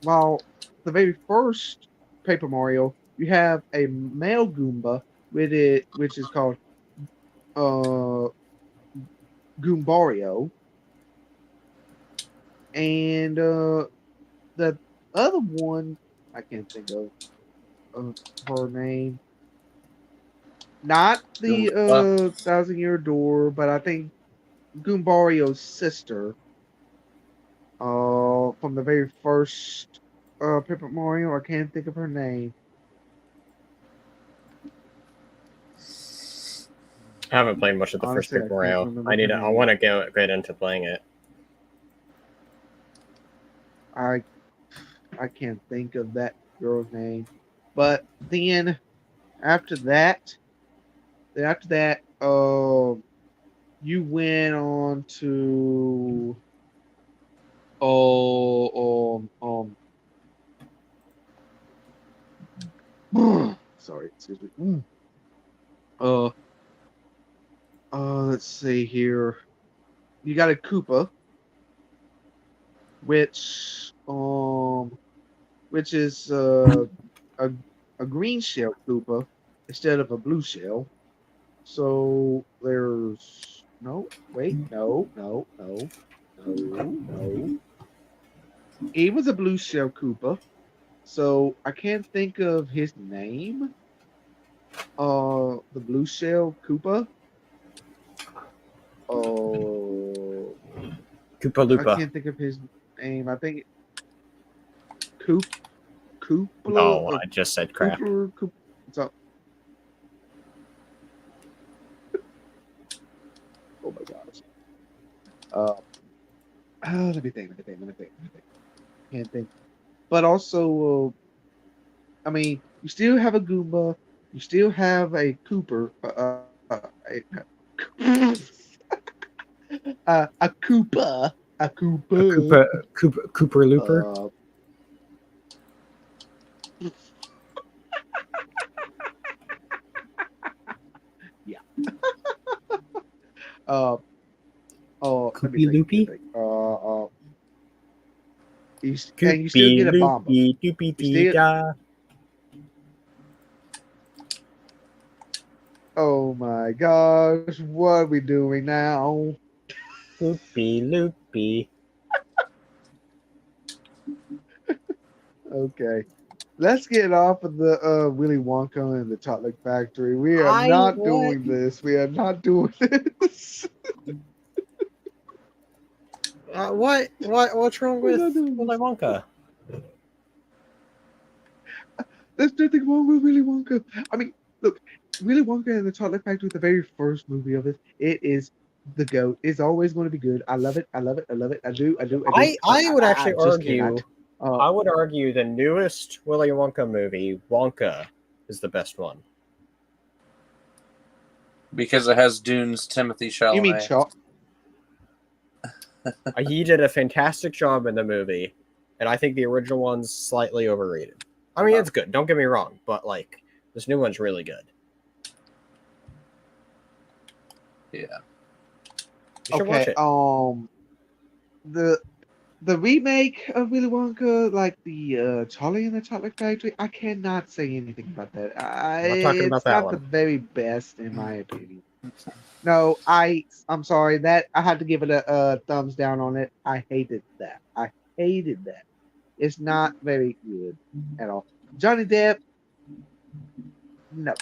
while the very first Paper Mario you have a male Goomba with it, which is called uh Goombario, and the other one I can't think of her name. Not the Thousand Year Door, but I think Goombario's sister. From the very first Paper Mario, I can't think of her name. I haven't played much of the first Honestly, I Paper can't Mario. remember I her I name. want to get into playing it. I can't think of that girl's name. But then after that, you went on to sorry, excuse me. Let's see here. You got a Koopa, which is a green shell Koopa instead of a blue shell. So there's no wait, no. He was a blue shell Koopa. So I can't think of his name. The blue shell Koopa. Oh, Koopa I Loopa. can't think of his name. I think Coopla. No, I just said crap. Cooper. So, oh my gosh. Let me think. Can't think. But also, I mean, you still have a Goomba. You still have a Cooper. A Koopa. A A Koopa. Cooper Looper. Yeah. Oh, let me Koopy Loopy? think. And you still get a bomb. Loopy, doopy dee da. Oh my gosh, what are we doing now? Loopy Loopy. Okay. Let's get off of the Willy Wonka and the Chocolate Factory. We are I not what? doing this. We are not doing this. What's wrong We're with not doing Willy this. Wonka? There's nothing wrong with Willy Wonka. I mean, look, Willy Wonka and the Chocolate Factory, the very first movie of it, it is the GOAT. It's always going to be good. I love it. I love it. I love it. I do. I would actually just cannot. argue. I would argue the newest Willy Wonka movie, Wonka, is the best one. Because it has Dune's Timothy Chalamet. You mean Chalk? He did a fantastic job in the movie, and I think the original one's slightly overrated. I mean, it's good. Don't get me wrong, but like this new one's really good. Yeah. You should watch Okay. it. The remake of Willy Wonka, like the Charlie and the Chocolate Factory, I cannot say anything about that. I'm not talking about It's that not the one. very best in my opinion. No, I'm sorry that I had to give it a thumbs down on it. I hated that. It's not very good at all. Johnny Depp, no.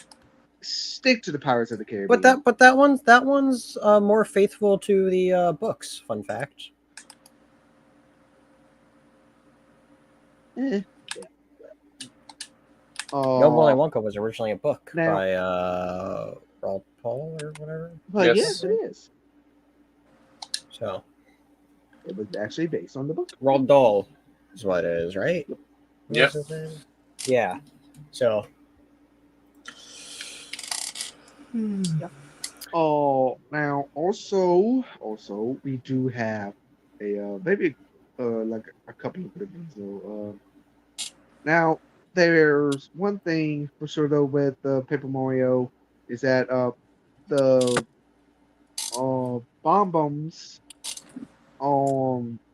Stick to the Pirates of the Caribbean. But that one's more faithful to the books. Fun fact. Yeah. No, Willy Wonka was originally a book now- by Roald Dahl or whatever. But Yes. yes, it is. So It was actually based on the book. Roald Dahl is what it is, right? Yep. What's his name? Yeah. So Oh, now also we do have a maybe like a couple of good ones. So now there's one thing for sure though with Paper Mario is that the bomb bombs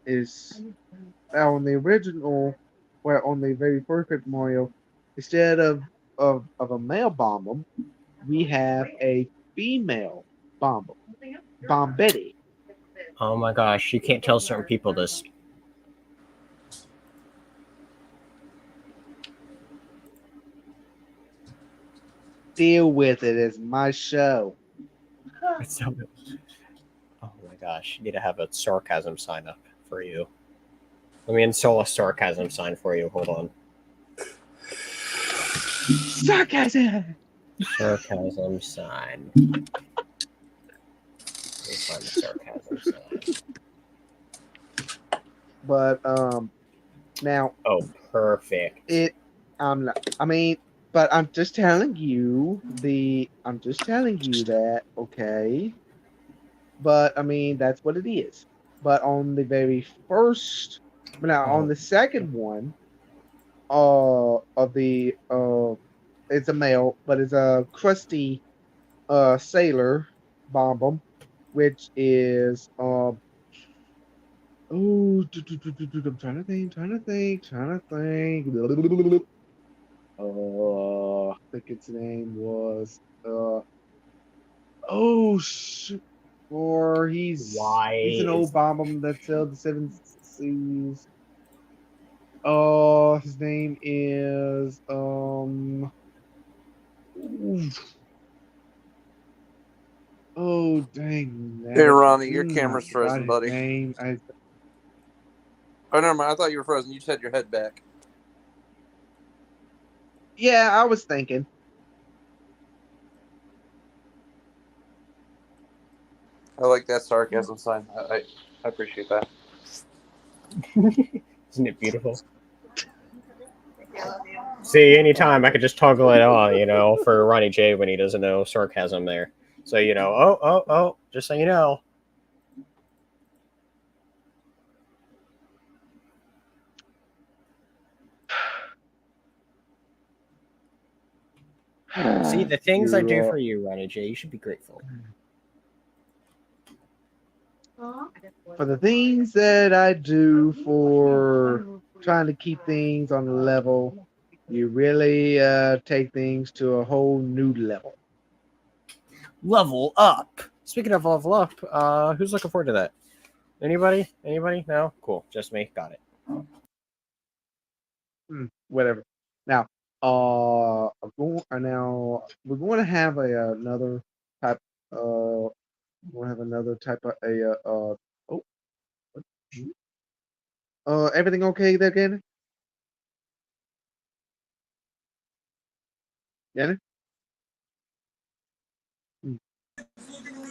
is on the original, where on the very first Paper Mario, instead of a male bomb bomb, we have a female bomb Bombetti. oh my gosh, you can't tell certain people this. Deal with it. It's my show. Oh my gosh, you need to have a sarcasm sign up for you. Let me install a sarcasm sign for you. Hold on. Sarcasm. Sarcasm sign. Let me find the sarcasm sign. But now Oh, perfect. but I'm just telling you that, okay. But I mean that's what it is. But on the very first, on the second one, of the it's a male, but it's a crusty sailor bomb, which is I'm trying to think. I think its name was shoot. Or he's an old bomb that sailed the seven seas. His name is oh dang. Hey, Ronnie, your camera's frozen, his buddy. Name. Oh, never mind. I thought you were frozen. You just had your head back. Yeah, I was thinking. I like that sarcasm sign. I appreciate that. Isn't it beautiful? See, anytime I could just toggle it on, for Ronnie J when he doesn't know sarcasm there. So, just so you know. See, the things I do for you, Ronnie J, you should be grateful. For the things that I do for trying to keep things on the level, you really take things to a whole new level. Level up. Speaking of level up, who's looking forward to that? Anybody? Anybody? No? Cool. Just me. Got it. Whatever. Now, we're going to have another type. We'll have another type of Oh, everything okay there, Gannon? Gannon?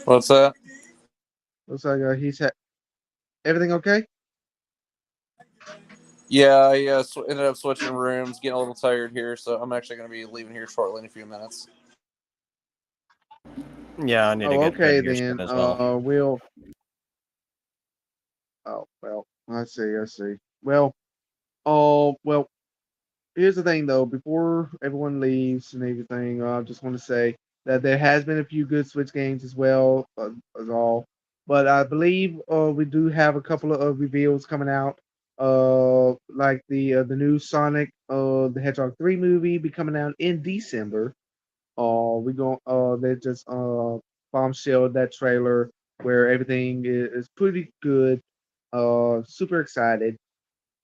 What's that? Looks like he's had everything okay. Yeah, I ended up switching rooms, getting a little tired here, so I'm actually going to be leaving here shortly in a few minutes. Yeah, I need to get Okay bed here then. soon as well. We'll. Oh well, I see. Well, well. Here's the thing, though. Before everyone leaves and everything, I just want to say that there has been a few good Switch games as well, as all. But I believe we do have a couple of reveals coming out. Like the new Sonic the Hedgehog 3 movie be coming out in December. We going they just bombshelled that trailer where everything is pretty good. Super excited.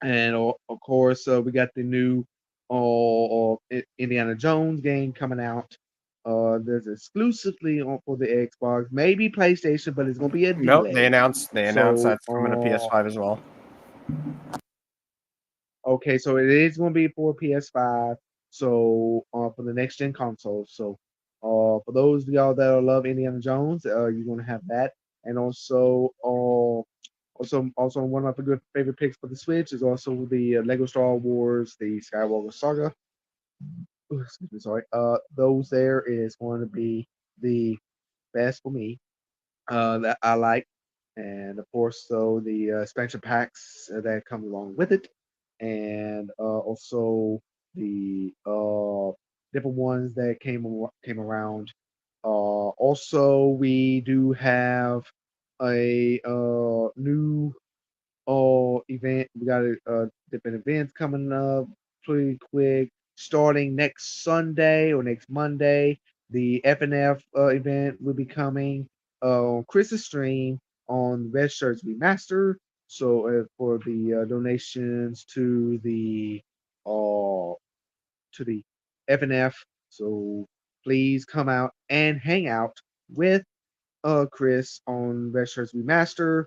And of course, we got the new Indiana Jones game coming out. There's exclusively for the Xbox, maybe PlayStation, but it's gonna be a Nope, delay. they announced So, that's coming to PS5 as well. okay, so it is gonna be for PS5. So for the next gen console. So for those of y'all that love Indiana Jones, you're gonna have that, and also, one of my good favorite picks for the Switch is also the Lego Star Wars, the Skywalker Saga. Ooh, excuse me, sorry. Those there is going to be the best for me that I like, and of course, so the expansion packs that come along with it, and also the different ones that came around. Also, we do have a new event. We got different events coming up pretty quick. Starting next Sunday or next Monday, the FNF event will be coming on Chris's stream on Red Shirts Remastered. So for the donations uh to the FNF, so please come out and hang out with Chris on Red Shirts Remaster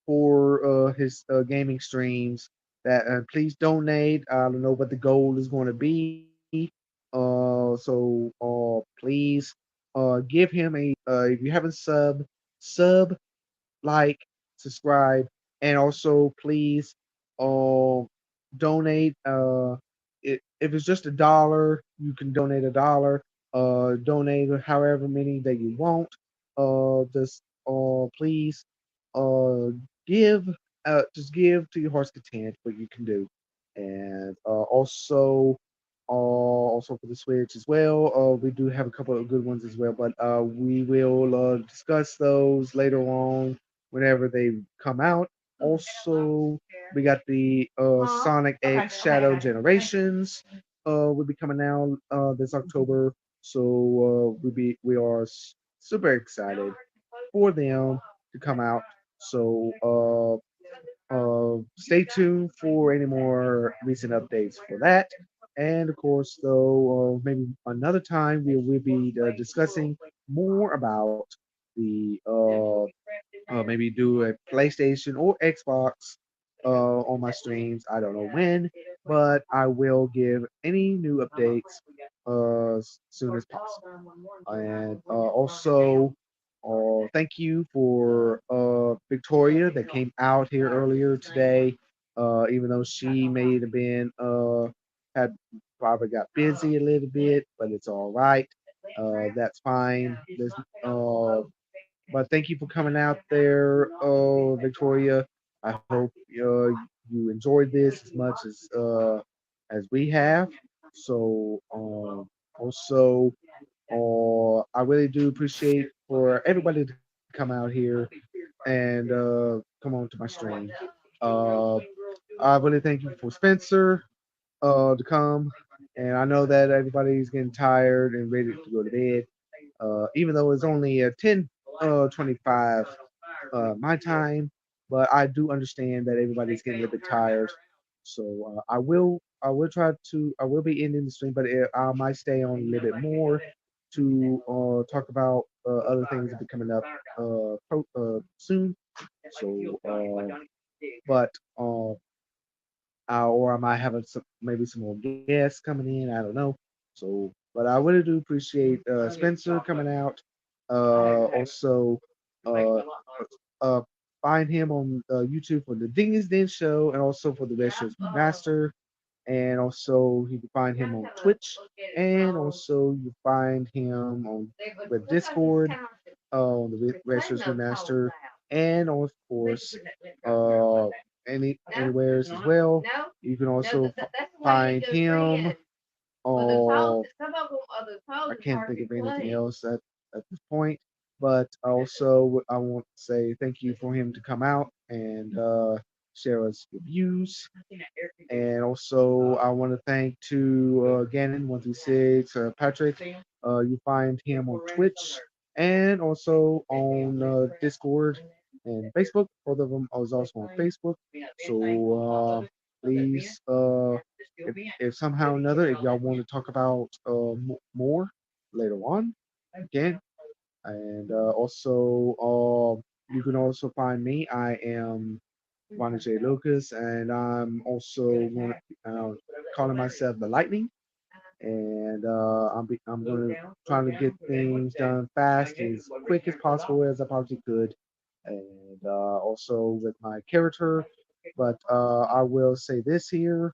for his gaming streams. That please donate. I don't know what the goal is going to be. So please give him a if you haven't sub, like, subscribe, and also please uh donate. If it's just $1, you can donate $1. Donate however many that you want. Just please give just give to your heart's content what you can do. And also for the Switch as well. We do have a couple of good ones as well, but we will discuss those later on whenever they come out. Also, we got the Sonic X Shadow Generations will be coming out this October. So we are super excited for them to come out. So stay tuned for any more recent updates for that. And of course, though, maybe another time we will be discussing more about the maybe do a PlayStation or Xbox on my streams. I don't know when, but I will give any new updates as soon as possible. And also, thank you for Victoria that came out here earlier today. Even though she may have been had probably got busy a little bit, but it's all right. That's fine. But thank you for coming out there, Victoria. I hope you enjoyed this as much as we have. So also, I really do appreciate for everybody to come out here and come on to my stream. Uh, I really thank you for Spencer to come, and I know that everybody's getting tired and ready to go to bed. Even though it's only 10:25 my time, but I do understand that everybody's getting a little bit tired. So I will be ending the stream, but I might stay on a little bit more to talk about other things that be coming up soon. So, but or I might have maybe some more guests coming in. I don't know. So, but I really do appreciate Spencer coming out. Also, uh, uh, find him on YouTube for the Dingus Den Show, and also for the Restaurants Master. And also, you can find him on Twitch, and also you find him on the Discord, on the Restaurants Master, and of course, anywhere as well. You can also find him on. I can't think of anything else at this point. But also, I want to say thank you for him to come out and share his views. And also, I want to thank to Gannon136, Patrick. You find him on Twitch and also on Discord and Facebook. Both of them is also on Facebook. So please, if somehow or another, if y'all want to talk about more later on, again. And also, you can also find me. I am Ronnie J. Lucas, and I'm also calling myself the Lightning. And I'm going to try to get things done fast, as quick as possible as I possibly could, and also with my character. But I will say this here: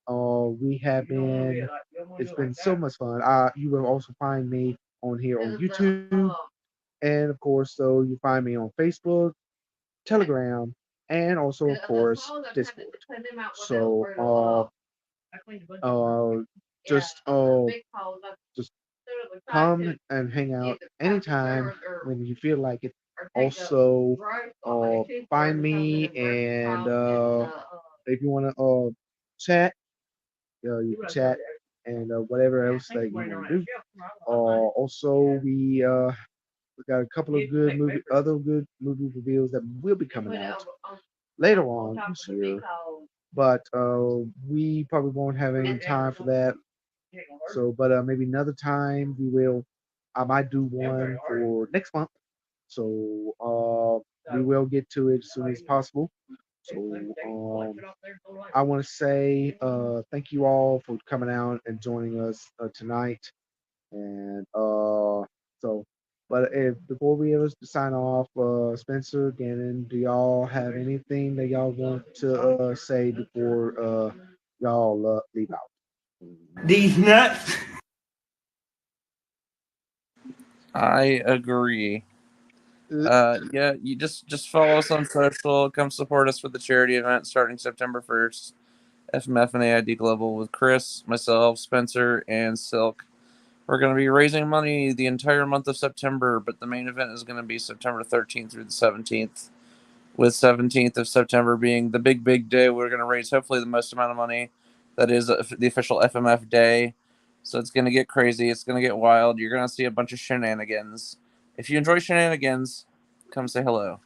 we have been. It's been so much fun. You will also find me on here on YouTube, and of course, so you find me on Facebook, Telegram, and also, of course, Discord. So, uh, just just come and hang out anytime when you feel like it. Also, find me, and if you want to chat, you can chat, and whatever else that you want to do. Also, we got a couple of other good movie reveals that will be coming out later on this year, but we probably won't have any time for that. So, but maybe another time we will. I might do one for next month. So we will get to it as soon as possible. So I want to say thank you all for coming out and joining us tonight. And so, but if before we ever sign off, Spencer, Gannon, do y'all have anything that y'all want to say before y'all leave out? These nuts. I agree. Yeah, you just follow us on social. Come support us for the charity event starting September 1st. FMF and AID Global with Chris, myself, Spencer, and Silk. We're going to be raising money the entire month of September, but the main event is going to be September 13th through the 17th. With 17th of September being the big day, we're going to raise hopefully the most amount of money. That is the official FMF day. So it's going to get crazy. It's going to get wild. You're going to see a bunch of shenanigans. If you enjoy shenanigans, come say hello.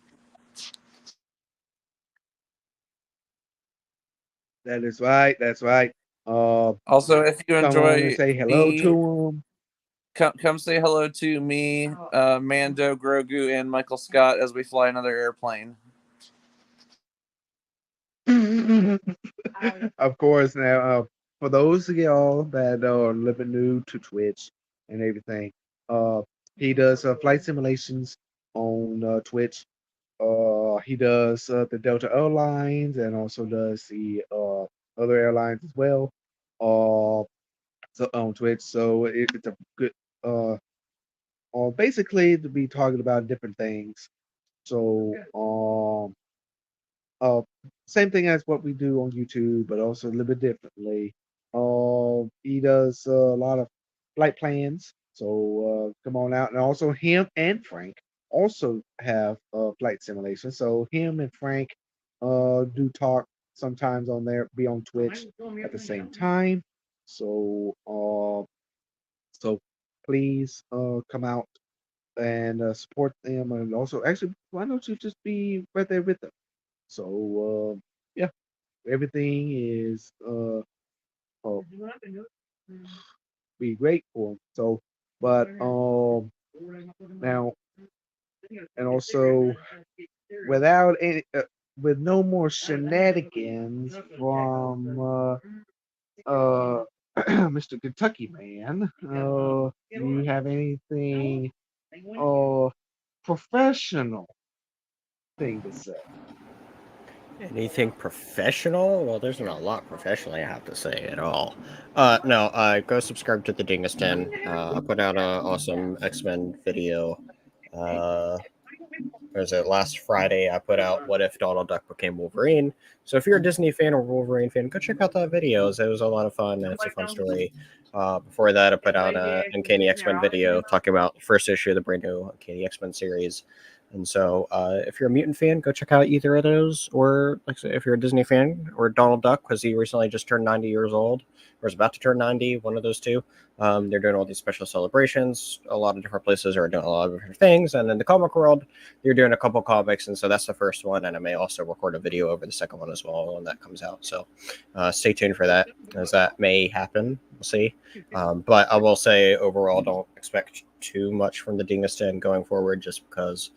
That is right. That's right. Also, if you Come on enjoy and say hello me, to come say hello to me, Mando, Grogu, and Michael Scott as we fly another airplane. Of course, now for those of y'all that are a little bit new to Twitch and everything, uh, he does flight simulations on Twitch. He does the Delta Airlines and also does the other airlines as well. So on Twitch, so it's a good basically to be talking about different things. So uh, same thing as what we do on YouTube, but also a little bit differently. He does a lot of flight plans, so come on out, and also him and Frank also have flight simulation. So him and Frank do talk sometimes on there, be on Twitch at the same time. So so please come out and support them, and also actually, why don't you just be right there with them? So yeah, everything is uh be great for 'em. So, but now, and also without any with no more shenanigans from Mr. Kentucky Man, do you have anything professional thing to say? Anything professional? Well, there's not a lot professionally I have to say at all. No, go subscribe to the Dingus Den. I put out an awesome X-Men video. Was it last Friday? I put out "What If Donald Duck Became Wolverine." So if you're a Disney fan or Wolverine fan, go check out that video. It was a lot of fun, and it's a fun story. Before that, I put out an Uncanny X-Men video talking about the first issue of the brand new Uncanny X-Men series. And so, if you're a mutant fan, go check out either of those. Or, like I said, if you're a Disney fan or Donald Duck, because he recently just turned 90 years old, or is about to turn 90, one of those two. They're doing all these special celebrations. A lot of different places are doing a lot of different things. And in the comic world, they're doing a couple comics. And so that's the first one. And I may also record a video over the second one as well when that comes out. So stay tuned for that, as that may happen. We'll see. But I will say, overall, don't expect too much from the Dingus Den going forward, just because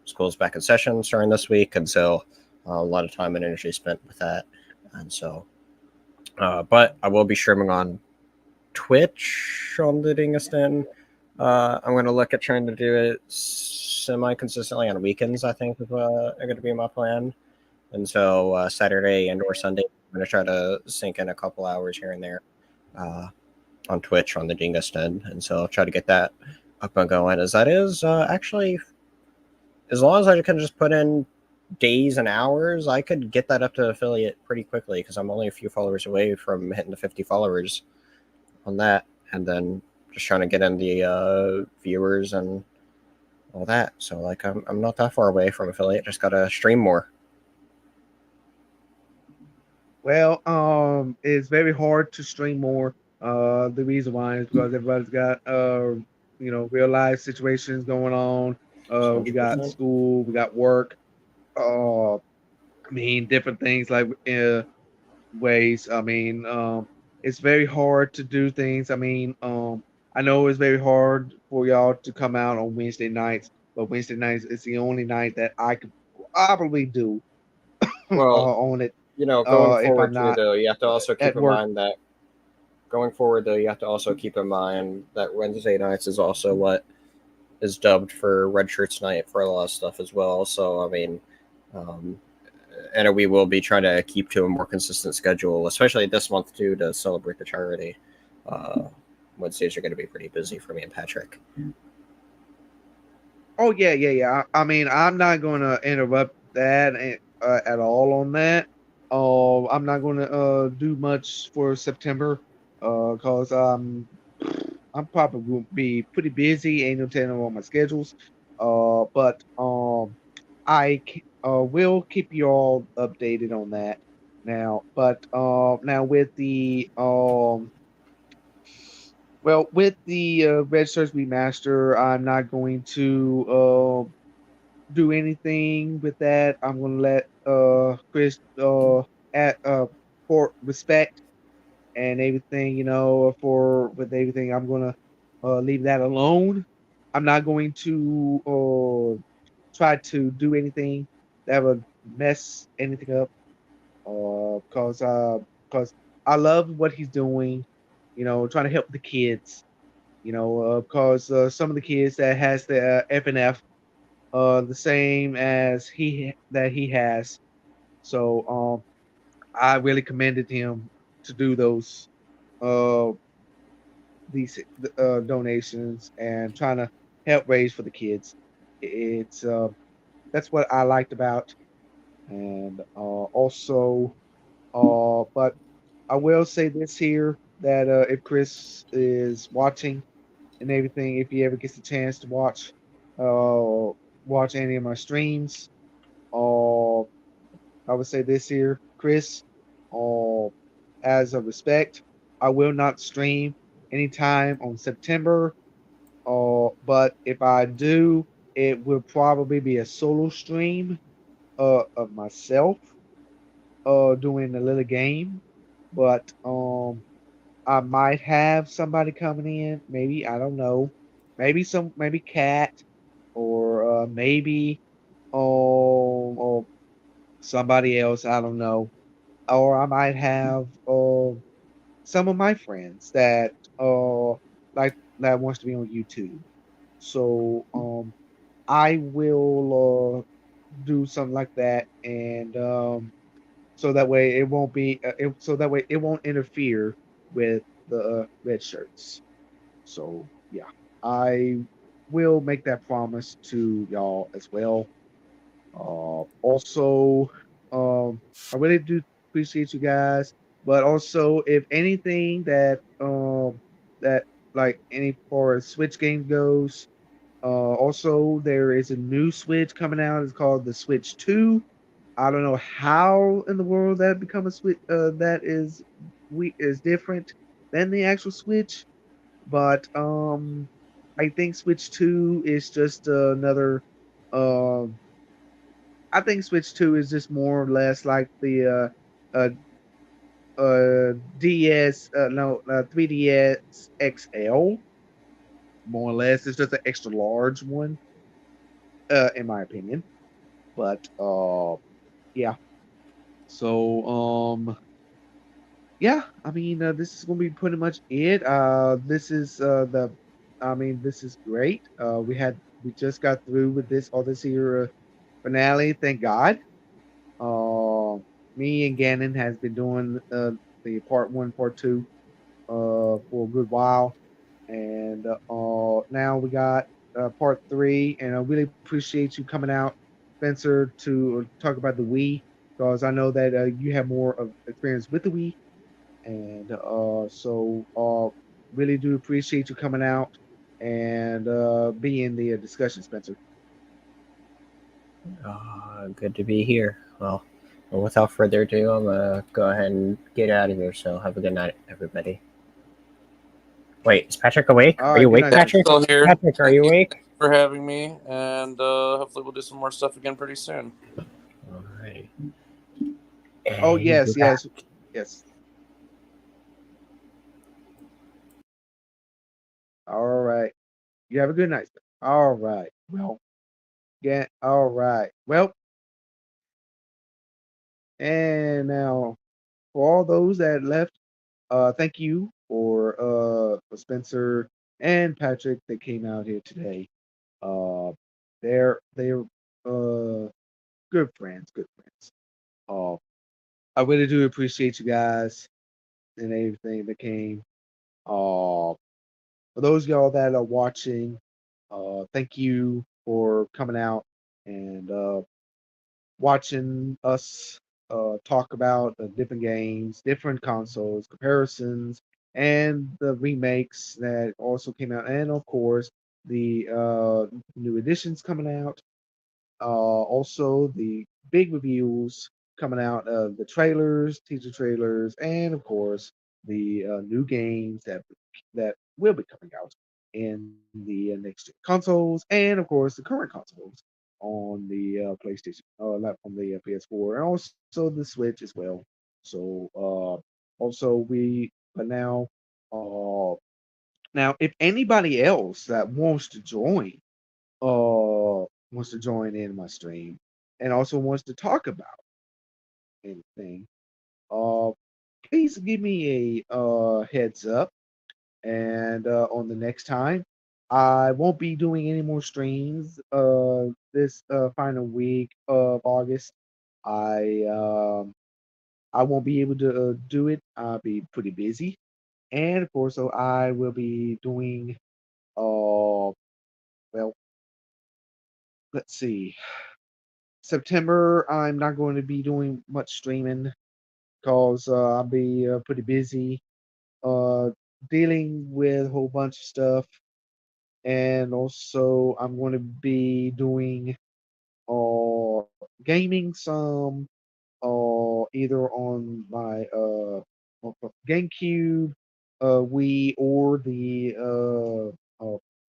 school's back in session starting this week, and so a lot of time and energy spent with that. And so, but I will be streaming on Twitch on the Dingus Den. I'm going to look at trying to do it semi-consistently on weekends, I think, is going to be my plan. And so Saturday and or Sunday, I'm going to try to sink in a couple hours here and there on Twitch on the Dingus Den. And so I'll try to get that up and going, as that is actually, as long as I can just put in days and hours, I could get that up to affiliate pretty quickly, because I'm only a few followers away from hitting the 50 followers on that, and then just trying to get in the viewers and all that. So like I'm not that far away from affiliate, just gotta stream more. Well, it's very hard to stream more. The reason why is because everybody's got real life situations going on. We got 100%. school, we got work. I mean, different things like ways. I mean, it's very hard to do things. I mean, I know it's very hard for y'all to come out on Wednesday nights, but Wednesday nights is the only night that I could probably do Well, on it. going If forward I'm too, not though, you have to also keep at in work. mind that going forward, though, you have to also keep in mind that Wednesday nights is also what is dubbed for Red Shirts Night for a lot of stuff as well. So, I mean, and we will be trying to keep to a more consistent schedule, especially this month, too, to celebrate the charity. Wednesdays are going to be pretty busy for me and Patrick. Oh yeah. I mean, I'm not going to interrupt that at all on that. I'm not going to do much for September because I'm probably going to be pretty busy. Ain't no telling on my schedules. But I will keep you all updated on that now. But now with the well, with the Red Shirts Remaster, I'm not going to do anything with that. I'm going to let Chris at for respect and everything, for with everything, I'm going to leave that alone. I'm not going to try to do anything that would mess anything up. Because I love what he's doing. Trying to help the kids. Because some of the kids that has the FNF, the same as he has. So I really commended him to do uh these donations and trying to help raise for the kids. It's That's what I liked about, and also, but I will say this here that if Chris is watching and everything, if he ever gets a chance to watch any of my streams, uh, I would say this here, Chris, uh, as a respect, I will not stream anytime on September. But if I do, it will probably be a solo stream of myself doing a little game. But I might have somebody coming in. Maybe I don't know. Maybe Cat or maybe or somebody else. I don't know. Or I might have some of my friends that like that wants to be on YouTube. So I will do something like that, and so that way it won't so that way it won't interfere with the red shirts. So yeah, I will make that promise to y'all as well. Also, I really do appreciate you guys, but also if anything that like any far as Switch game goes, also there is a new Switch coming out. It's called the Switch 2. I don't know how in the world that become a Switch that is different than the actual Switch, but I think Switch 2 is just another um I think Switch 2 is just more or less like the DS no 3DS XL, more or less. It's just an extra large one, in my opinion. But yeah. So yeah, I mean this is gonna be pretty much it. This is great. We just got through with all this here finale, thank God. Uh, Me and Gannon has been doing the part one, part two for a good while, and now we got part three. And I really appreciate you coming out, Spencer, to talk about the Wii, because I know that you have more of experience with the Wii, and really do appreciate you coming out and being the discussion, Spencer. Good to be here. Well, without further ado, I'm gonna go ahead and get out of here. So have a good night, everybody. Wait, is Patrick awake? All Are you right, good awake, night, Yeah, I'm Patrick? still here. Patrick, are you awake? For having me, and hopefully we'll do some more stuff again pretty soon. All right. Oh And yes, we're back. yes. All right. You have a good night. All right. Well, yeah. All right. Well, and now for all those that left, thank you for Spencer and Patrick that came out here today. Uh, they're good friends, good friends. Uh, I really do appreciate you guys and everything that came. For those of y'all that are watching, thank you for coming out and watching us talk about the different games, different consoles, comparisons, and the remakes that also came out, and of course the new editions coming out. Also the big reviews coming out of the trailers, teaser trailers, and of course the new games that will be coming out in the next gen consoles, and of course the current consoles on the PlayStation, not on the PS4, and also the Switch as well. So also we, but uh, now if anybody else that wants to join in my stream and also wants to talk about anything, uh, please give me a heads up. And on the next time, I won't be doing any more streams this final week of August. I um, I won't be able to do it. I'll be pretty busy, and of course, so I will be doing well, let's see. September, I'm not going to be doing much streaming because I'll be pretty busy uh, dealing with a whole bunch of stuff. And also, I'm going to be doing uh, gaming some either on my GameCube, Wii, or the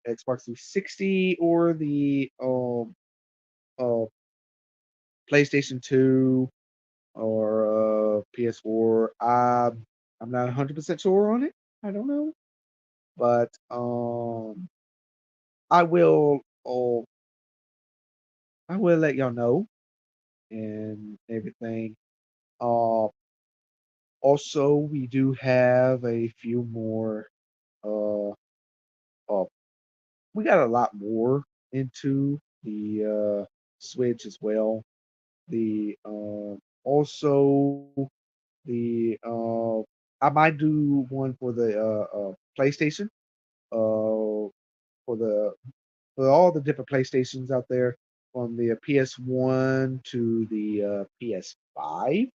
Xbox 360, or the uh, PlayStation 2, or PS4. I'm not 100% sure on it. I don't know, but I will. I will let y'all know and everything. Uh, Also, we do have a few more. Uh, uh, we got a lot more into the Switch as well. The Also the I might do one for the PlayStation. For the for all the different PlayStations out there, from the PS1 to the PS5,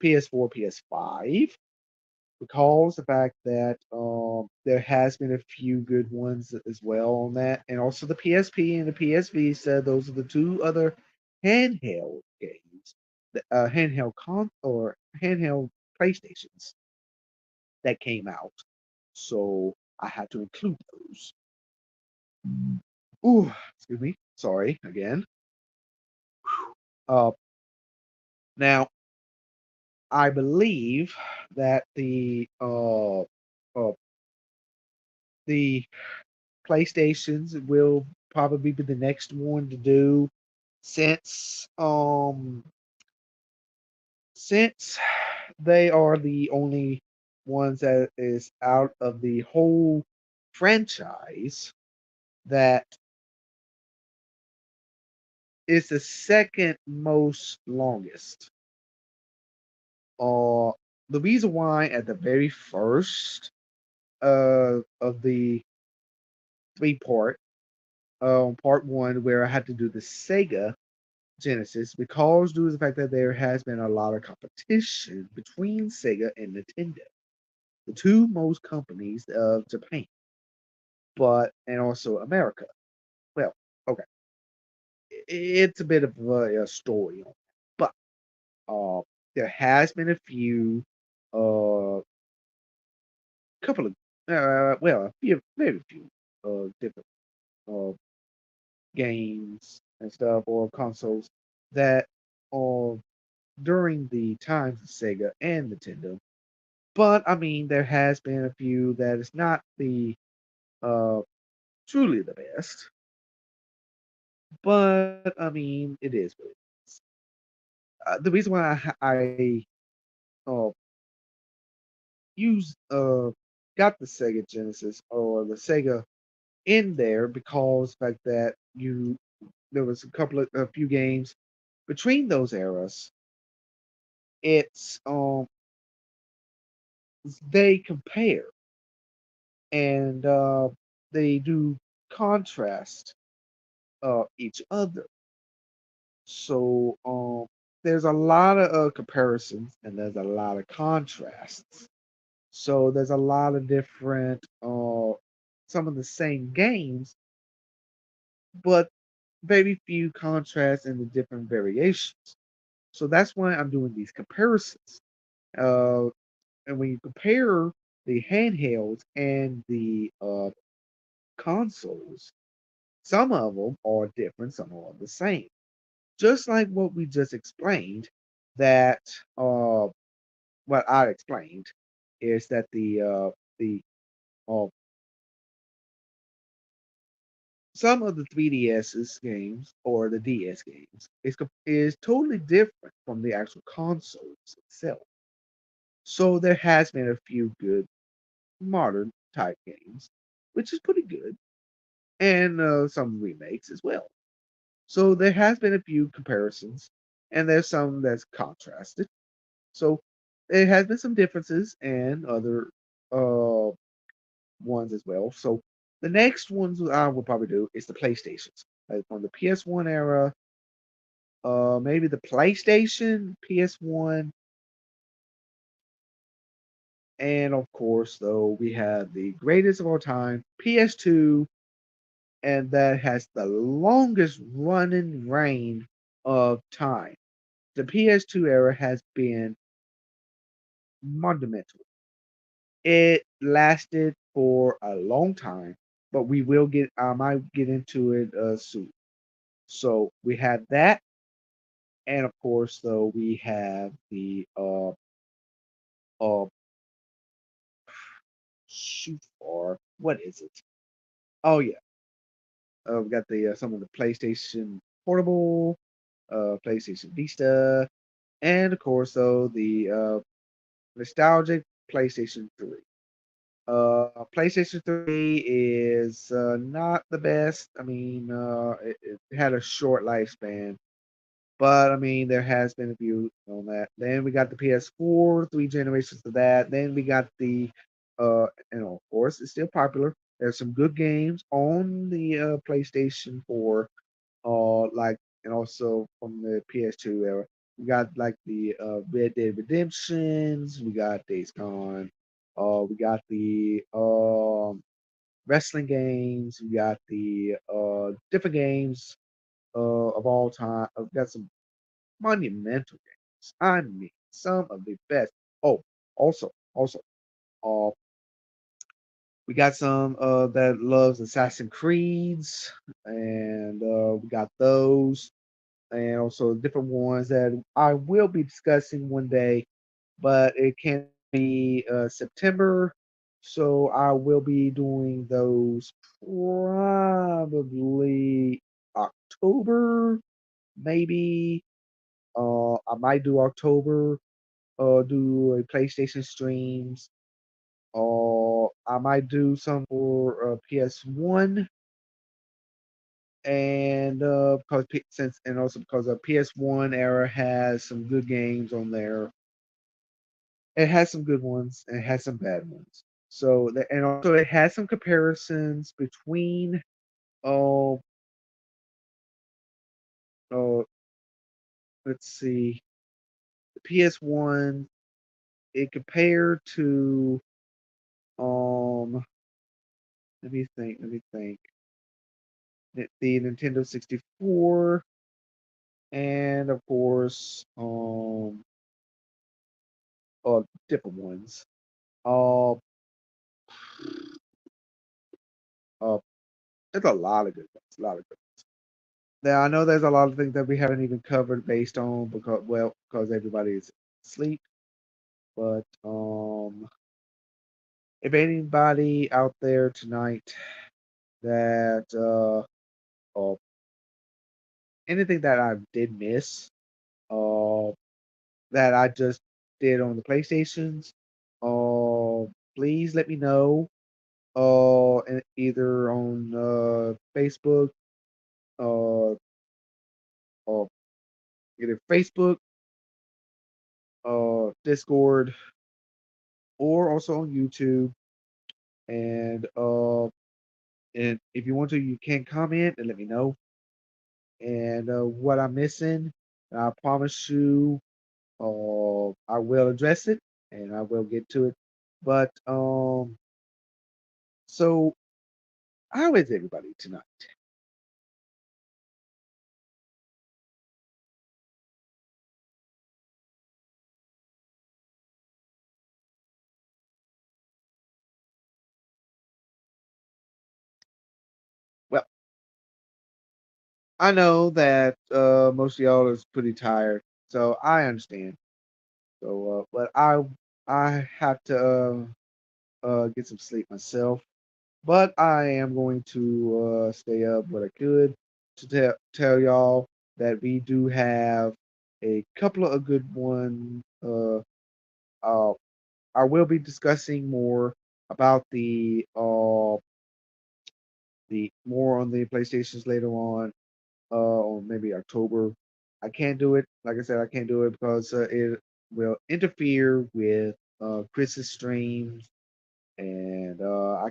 PS4, PS5, because the fact that there has been a few good ones as well on that, and also the PSP and the PSV said those are the two other handheld games, handheld or handheld PlayStations that came out. So I had to include those. Ooh, excuse me. Sorry again. Uh, Now I believe that the PlayStations will probably be the next one to do, since since they are the only ones that is out of the whole franchise that is the second most longest. Uh, the reason why at the very first of the three part one, where I had to do the Sega Genesis, because due to the fact that there has been a lot of competition between Sega and Nintendo, the two most companies of Japan, but and also America. Well, okay, it's a bit of a story on that, but there has been a few, couple of, a few, very few, different uh, games and stuff, or consoles that uh, during the times of Sega and Nintendo. But I mean, there has been a few that is not the uh, truly the best. But I mean, it is what it is. The reason why I uh, used got the Sega Genesis or the Sega in there, because the fact that you there was a few games between those eras. It's They compare, and they do contrast each other. So there's a lot of comparisons, and there's a lot of contrasts. So there's a lot of different some of the same games, but very few contrasts and the different variations. So that's why I'm doing these comparisons. Uh, and when you compare the handhelds and the consoles, some of them are different, some are the same. Just like what we just explained, that what I explained is that the uh, some of the 3DS's games or the DS games is totally different from the actual consoles itself. So there has been a few good modern type games, which is pretty good, and some remakes as well. So there has been a few comparisons, and there's some that's contrasted. So there has been some differences and other uh ones as well. So the next ones I will probably do is the PlayStations. Like from the PS1 era, maybe the PlayStation, PS1, and of course, though, we have the greatest of all time, PS2, and that has the longest running reign of time. The PS2 era has been monumental. It lasted for a long time, but I might get into it soon. So we have that, and of course, though, we have the uh shoot for what is it? Oh yeah, we got the some of the PlayStation Portable, PlayStation Vista, and of course, though, the nostalgic PlayStation 3. PlayStation 3 is not the best. I mean, it had a short lifespan, but I mean, there has been a few on that. Then we got the PS4, three generations of that. Then we got the, of course, it's still popular. There's some good games on the PlayStation 4, like, and also from the PS2 era. We got like the Red Dead Redemptions. We got Days Gone. We got the wrestling games. We got the different games of all time. I've got some monumental games. I mean, some of the best. Oh, also, uh, we got some that loves Assassin's Creeds, and we got those, and also different ones that I will be discussing one day, but it can't be September, so I will be doing those probably October, maybe. I might do October, do a PlayStation streams. I might do some for PS1, and also because the PS1 era has some good games on there. It has some good ones and it has some bad ones. And also it has some comparisons between uh, uh let's see, the PS1, it compared to um let me think the Nintendo 64, and of course different ones. Uh uh there's a lot of good ones, a lot of good. Now I know there's a lot of things that we haven't even covered based on because everybody's asleep. But if anybody out there tonight that uh anything that I did miss, uh that I just did on the PlayStations, please let me know. Either on Facebook, uh, uh either Facebook, Discord, or also on YouTube. And if you want to, you can comment and let me know. And what I'm missing, I promise you, I will address it and I will get to it. But so how is everybody tonight? Well, I know that most of y'all is pretty tired, so I understand. So, but I have to get some sleep myself. But I am going to stay up what I could to tell y'all that we do have a couple of good ones. I will be discussing more about the more on the PlayStations later on, or maybe October. I can't do it. Like I said, I can't do it because it will interfere with Chris's streams, and I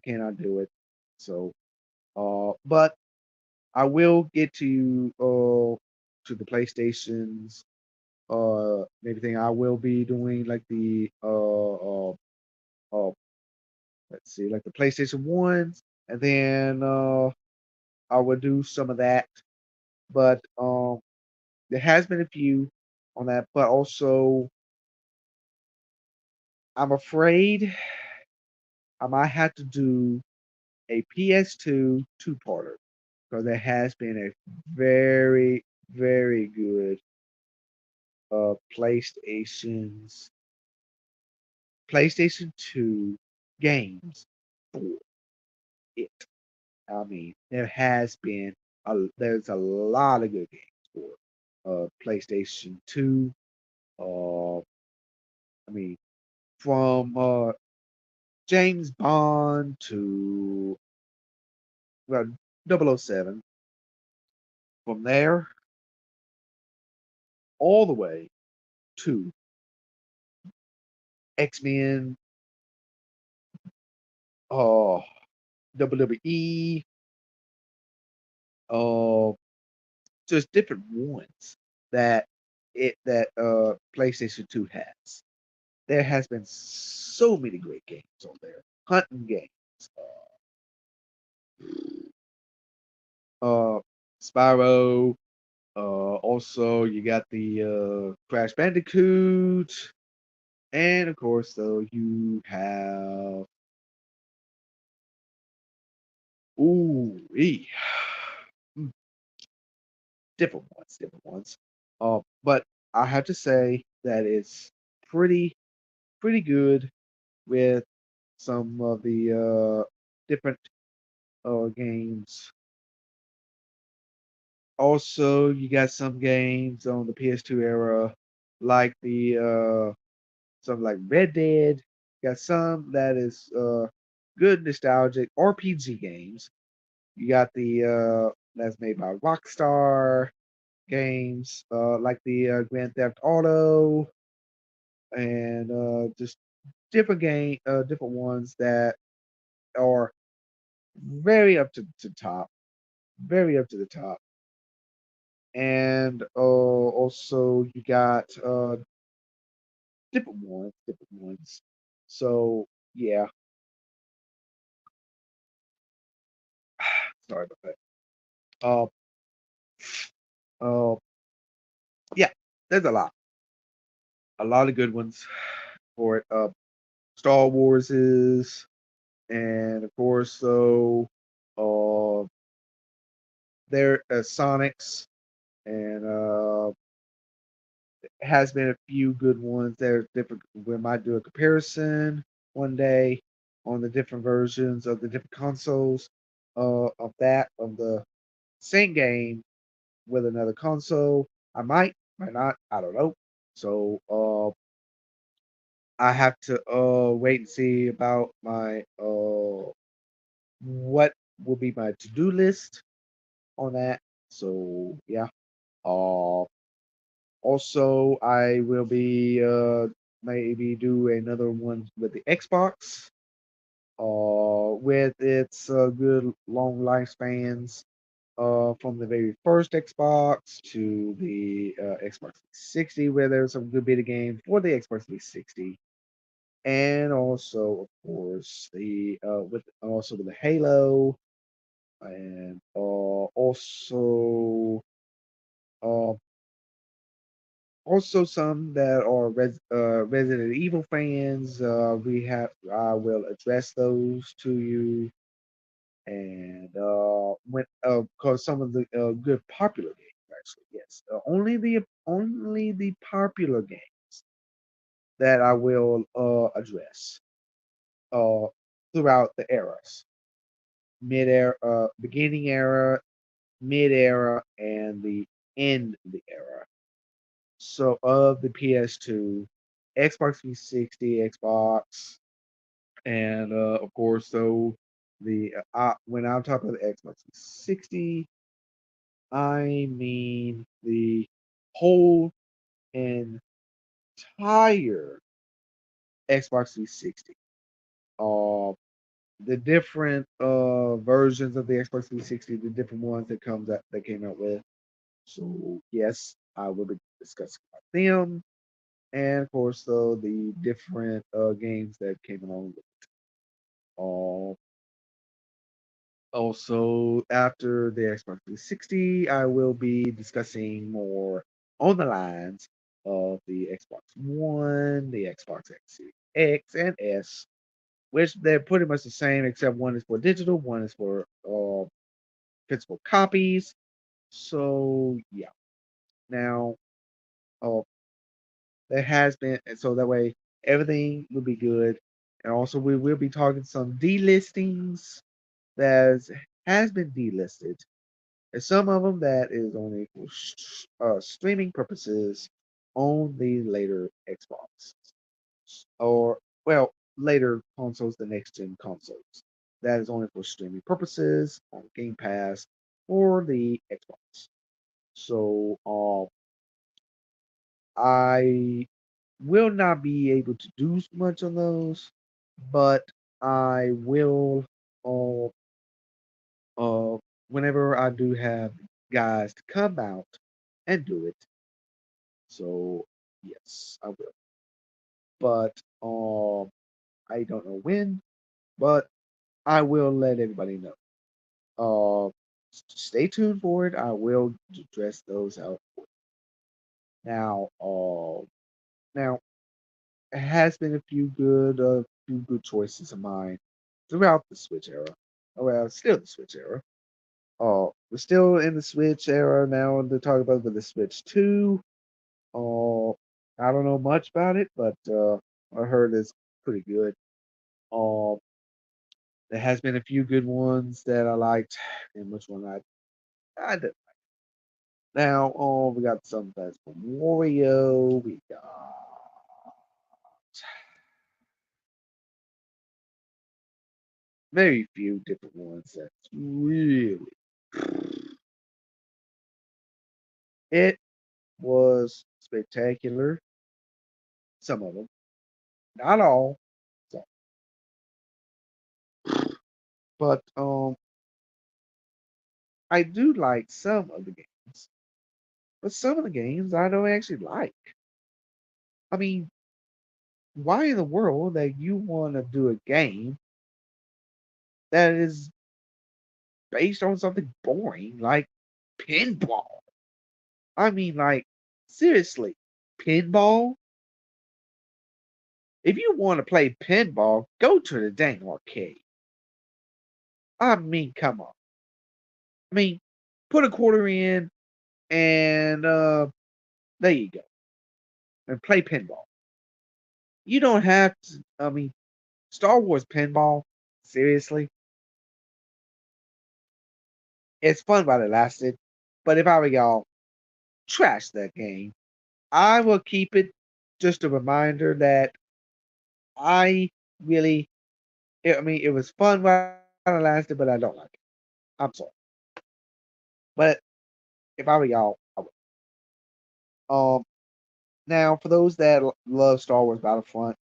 cannot do it. So, but I will get to the PlayStations. Everything I will be doing like uh let's see, like the PlayStation ones, and then I will do some of that. But there has been a few on that, but also I'm afraid I might have to do a PS2 two-parter because there has been a very, very good PlayStation 2 games for it. I mean, there's a lot of good games for PlayStation 2. I mean, from James Bond to well, 007, from there all the way to X-Men, uh, WWE, uh, just different ones that PlayStation 2 has. There has been so many great games on there. Hunting games, uh, Spyro. Also, you got the Crash Bandicoot, and of course, though you have ooh, mm, different ones. But I have to say that it's pretty good with some of the different games. Also, you got some games on the PS2 era, like the some like Red Dead. Got some that is good nostalgic RPG games. You got the that's made by Rockstar games, like the Grand Theft Auto, and just different ones that are very up to top, very up to the top. And also you got different ones. So yeah, sorry about that. Uh, uh, yeah, there's a lot of good ones for it. Star Wars is, and of course, so uh, there Sonics, and has been a few good ones. There's different. We might do a comparison one day on the different versions of the different consoles of the same game with another console. I might not. I don't know. So I have to wait and see about my what will be my to do list on that. So yeah. Uh, Also, I will be maybe do another one with the Xbox, with its good long lifespans, from the very first Xbox to the Xbox 360, where there's some good bit of games for the Xbox 360, and also, of course, the with the Halo, and uh, also some that are Resident Evil fans. I will address those to you, and when because some of the good popular games, actually, yes, only the popular games that I will address uh throughout the eras, mid era, beginning era, mid era, and the end of the era. So of the PS2, Xbox 360, Xbox, and of course, so the when I'm talking about the Xbox 360, I mean the whole entire Xbox 360. Uh, the different versions of the Xbox 360, the different ones that came out with. So yes, I will be discussing about them, and of course, the different games that came along with it. Also, after the Xbox 360, I will be discussing more on the lines of the Xbox One, the Xbox Series X and S, which they're pretty much the same, except one is for digital, one is for physical copies. So yeah. Now, uh, there has been, and so that way everything will be good. And also, we will be talking some delistings that has been delisted. And some of them that is only for streaming purposes on the later Xbox or well later consoles, the next gen consoles. That is only for streaming purposes on Game Pass or the Xbox. So I will not be able to do much on those, but I will uh, whenever I do have guys to come out and do it. So yes, I will. But I don't know when, but I will let everybody know. Stay tuned for it. I will address those out. Now, now it has been a few good choices of mine throughout the Switch era. Oh, well, still the Switch era. We're still in the Switch era now to talk about the Switch 2. I don't know much about it, but I heard it's pretty good. Uh, there has been a few good ones that I liked, and which one I did. Now, we got some that's from Wario. We got very few different ones that's really. It was spectacular. Some of them, not all, some. But I do like some of the games. But some of the games I don't actually like. I mean, why in the world that you want to do a game that is based on something boring like pinball? I mean, like, seriously, pinball? If you want to play pinball, go to the dang arcade. I mean, come on. I mean, put a quarter in and there you go. And play pinball. You don't have to, I mean, Star Wars pinball, seriously? It's fun while it lasted. But if I were y'all, trash that game. I will keep it just a reminder that I really, I mean, it was fun while it lasted, but I don't like it. I'm sorry. But if I were y'all, I would. Now for those that love Star Wars Battlefront,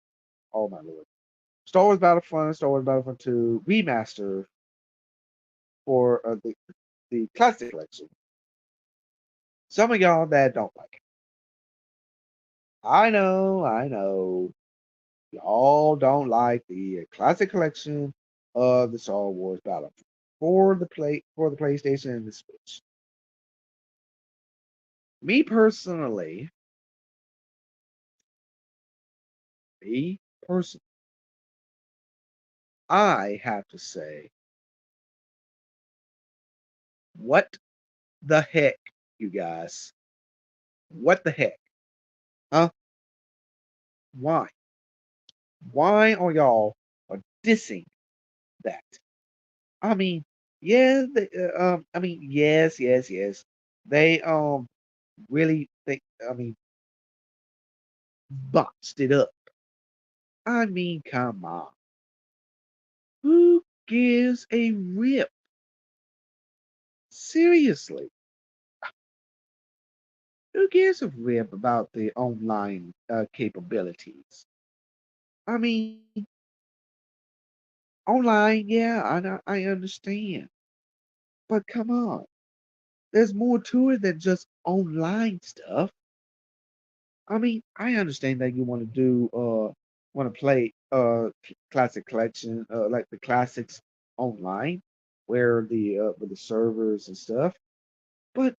oh my lord, Star Wars Battlefront, Star Wars Battlefront 2 remaster for the classic collection. Some of y'all that don't like it. I know. Y'all don't like the classic collection of the Star Wars Battlefront for the PlayStation and the Switch. Me personally, me personally, I have to say, what the heck, you guys? What the heck? Huh? Why? Why are y'all dissing that? I mean, yeah, I mean, yes. They really think. I mean, boxed it up. I mean, come on. Who gives a rip? Seriously, who gives a rip about the online capabilities? I mean, online, yeah, I understand. But come on, there's more to it than just online stuff. I mean, I understand that you want to want to play classic collection, like the classics online, where the with the servers and stuff. But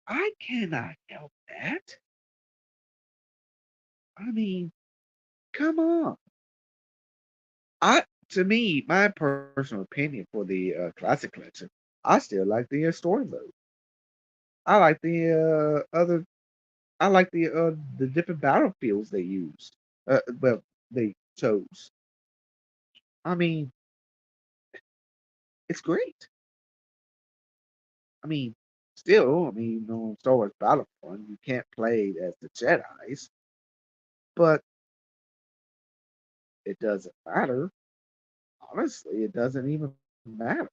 I cannot help that. I mean, come on. I To me, my personal opinion for the classic collection, I still like the story mode. I like the other. I like the different battlefields they used. Well, they chose. I mean, it's great. I mean, still, I mean, Star Wars Battlefront, you can't play as the Jedi's, but it doesn't matter. Honestly, it doesn't even matter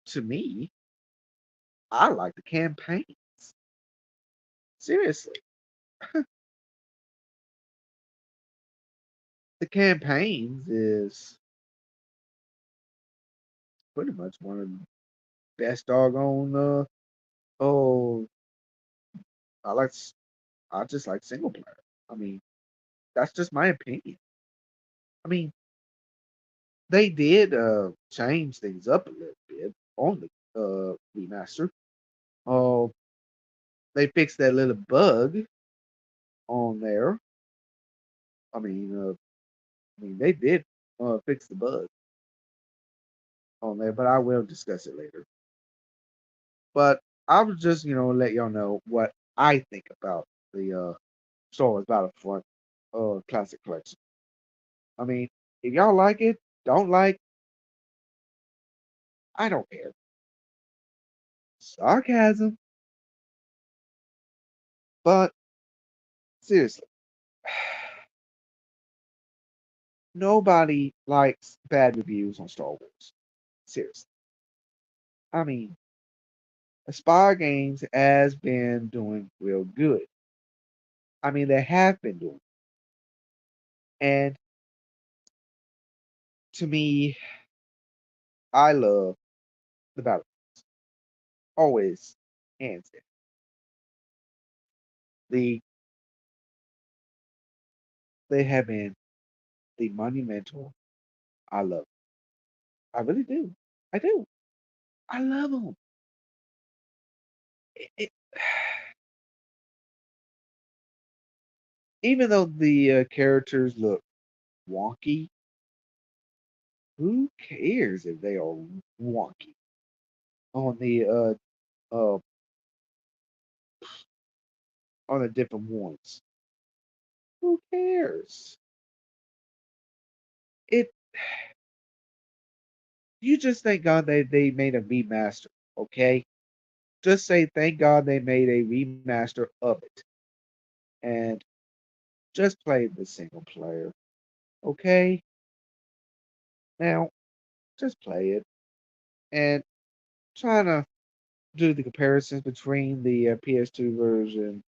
to me. I like the campaigns. Seriously, the campaigns is pretty much one of the best doggone. Oh, I like. I just like single player. I mean, that's just my opinion. I mean, they did change things up a little bit on the remaster. Oh, they fixed that little bug on there. They did fix the bug on there, but I will discuss it later. But I was just, let y'all know what I think about the Star Wars Battlefront Classic Collection. I mean, if y'all like it, don't like, I don't care. Sarcasm, but seriously, nobody likes bad reviews on Star Wars. Seriously. I mean, Aspire Games has been doing real good. I mean, they have been doing. And to me, I love the battle. Always, hands down. The They have been the monumental. I love. I really do. I do. I love them. Even though the characters look wonky, who cares if they are wonky on uh on the different ones? Who cares? It You just thank God they made a remaster, okay? Just say thank God they made a remaster of it. And just play the single player, okay? Now, just play it and try to do the comparisons between the PS2 version,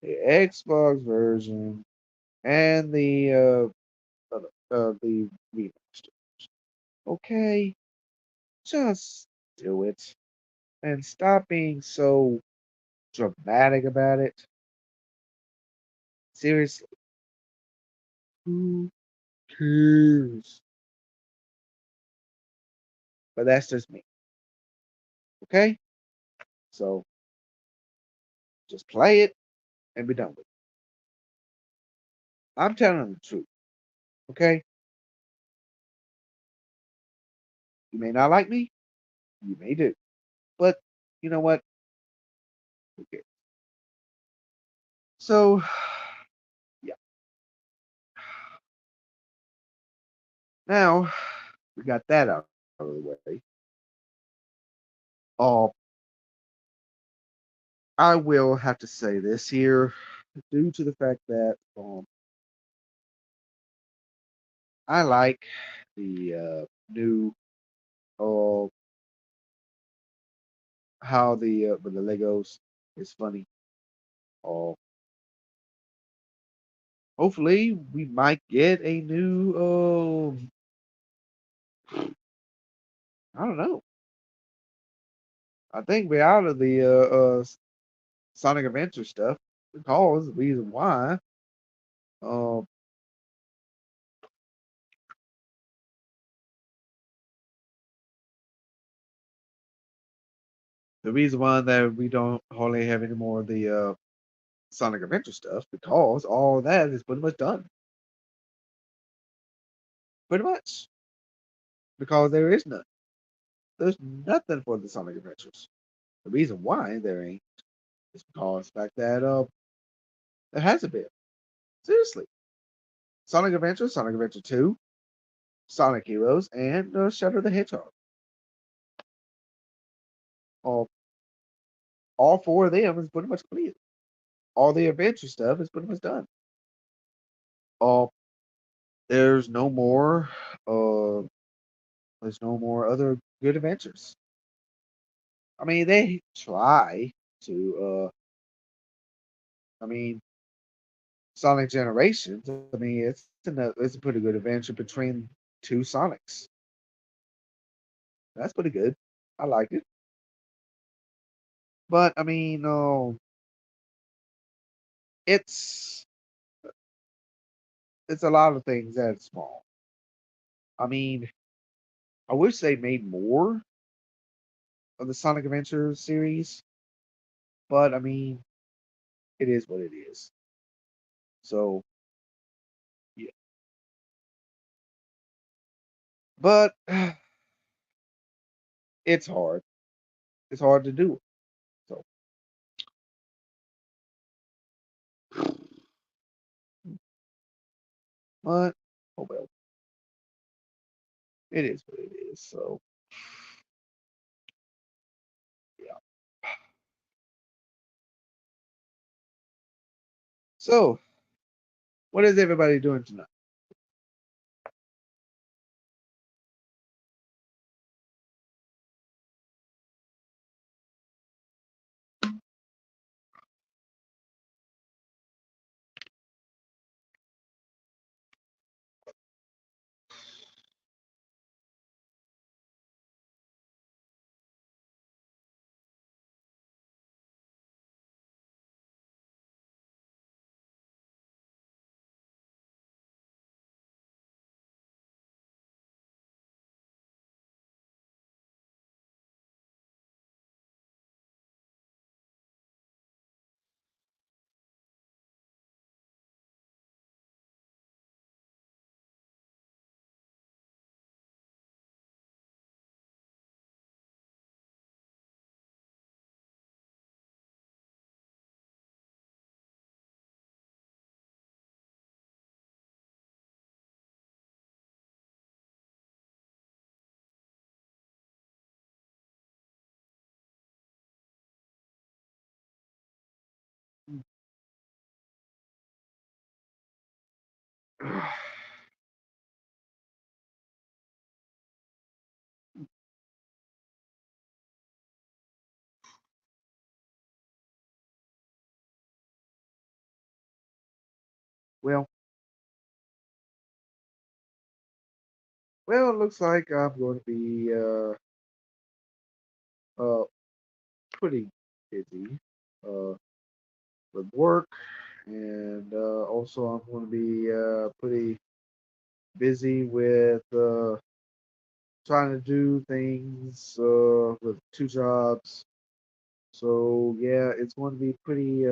the Xbox version, and the remaster. Okay, just do it and stop being so dramatic about it. Seriously, who cares? But that's just me. Okay, so just play it and be done with it. I'm telling the truth. Okay, you may not like me, you may do, but you know what? Who cares? So, yeah. Now we got that out of the way. Oh, I will have to say this here, due to the fact that I like the new uh how the with the Legos is funny. Uh, Hopefully we might get a new I don't know. I think we're out of the Sonic Adventure stuff because the reason why uh, the reason why that we don't hardly have any more of the Sonic Adventure stuff because all that is pretty much done. Pretty much. Because there is none. There's nothing for the Sonic Adventures. The reason why there ain't is because the fact that there hasn't been. Seriously. Sonic Adventure, Sonic Adventure 2, Sonic Heroes, and Shadow the Hedgehog. All, all four of them is pretty much completed. All the adventure stuff is pretty much done. All there's no more uh there's no more other good adventures. I mean they try to I mean Sonic Generations, I mean it's a pretty good adventure between two Sonics. That's pretty good. I like it. But I mean it's it's a lot of things that's small. I mean, I wish they made more of the Sonic Adventure series, but I mean, it is what it is. So yeah, but it's hard. It's hard to do. So, but oh well, it is what it is. So yeah. So what is everybody doing tonight? Well, well, it looks like I'm going to be uh pretty busy with work, and also I'm going to be pretty busy with trying to do things with two jobs. So yeah, it's going to be pretty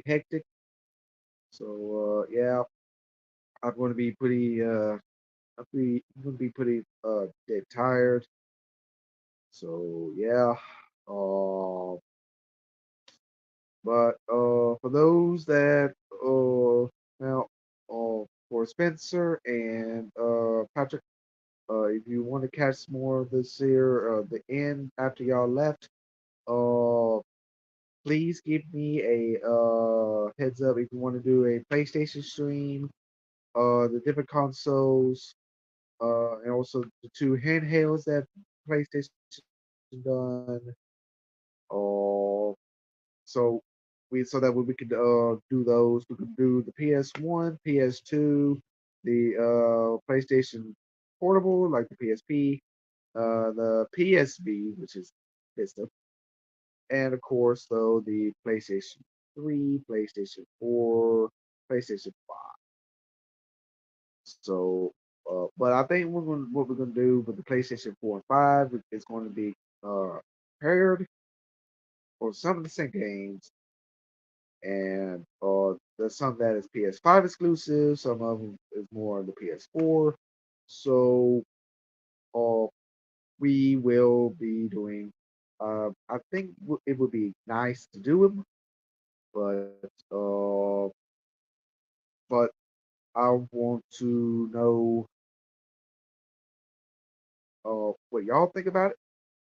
hectic. So yeah, I'm going to be I'm going to be pretty dead tired. So yeah, uh, but for those that now for Spencer and Patrick, if you want to catch more of this here, the end after y'all left, uh, please give me a heads up if you want to do a PlayStation stream, the different consoles, and also the two handhelds that PlayStation done. Uh, so so that way we could do those. We could do the PS1, PS2, the PlayStation Portable, like the PSP, the PSV, which is Vista, and of course, though, the PlayStation 3, PlayStation 4, PlayStation 5. So, but I think what we're gonna do with the PlayStation 4 and 5 is going to be paired for some of the same games, and there's some that is PS5 exclusive, some of them is more on the PS4. So, uh, we will be doing. I think it would be nice to do them, but uh, but I want to know what y'all think about it.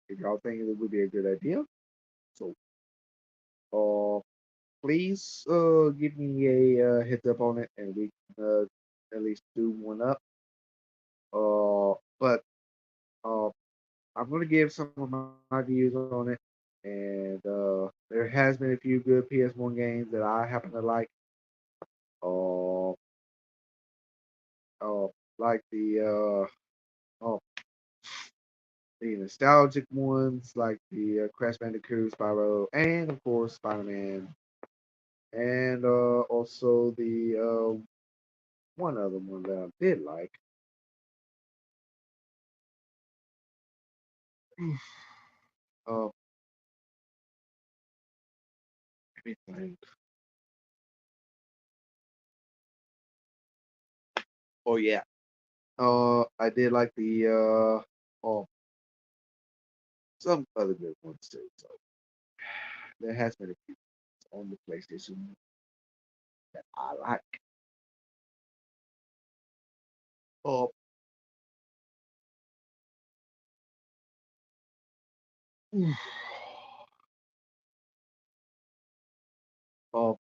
If y'all think it would be a good idea, so uh, please give me a heads up on it, and we can at least do one up. But uh, I'm gonna give some of my views on it, and there has been a few good PS1 games that I happen to like. Uh, uh, like the nostalgic ones, like the Crash Bandicoot, Spyro, and of course Spider-Man, and also the one other one that I did like. Uh, let me think. Oh yeah. I did like the some other good ones too. So there has been a few on the PlayStation that I like. Uh, uh,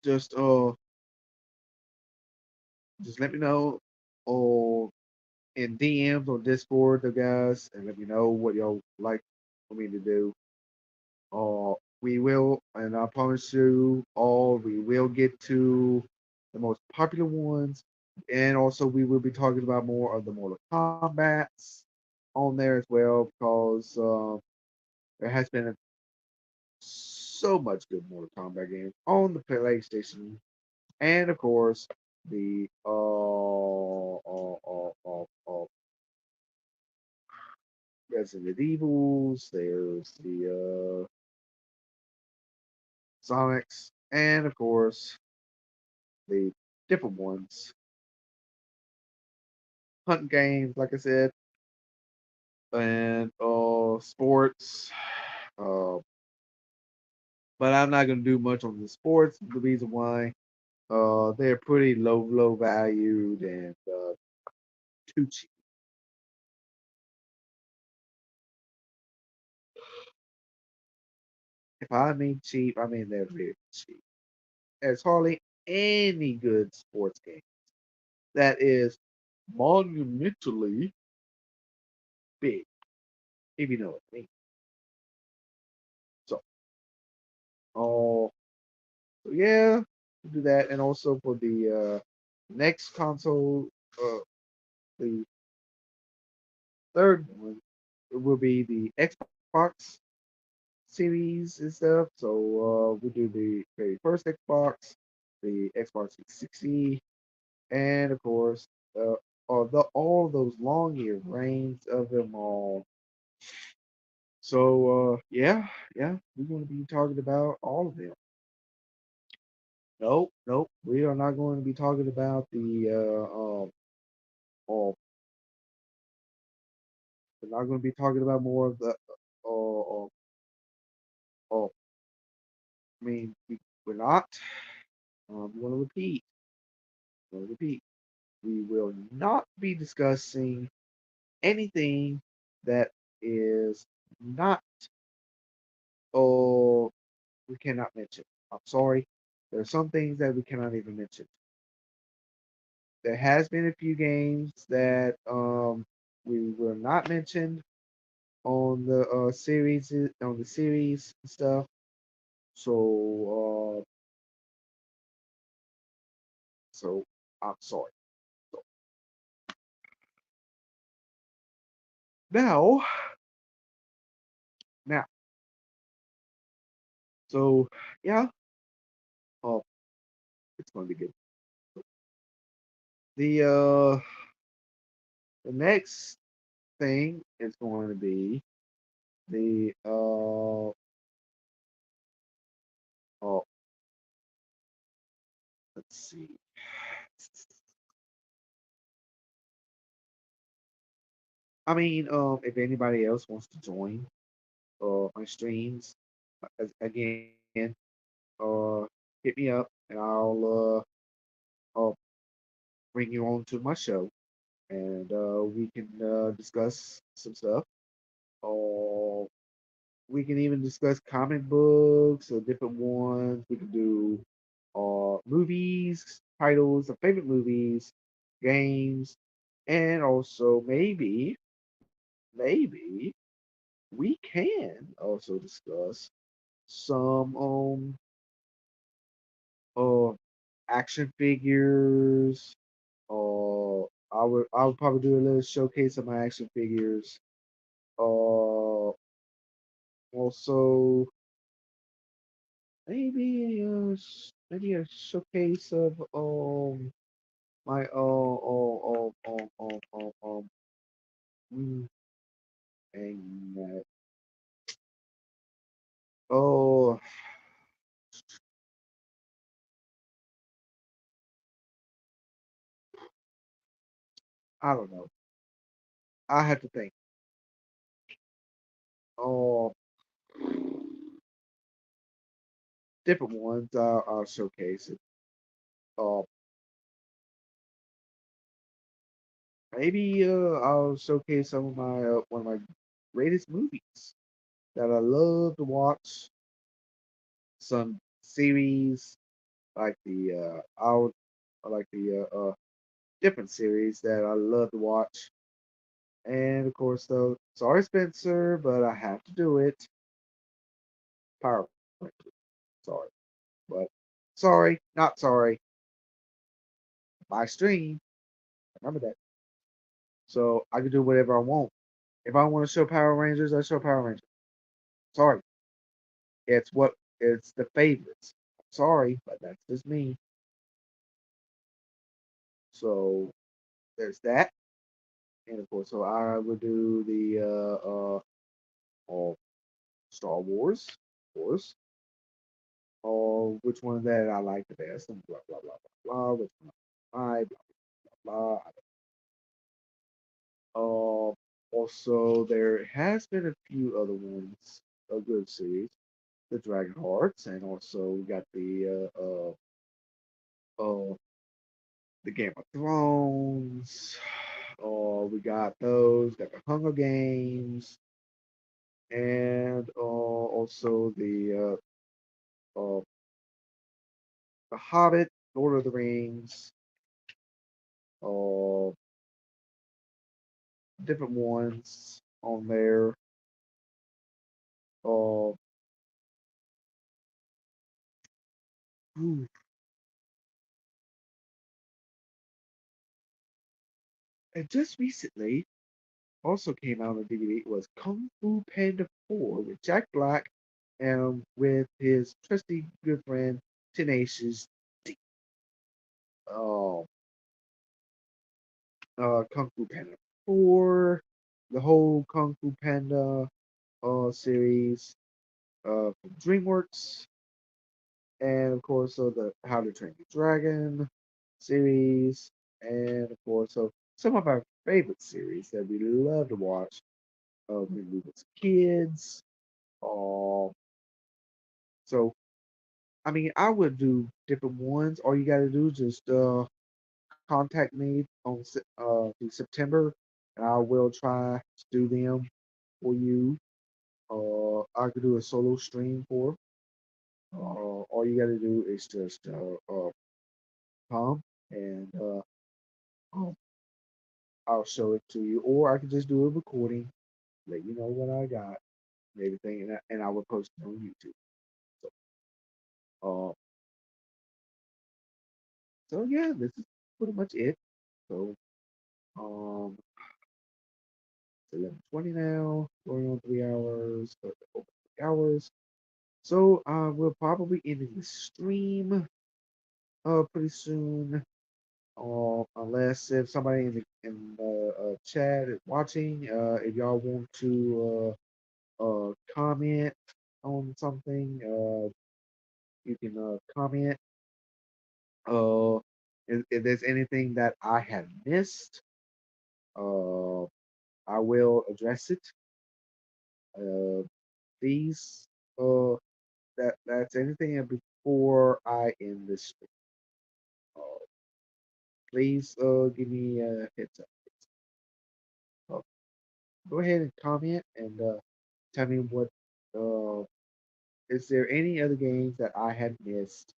just just let me know or in DMs or Discord, the guys, and let me know what y'all like for me to do. We will, and I promise you all, we will get to the most popular ones, and also we will be talking about more of the Mortal Kombat's on there as well, because there has been so much good Mortal Kombat games on the PlayStation, and of course the Resident Evils. There's the Sonics, and of course the different ones, hunting games, like I said, and sports. Uh, but I'm not gonna do much on the sports. The reason why they're pretty low valued and too cheap. If I mean cheap, I mean they're really cheap. There's hardly any good sports game that is monumentally big, if you know what I mean. So, oh, so yeah, we'll do that, and also for the next console, the third one, it will be the Xbox series and stuff. So we do the very first Xbox, the Xbox 360, and of course, all those long year reigns of them all. So yeah, we're going to be talking about all of them. Nope, we are not going to be talking about the we're not going to be talking about more of the uh, I mean, we're not. I'm going to repeat. I'm going to repeat. We will not be discussing anything that is not we cannot mention. I'm sorry. There are some things that we cannot even mention. There has been a few games that we were not mentioned on the series and stuff. So so I'm sorry. So now now so yeah, oh it's gonna be good. The the next thing is going to be the oh let's see. I mean, if anybody else wants to join my streams, again, uh, hit me up and I'll bring you on to my show and we can discuss some stuff. Uh, we can even discuss comic books or different ones. We can do movies, titles of favorite movies, games, and also maybe we can also discuss some uh action figures. I would probably do a little showcase of my action figures. Also maybe a showcase of my mm, and oh I don't know. I have to think. Oh, different ones. I'll showcase it. Uh, maybe I'll showcase some of my one of my greatest movies that I love to watch. Some series like the out like the different series that I love to watch. And of course, though, sorry Spencer, but I have to do it. Power Rangers. Sorry, but sorry, not sorry. My stream. Remember that. So I can do whatever I want. If I want to show Power Rangers, I show Power Rangers. Sorry, it's the favorites. Sorry, but that's just me. So there's that, and of course, so I would do the Star Wars, of course. Or which one that I like the best, and blah blah blah blah blah. Which one I blah blah blah. Also, there has been a few other ones, a good series, the Dragon Hearts, and also we got the Game of Thrones. We got those, got the Hunger Games, and also the Hobbit, Lord of the Rings, uh, different ones on there. Uh, ooh, and just recently, also came out on DVD was Kung Fu Panda 4 with Jack Black and with his trusty good friend Tenacious D. Uh, Kung Fu Panda 4, the whole Kung Fu Panda series from DreamWorks, and of course, so the How to Train Your Dragon series, and of course, so some of our favorite series that we love to watch when we was kids. Uh, so I mean, I would do different ones. All you got to do is just contact me on through September, and I will try to do them for you. I could do a solo stream for. all you got to do is just come and um, I'll show it to you, or I can just do a recording, let you know what I got and everything, and I will post it on YouTube. So, uh, so yeah, this is pretty much it. So, um, it's 11:20 now, going on 3 hours, over 3 hours. So, we'll probably ending the stream, pretty soon. Unless if somebody in the chat is watching, if y'all want to comment on something, you can comment. If there's anything that I have missed, uh, I will address it. Uh, please, that's anything before I end this stream. Uh, please, give me a heads up. Uh, Go ahead and comment and tell me what. Uh, is there any other games that I had missed?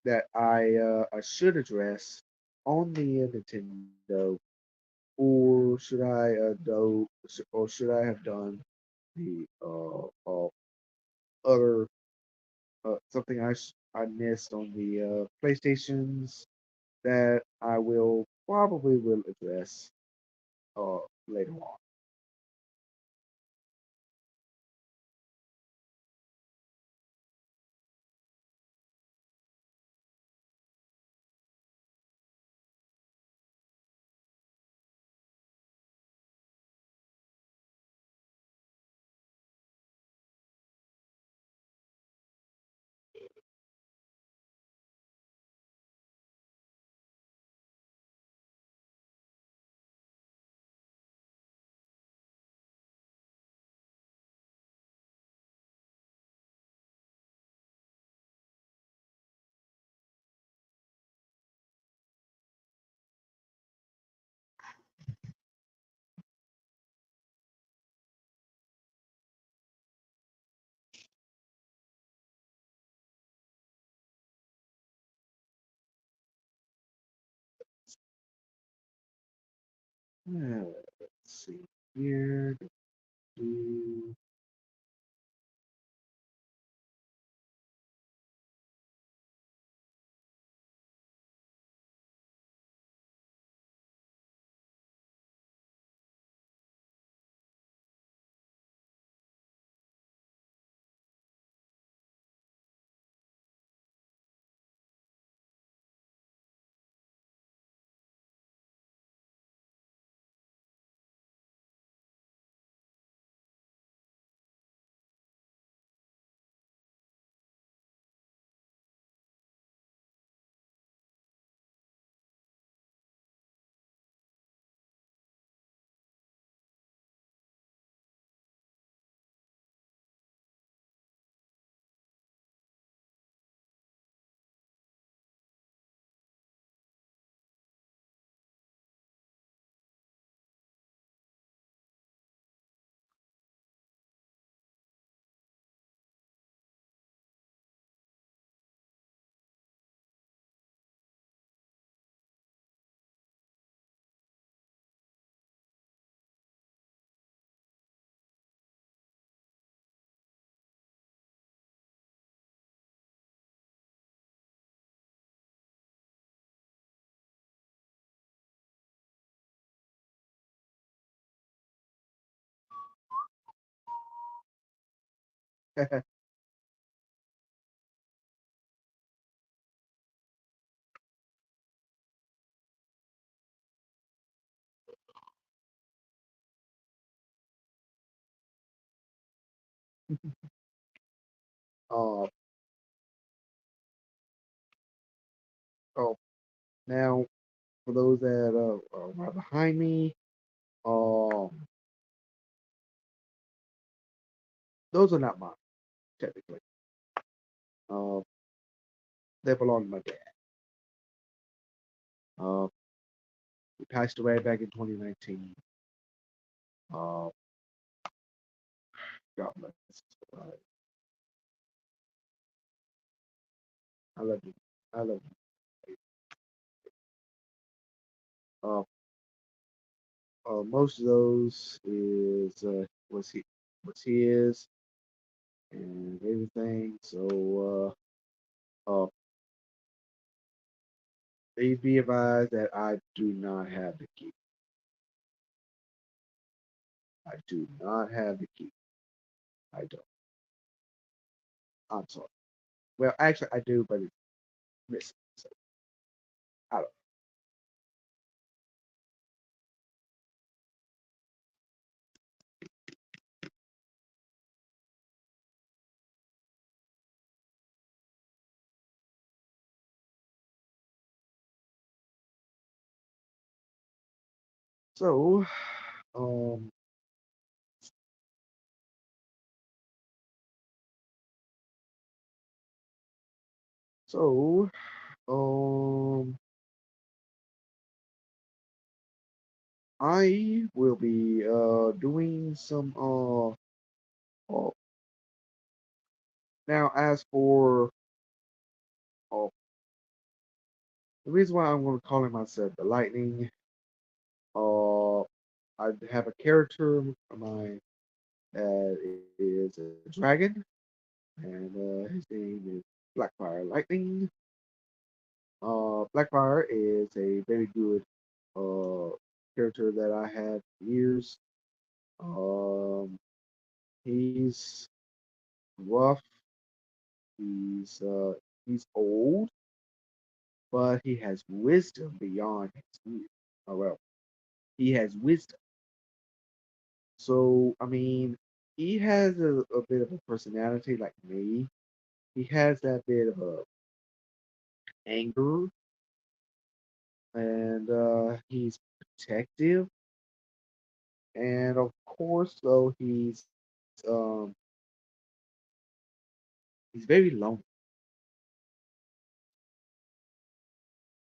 That I should address on the Nintendo, or should I do, or should I have done the other something I missed on the PlayStations that I will probably will address later on. Let's see here. Do- Uh, oh, now for those that are right behind me, um, those are not mine technically. Uh, they belong to my dad. Uh, he passed away back in 2019. Uh, God bless. I love you. I love you. Uh, most of those is what's his and everything. So please be advised that I do not have the key. I do not have the key. I don't. I'm sorry. Well, actually, I do, but it's missing. So I don't. So, um, so, um, I will be doing some now as for uh the reason why I'm going to call myself the Lightning. Uh, I have a character of mine that is a dragon, and his name is Blackfire Lightning. Blackfire is a very good character that I had for years. Um, he's rough. He's old, but he has wisdom beyond his years. Oh well, he has wisdom. So I mean, he has a bit of a personality like me. He has that bit of a anger, and he's protective, and of course, though um he's very lonely.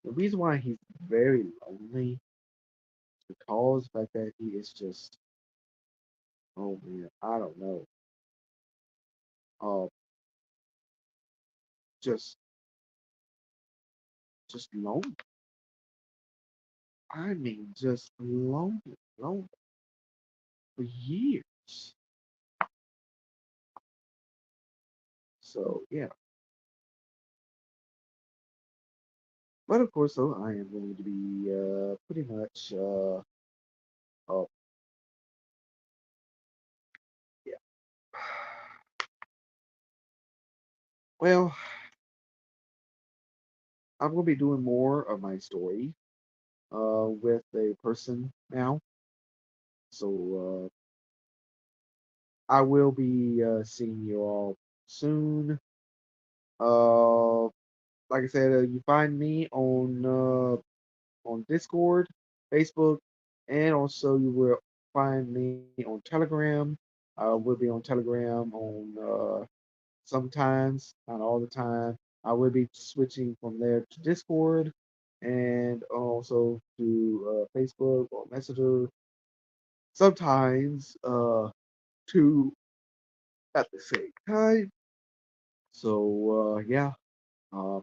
The reason why he's very lonely is because the fact that he is just, oh man, I don't know, uh, just lonely. I mean, just lonely, lonely for years. So yeah, but of course, though, I am going to be pretty much uh yeah. Well, I'm going to be doing more of my story with a person now. So I will be seeing you all soon. Uh, like I said, you find me on Discord, Facebook, and also you will find me on Telegram. We'll be on Telegram on sometimes, not all the time. I will be switching from there to Discord and also to Facebook or Messenger. Sometimes two at the same time. So yeah, uh,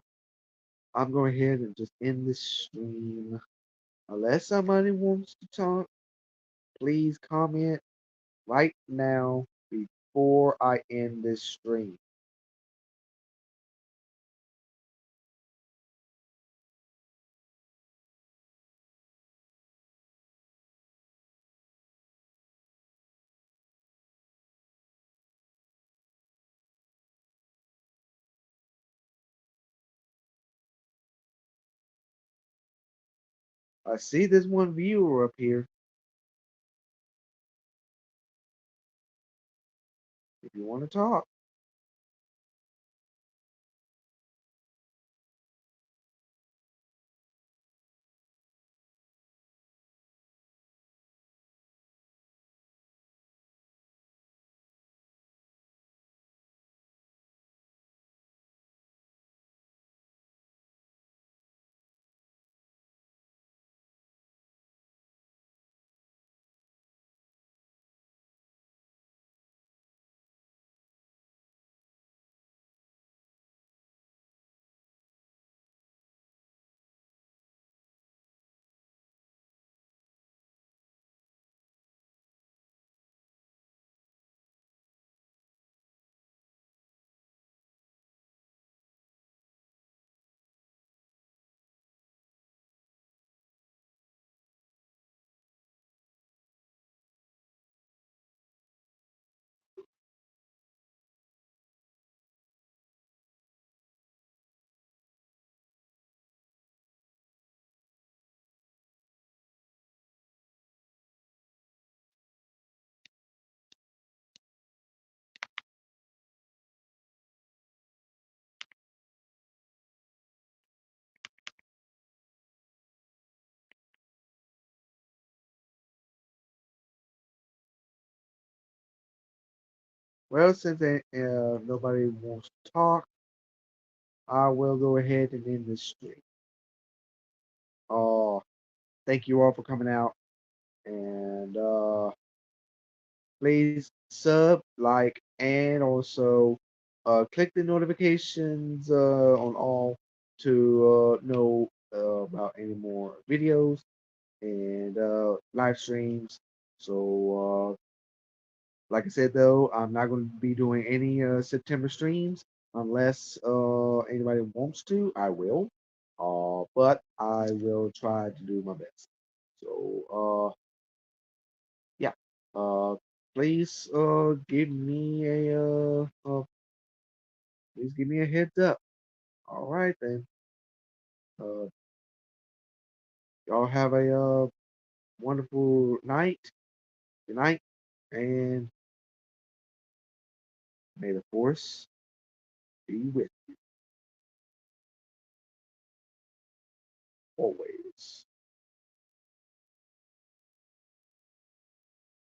I'm going ahead and just end this stream. Unless somebody wants to talk, please comment right now before I end this stream. I see there's one viewer up here. If you want to talk. Well, since nobody wants to talk, I will go ahead and end this stream. Uh, thank you all for coming out, and please sub, like, and also click the notifications on all to know about any more videos and live streams. So, like I said, though, I'm not going to be doing any September streams unless anybody wants to. I will, but I will try to do my best. So, yeah. Uh, please give me please give me a heads up. All right then. Uh, y'all have a wonderful night. Good night, and may the force be with you always.